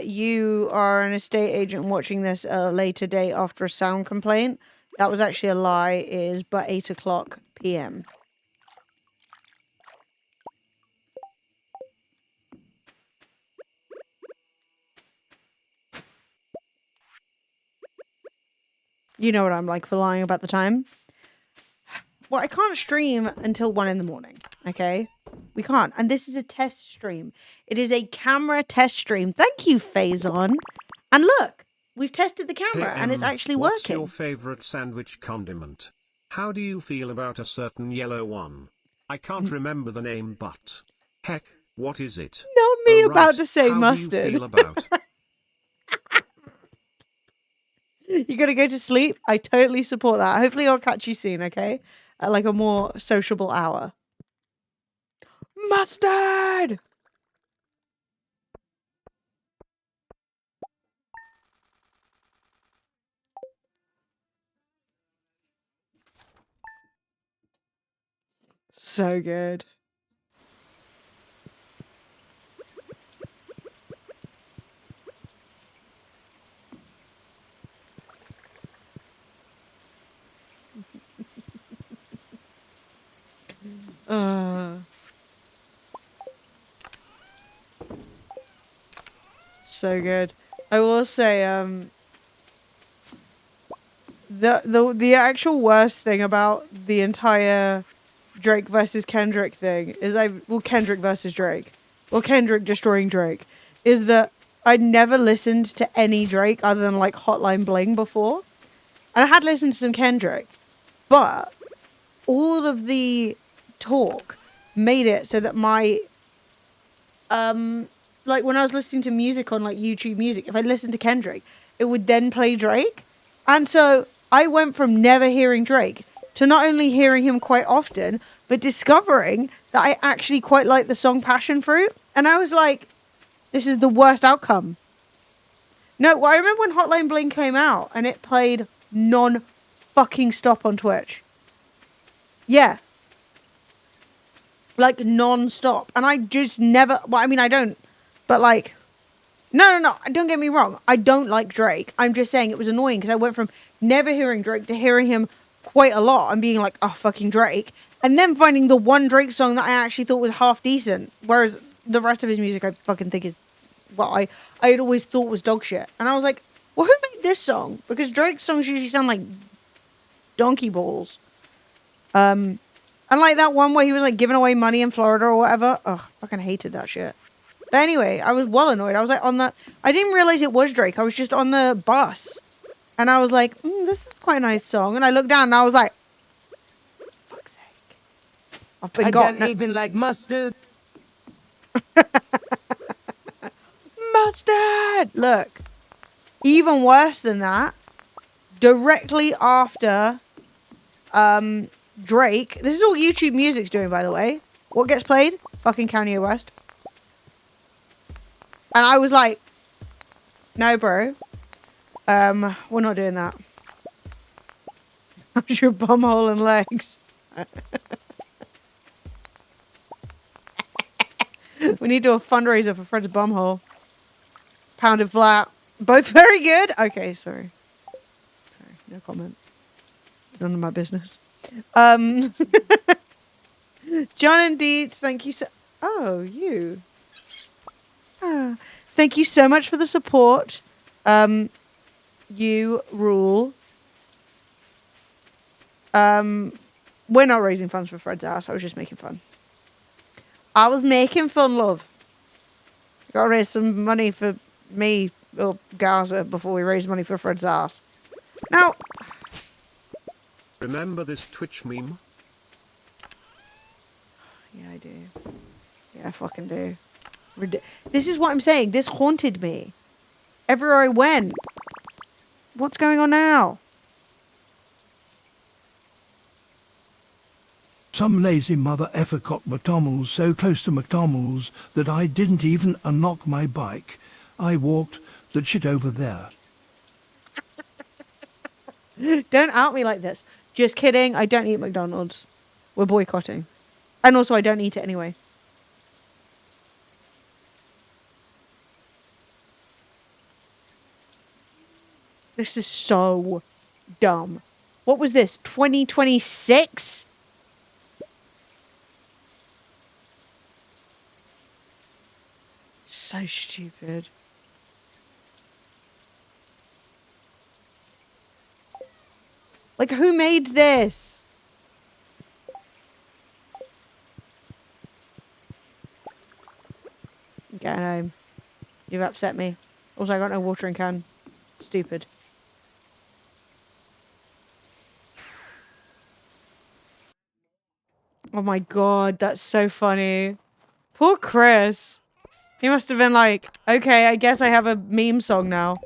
you are an estate agent watching this at a later date after a sound complaint, that was actually a lie. It is but 8 o'clock p.m. You know what I'm like for lying about the time. Well, I can't stream until 1 in the morning, okay? We can't. And this is a test stream. It is a camera test stream. Thank you, Faison. And look, we've tested the camera and it's actually What's working. your favorite sandwich condiment? How do you feel about a certain yellow one? I can't remember the name, but heck, what is it? Not me Oh, about right. to say How mustard. do you feel about? You gotta go to sleep. I totally support that. Hopefully I'll catch you soon, okay? At like a more sociable hour. Mustard! So good. So good. I will say, the actual worst thing about the entire Drake versus Kendrick thing is Kendrick versus Drake. Well, Kendrick destroying Drake. Is that I'd never listened to any Drake other than like Hotline Bling before. And I had listened to some Kendrick. But all of the talk made it so that my like when I was listening to music on like YouTube Music, if I listened to Kendrick, it would then play Drake. And so I went from never hearing Drake to not only hearing him quite often, but discovering that I actually quite like the song Passion Fruit. And I was like, this is the worst outcome. No, well, I remember when Hotline Bling came out and it played non-fucking stop on Twitch. Yeah. Like non-stop. And I just never, well, I mean, I don't, but like, no, don't get me wrong. I don't like Drake. I'm just saying it was annoying because I went from never hearing Drake to hearing him quite a lot and being like, oh, fucking Drake. And then finding the one Drake song that I actually thought was half decent. Whereas the rest of his music I fucking think is, well, I had always thought was dog shit. And I was like, well, who made this song? Because Drake's songs usually sound like donkey balls. And like that one where he was like giving away money in Florida or whatever. Ugh, fucking hated that shit. But anyway, I was well annoyed. I was like I didn't realize it was Drake. I was just on the bus. And I was like, this is quite a nice song. And I looked down and I was like, fuck's sake. I've been got. I even like mustard. Mustard! Look. Even worse than that, directly after Drake. This is all YouTube Music's doing, by the way. What gets played? Fucking Kanye West. And I was like, no, bro. We're not doing that. How's your bumhole and legs? We need to do a fundraiser for Fred's bumhole. Pounded flat. Both very good. Okay, sorry. No comment. It's none of my business. John and Deets, thank you so... Oh, you. Thank you so much for the support. You rule. We're not raising funds for Fred's ass. I was just making fun. I was making fun, love. Gotta raise some money for me or Gaza before we raise money for Fred's ass. Now... Remember this Twitch meme? Yeah, I do. Yeah, I fucking do. This is what I'm saying. This haunted me. Everywhere I went. What's going on now? Some lazy mother effer got McDonald's so close to McDonald's that I didn't even unlock my bike. I walked that shit over there. Don't out me like this. Just kidding. I don't eat McDonald's. We're boycotting. And also, I don't eat it anyway. This is so dumb. What was this? 2026? So stupid. Like, who made this? Get home. You've upset me. Also, I got no watering can. Stupid. Oh my god, that's so funny. Poor Chris. He must have been like, okay, I guess I have a meme song now.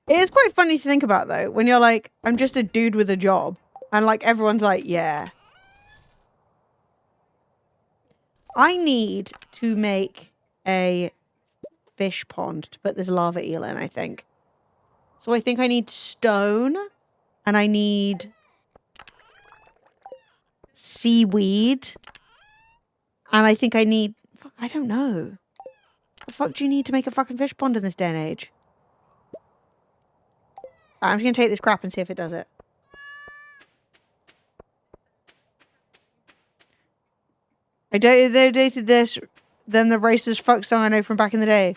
It is quite funny to think about, though, when you're like, I'm just a dude with a job. And, like, everyone's like, yeah. I need to make a fish pond to put this lava eel in, I think. So I think I need stone. And I need seaweed. And I think I need... Fuck, I don't know. The fuck do you need to make a fucking fish pond in this day and age? I'm just going to take this crap and see if it does it. I donated this, then the racist fuck song I know from back in the day.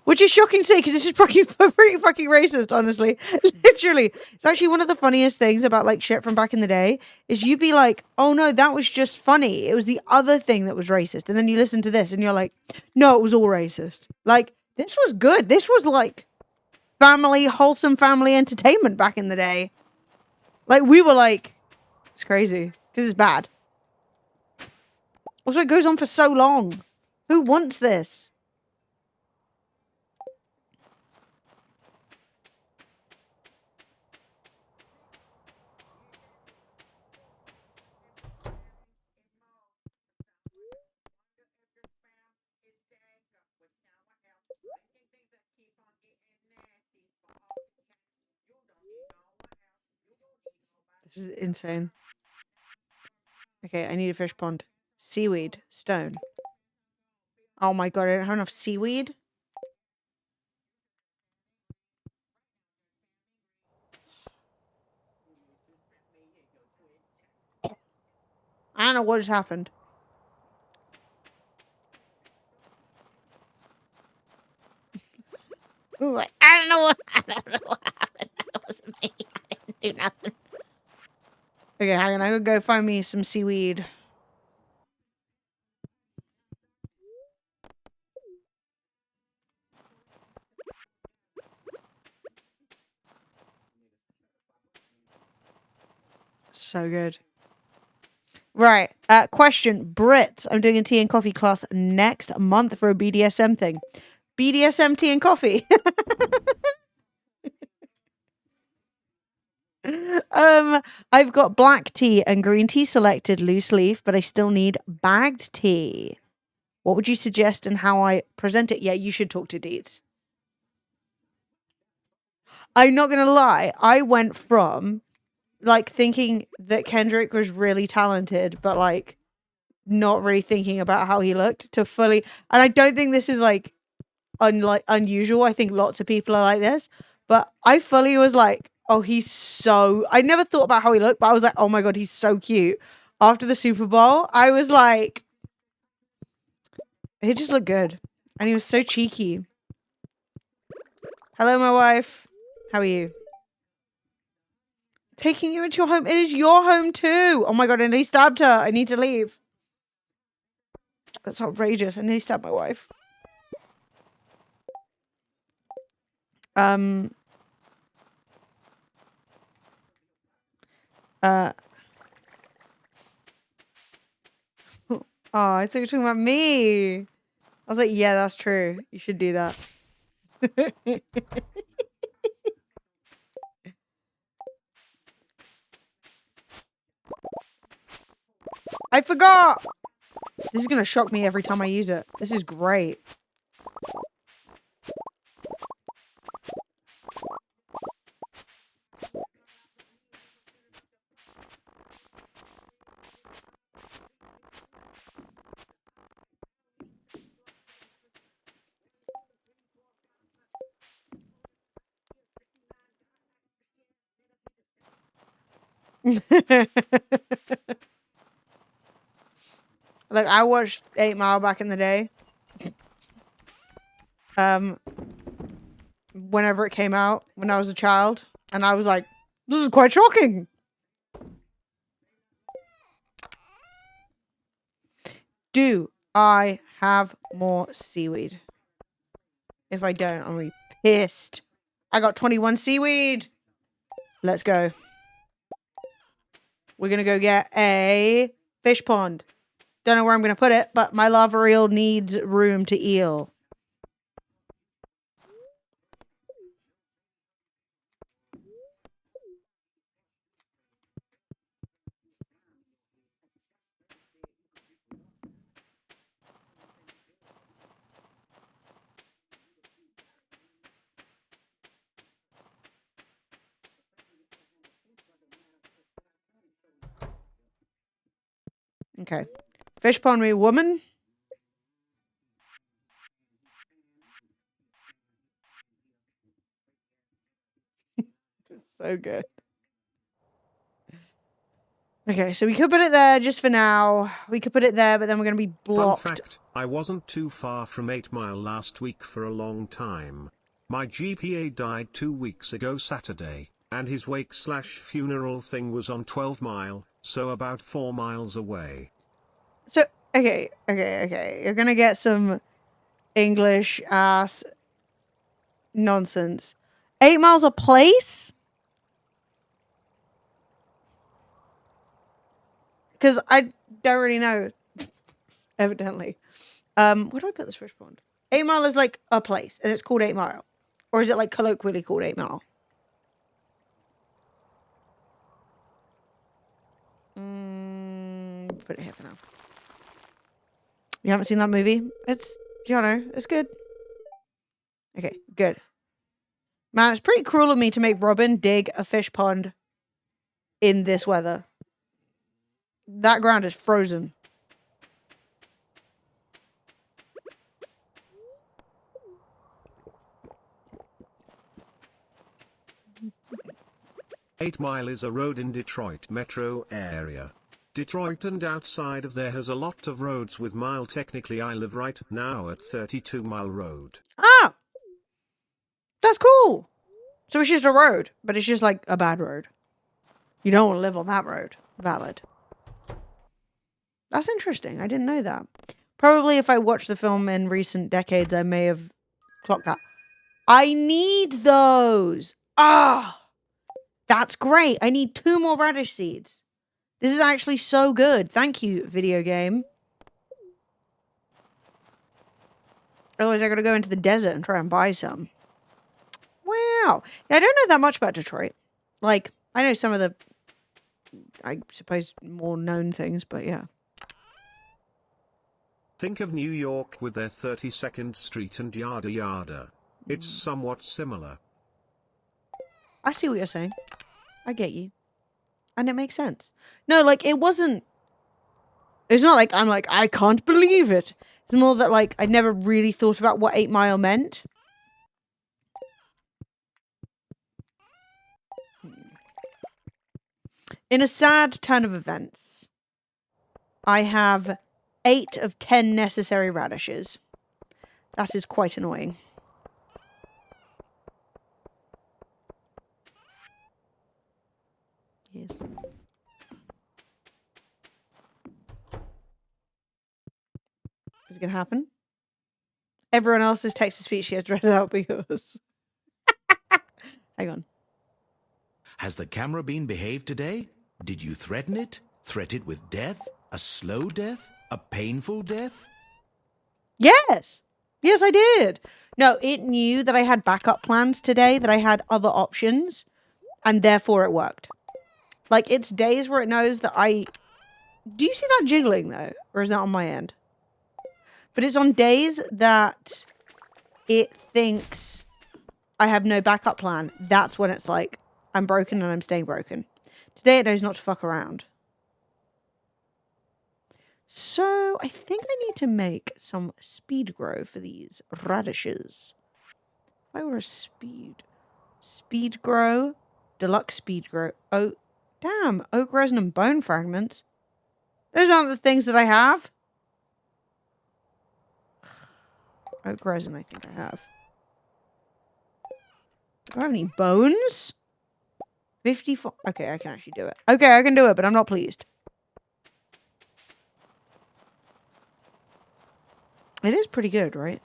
Which is shocking to say, because this is pretty fucking racist, honestly. Literally. It's actually one of the funniest things about, like, shit from back in the day, is you'd be like, oh no, that was just funny. It was the other thing that was racist. And then you listen to this, and you're like, no, it was all racist. Like, this was good. This was, like, wholesome family entertainment back in the day. Like, we were like, it's crazy. Because it's bad. Also, it goes on for so long. Who wants this? This is insane. Okay, I need a fish pond. Seaweed. Stone. Oh my god, I don't have enough seaweed? I don't know what just happened. I don't know what happened. That wasn't me. I didn't do nothing. Okay, hang on. I'm gonna go find me some seaweed. So good. Right. Question. Brits. I'm doing a tea and coffee class next month for a BDSM thing. BDSM tea and coffee. I've got black tea and green tea selected loose leaf, but I still need bagged tea. What would you suggest and how I present it? Yeah, you should talk to Deeds. I'm not gonna lie. I went from like thinking that Kendrick was really talented, but like not really thinking about how he looked to fully. And I don't think this is like unusual. I think lots of people are like this, but I fully was like, oh, he's so. I never thought about how he looked, but I was like, oh my god, he's so cute. After the Super Bowl, I was like, he just looked good, and he was so cheeky. Hello, my wife. How are you? Taking you into your home. It is your home too. Oh my god, I nearly stabbed her. I need to leave. That's outrageous. I nearly stabbed my wife. Oh, I thought you were talking about me. I was like, yeah, that's true. You should do that. I forgot. This is going to shock me every time I use it. This is great. Like, I watched 8 Mile back in the day. Whenever it came out, when I was a child. And I was like, this is quite shocking. Do I have more seaweed? If I don't, I'm gonna be pissed. I got 21 seaweed. Let's go. We're gonna go get a fish pond. Don't know where I'm gonna put it, but my lava eel needs room to eel. Okay. Fish pond me, woman. So good. Okay, so we could put it there just for now. We could put it there, but then we're going to be blocked. Fun fact, I wasn't too far from 8 Mile last week for a long time. My GPA died 2 weeks ago Saturday, and his wake/funeral thing was on 12 Mile, so about 4 miles away. So, okay. You're going to get some English ass nonsense. 8 Mile's a place? Because I don't really know. Evidently. Where do I put this fish pond? 8 Mile is like a place, and it's called 8 Mile. Or is it like colloquially called 8 Mile? Put it here for now. You haven't seen that movie? It's, you know, it's good. Okay, good. Man, it's pretty cruel of me to make Robin dig a fish pond in this weather. That ground is frozen. Eight Mile is a road in Detroit metro area. Detroit and outside of there has a lot of roads with mile. Technically I live right now at 32 Mile Road. Ah! That's cool! So it's just a road, but it's just like a bad road. You don't want to live on that road. Valid. That's interesting. I didn't know that. Probably if I watched the film in recent decades, I may have clocked that. I need those! Ah! That's great. I need 2 more radish seeds. This is actually so good. Thank you, video game. Otherwise, I gotta go into the desert and try and buy some. Wow. Yeah, I don't know that much about Detroit. Like, I know some of the, I suppose, more known things, but yeah. Think of New York with their 32nd Street and yada yada. It's somewhat similar. I see what you're saying. I get you. And it makes sense. No, like, it wasn't... It's not like I'm like, I can't believe it. It's more that, like, I never really thought about what 8 Mile meant. In a sad turn of events, I have 8 of 10 necessary radishes. That is quite annoying. Yes. Is it going to happen? Everyone else's text-to-speech gets read out because... Hang on. Has the camera been behaved today? Did you threaten it? Threat it with death? A slow death? A painful death? Yes! Yes, I did! No, it knew that I had backup plans today, that I had other options, and therefore it worked. Like, it's days where it knows that I Do you see that jiggling though? Or is that on my end? But it's on days that it thinks I have no backup plan. That's when it's like, I'm broken and I'm staying broken. Today it knows not to fuck around. So I think I need to make some speed grow for these radishes. If I were a speed grow, deluxe speed grow. Oh, damn, oak resin and bone fragments. Those aren't the things that I have. Oak resin, I think I have. Do I have any bones? 54. Okay, I can actually do it. Okay, I can do it, but I'm not pleased. It is pretty good, right?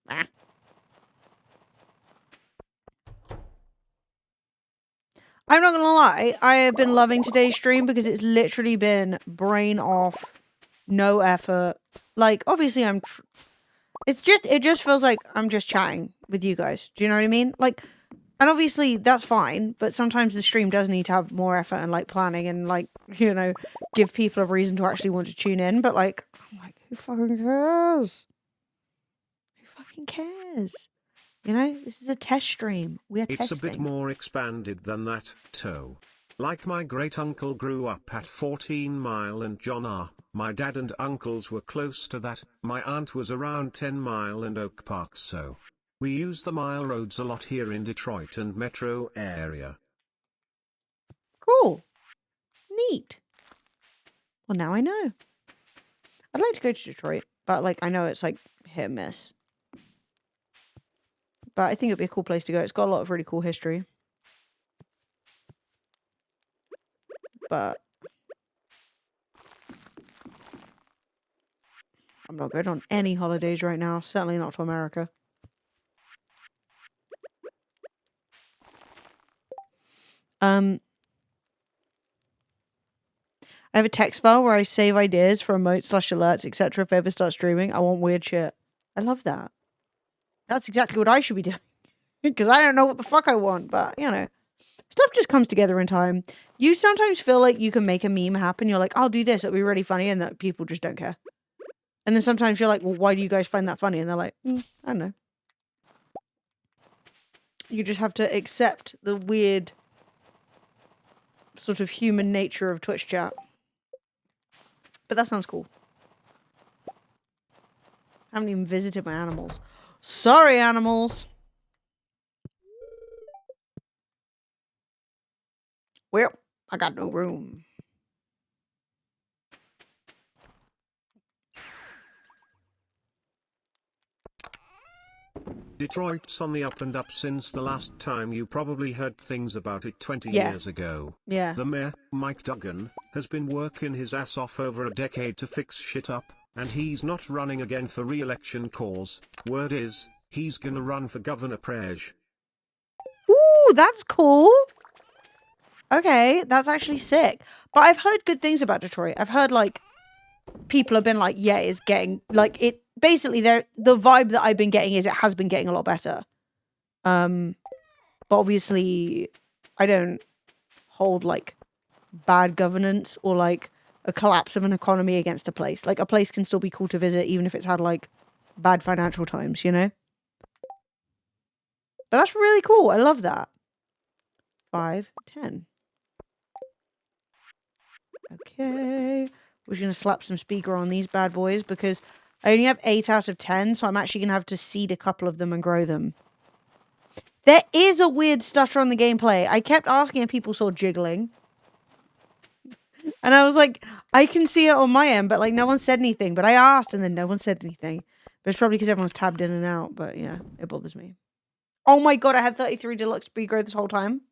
Ah. I'm not gonna lie, I have been loving today's stream because it's literally been brain off, no effort. Like, obviously it just feels like I'm just chatting with you guys. Do you know what I mean? Like, and obviously that's fine, but sometimes the stream does need to have more effort and like planning and like, you know, give people a reason to actually want to tune in. But like, I'm like, who fucking cares? Who fucking cares? You know, this is a test stream. We are testing. It's a bit more expanded than that, Toe. Like my great-uncle grew up at 14 Mile and John R. My dad and uncles were close to that. My aunt was around 10 Mile and Oak Park, so we use the mile roads a lot here in Detroit and metro area. Cool. Neat. Well, now I know. I'd like to go to Detroit, but like I know it's like hit and miss. But I think it'd be a cool place to go. It's got a lot of really cool history. But I'm not going on any holidays right now. Certainly not to America. I have a text file where I save ideas for emotes / alerts, etc. if I ever start streaming. I want weird shit. I love that. That's exactly what I should be doing. Because I don't know what the fuck I want, but, you know. Stuff just comes together in time. You sometimes feel like you can make a meme happen. You're like, I'll do this. It'll be really funny. And that people just don't care. And then sometimes you're like, well, why do you guys find that funny? And they're like, I don't know. You just have to accept the weird sort of human nature of Twitch chat. But that sounds cool. I haven't even visited my animals. Sorry, animals. Well, I got no room. Detroit's on the up and up since the last time you probably heard things about it 20 Yeah. years ago. Yeah. The mayor, Mike Duggan, has been working his ass off over a decade to fix shit up, and he's not running again for re-election cause. Word is, he's gonna run for Governor Praj. Ooh, that's cool. Okay, that's actually sick. But I've heard good things about Detroit. I've heard, like, people have been like, yeah, it's getting, like, it, basically, the vibe that I've been getting is it has been getting a lot better. But obviously, I don't hold, like, bad governance or, like, a collapse of an economy against a place. Like, a place can still be cool to visit, even if it's had, like, bad financial times, you know? But that's really cool. I love that. 5, 10. Okay. We're just going to slap some speaker on these bad boys because I only have 8 out of 10, so I'm actually going to have to seed a couple of them and grow them. There is a weird stutter on the gameplay. I kept asking if people saw jiggling. And I was like, I can see it on my end, but like no one said anything. But I asked and then no one said anything. But it's probably because everyone's tabbed in and out. But yeah, it bothers me. Oh my god, I had 33 deluxe speed growth this whole time.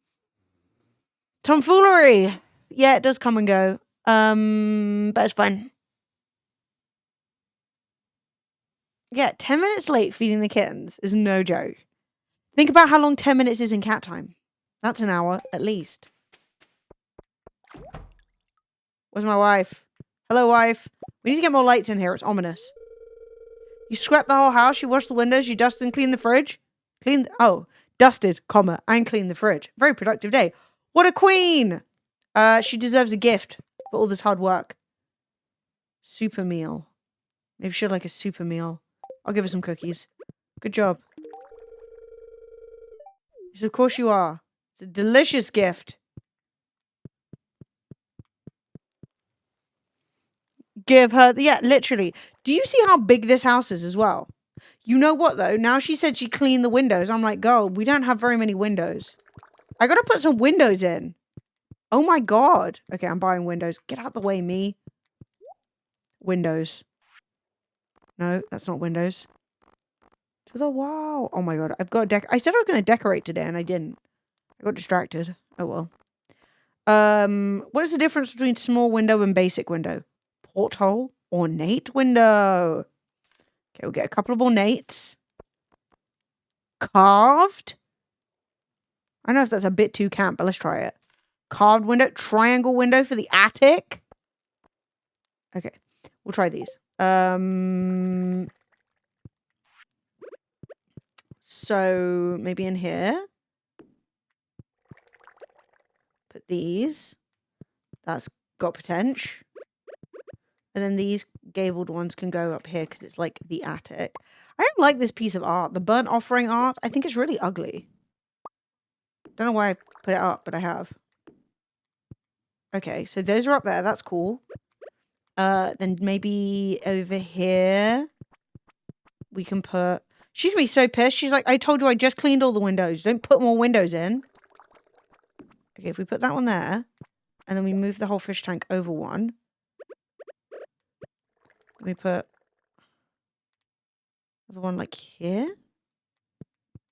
Tomfoolery. Yeah, it does come and go. But it's fine. Yeah, 10 minutes late feeding the kittens is no joke. Think about how long 10 minutes is in cat time. That's an hour, at least. Where's my wife? Hello, wife. We need to get more lights in here. It's ominous. You swept the whole house. You washed the windows. You dusted and cleaned the fridge. Dusted, and cleaned the fridge. Very productive day. What a queen! She deserves a gift for all this hard work. Super meal. Maybe she'd like a super meal. I'll give her some cookies. Good job. Yes, of course you are. It's a delicious gift. Give her... Yeah, literally. Do you see how big this house is as well? You know what, though? Now she said she cleaned the windows. I'm like, girl, we don't have very many windows. I gotta put some windows in. Oh my god. Okay, I'm buying windows. Get out the way, me. Windows. No, that's not windows. To the wall. Oh my god. I've got I said I was going to decorate today and I didn't. I got distracted. Oh well. What is the difference between small window and basic window? Porthole. Ornate window. Okay, we'll get a couple of ornates. Carved. I don't know if that's a bit too camp, but let's try it. Carved window. Triangle window for the attic. Okay. We'll try these. So maybe in here. Put these. That's got potential. And then these gabled ones can go up here because it's like the attic. I don't like this piece of art. The burnt offering art. I think it's really ugly. Don't know why I put it up, but I have. Okay, so those are up there. That's cool. Then maybe over here we can put... She's gonna be so pissed. She's like, I told you I just cleaned all the windows. Don't put more windows in. Okay, if we put that one there, and then we move the whole fish tank over one. We put the one like here.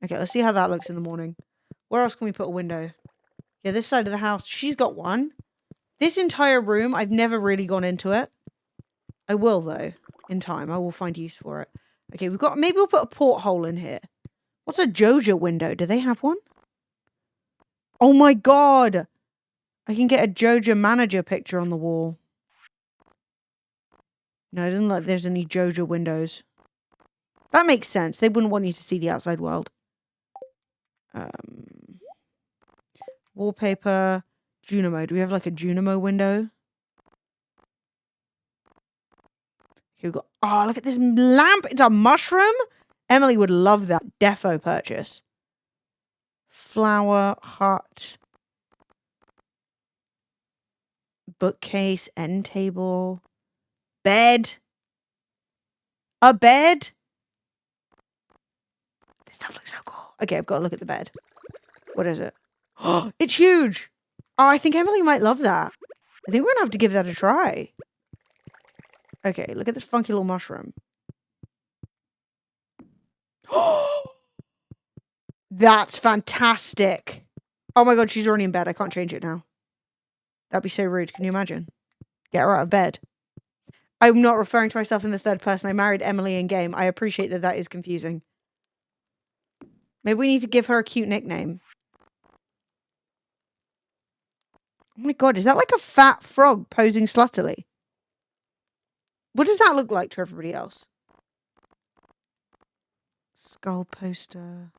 Okay, let's see how that looks in the morning. Where else can we put a window? Yeah, this side of the house. She's got one. This entire room, I've never really gone into it. I will, though, in time. I will find use for it. Okay, we've got... Maybe we'll put a porthole in here. What's a Joja window? Do they have one? Oh my god! I can get a Joja manager picture on the wall. No, it doesn't look like there's any Joja windows. That makes sense. They wouldn't want you to see the outside world. Wallpaper. Junimo. Do we have like a Junimo window? Okay, we've got... Oh, look at this lamp. It's a mushroom. Emily would love that defo purchase. Flower hut. Bookcase. End table. Bed. A bed. This stuff looks so cool. Okay, I've got to look at the bed. What is it? Oh, it's huge. Oh, I think Emily might love that. I think we're going to have to give that a try. Okay, look at this funky little mushroom. Oh, that's fantastic. Oh my god, she's already in bed. I can't change it now. That'd be so rude. Can you imagine? Get her out of bed. I'm not referring to myself in the third person. I married Emily in game. I appreciate that that is confusing. Maybe we need to give her a cute nickname. Oh my god, is that like a fat frog posing sluttily? What does that look like to everybody else? Skull poster.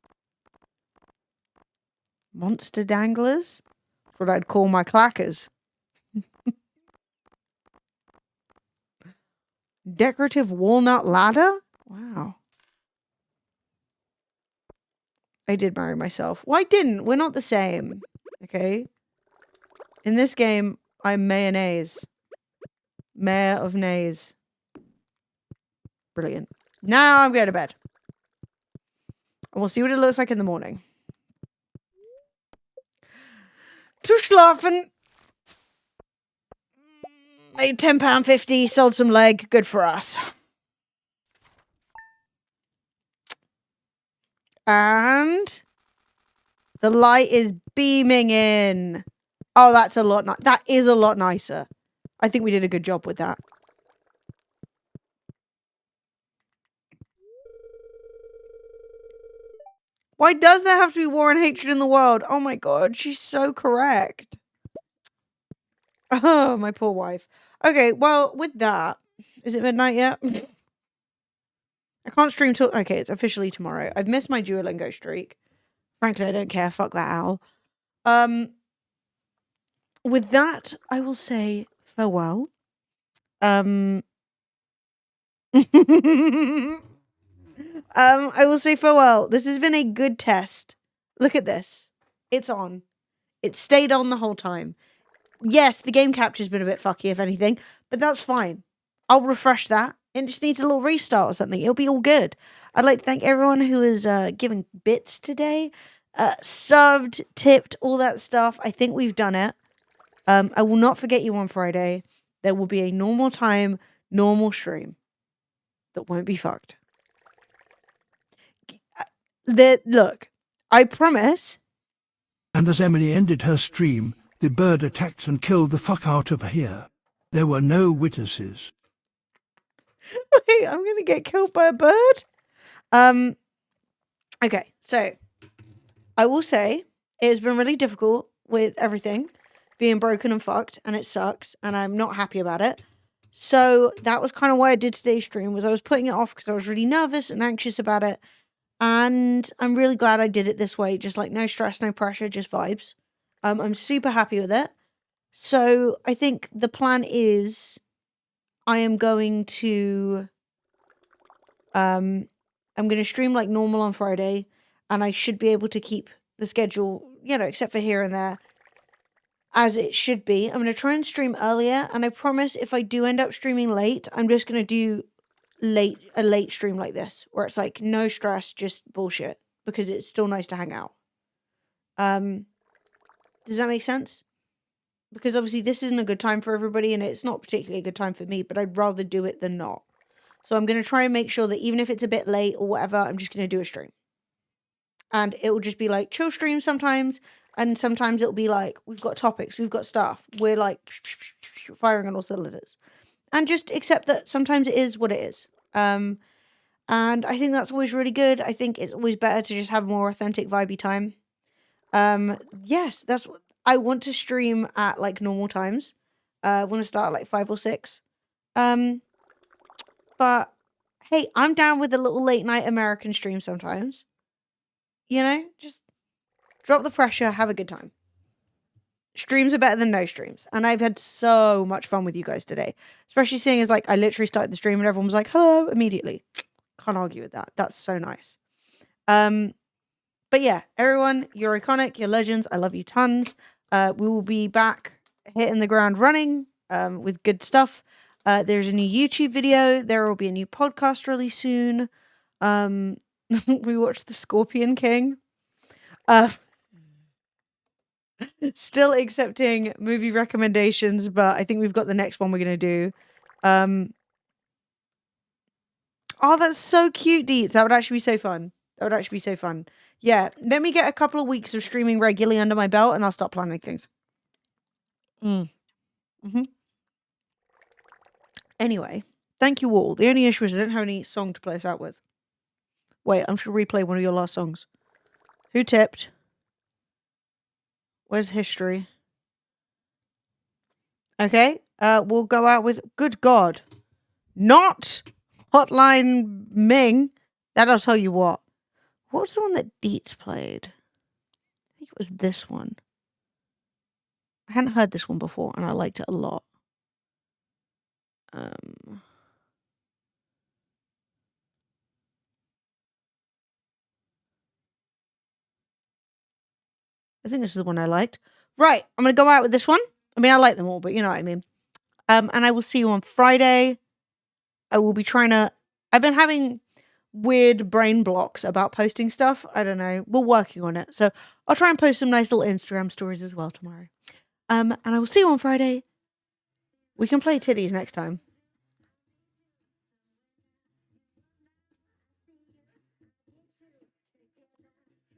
Monster danglers? That's what I'd call my clackers. Decorative walnut ladder? Wow. I did marry myself. Well, I didn't. We're not the same. Okay? In this game, I'm mayonnaise. Mayor of Nays. Brilliant. Now I'm going to bed. And we'll see what it looks like in the morning. To schlafen. Made £10.50, sold some leg. Good for us. And the light is beaming in. Oh, that's a lot. That is a lot nicer. I think we did a good job with that. Why does there have to be war and hatred in the world? Oh my god, she's so correct. Oh, my poor wife. Okay, well, with that, is it midnight yet? I can't stream till... Okay, it's officially tomorrow. I've missed my Duolingo streak. Frankly, I don't care. Fuck that owl. with that, I will say farewell. I will say farewell. This has been a good test. Look at this. It's on. It stayed on the whole time. Yes, the game capture's been a bit fucky, if anything, but that's fine. I'll refresh that. It just needs a little restart or something. It'll be all good. I'd like to thank everyone who is giving bits today. Subbed, tipped, all that stuff. I think we've done it. I will not forget you on Friday. There will be a normal time, normal stream that won't be fucked. Look, I promise. And as Emily ended her stream, the bird attacked and killed the fuck out of her here. There were no witnesses. Wait, I'm gonna get killed by a bird? Okay, so I will say it has been really difficult with everything being broken and fucked, and it sucks, and I'm not happy about it. So that was kind of why I did today's stream, was I was putting it off because I was really nervous and anxious about it. And I'm really glad I did it this way. Just like no stress, no pressure, just vibes. I'm super happy with it. So I think the plan is I am going to I'm going to stream like normal on Friday, and I should be able to keep the schedule, except for here and there, as it should be. I'm going to try and stream earlier, and I promise if I do end up streaming late, I'm just going to do a late stream like this, where it's like no stress, just bullshit, because it's still nice to hang out. Does that make sense? Because obviously this isn't a good time for everybody, and it's not particularly a good time for me, but I'd rather do it than not. So I'm going to try and make sure that even if it's a bit late or whatever, I'm just going to do a stream. And it will just be like chill stream sometimes, and sometimes it'll be like, we've got topics, we've got stuff, we're like firing on all cylinders. And just accept that sometimes it is what it is. And I think that's always really good. I think it's always better to just have more authentic, vibey time. Yes, that's what I want to stream at like normal times. I want to start at like 5 or 6. But hey, I'm down with a little late night American stream sometimes. Just drop the pressure, have a good time. Streams are better than no streams. And I've had so much fun with you guys today. Especially seeing as like I literally started the stream and everyone was like, hello, immediately. Can't argue with that. That's so nice. But yeah, everyone, you're iconic, you're legends. I love you tons. We will be back hitting the ground running with good stuff. There's a new YouTube video. There will be a new podcast really soon. We watched The Scorpion King. Still accepting movie recommendations, but I think we've got the next one we're going to do. Oh, that's so cute, Deets. That would actually be so fun. Yeah, let me get a couple of weeks of streaming regularly under my belt, and I'll start planning things. Anyway, thank you all. The only issue is I don't have any song to play us out with. Wait, I'm just going to replay one of your last songs. Who tipped? Where's history? Okay, we'll go out with Good God. Not Hotline Ming. That I'll tell you what. What was the one that Deets played? I think it was this one. I hadn't heard this one before, and I liked it a lot. I think this is the one I liked. Right, I'm going to go out with this one. I mean, I like them all, but you know what I mean. And I will see you on Friday. I will be trying to... I've been having weird brain blocks about posting stuff. I don't know. We're working on it. So I'll try and post some nice little Instagram stories as well tomorrow. And I will see you on Friday. We can play titties next time.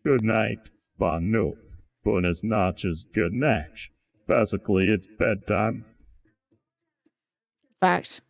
Good night, Banu. Buenas noches, good night. Basically, it's bedtime. Facts.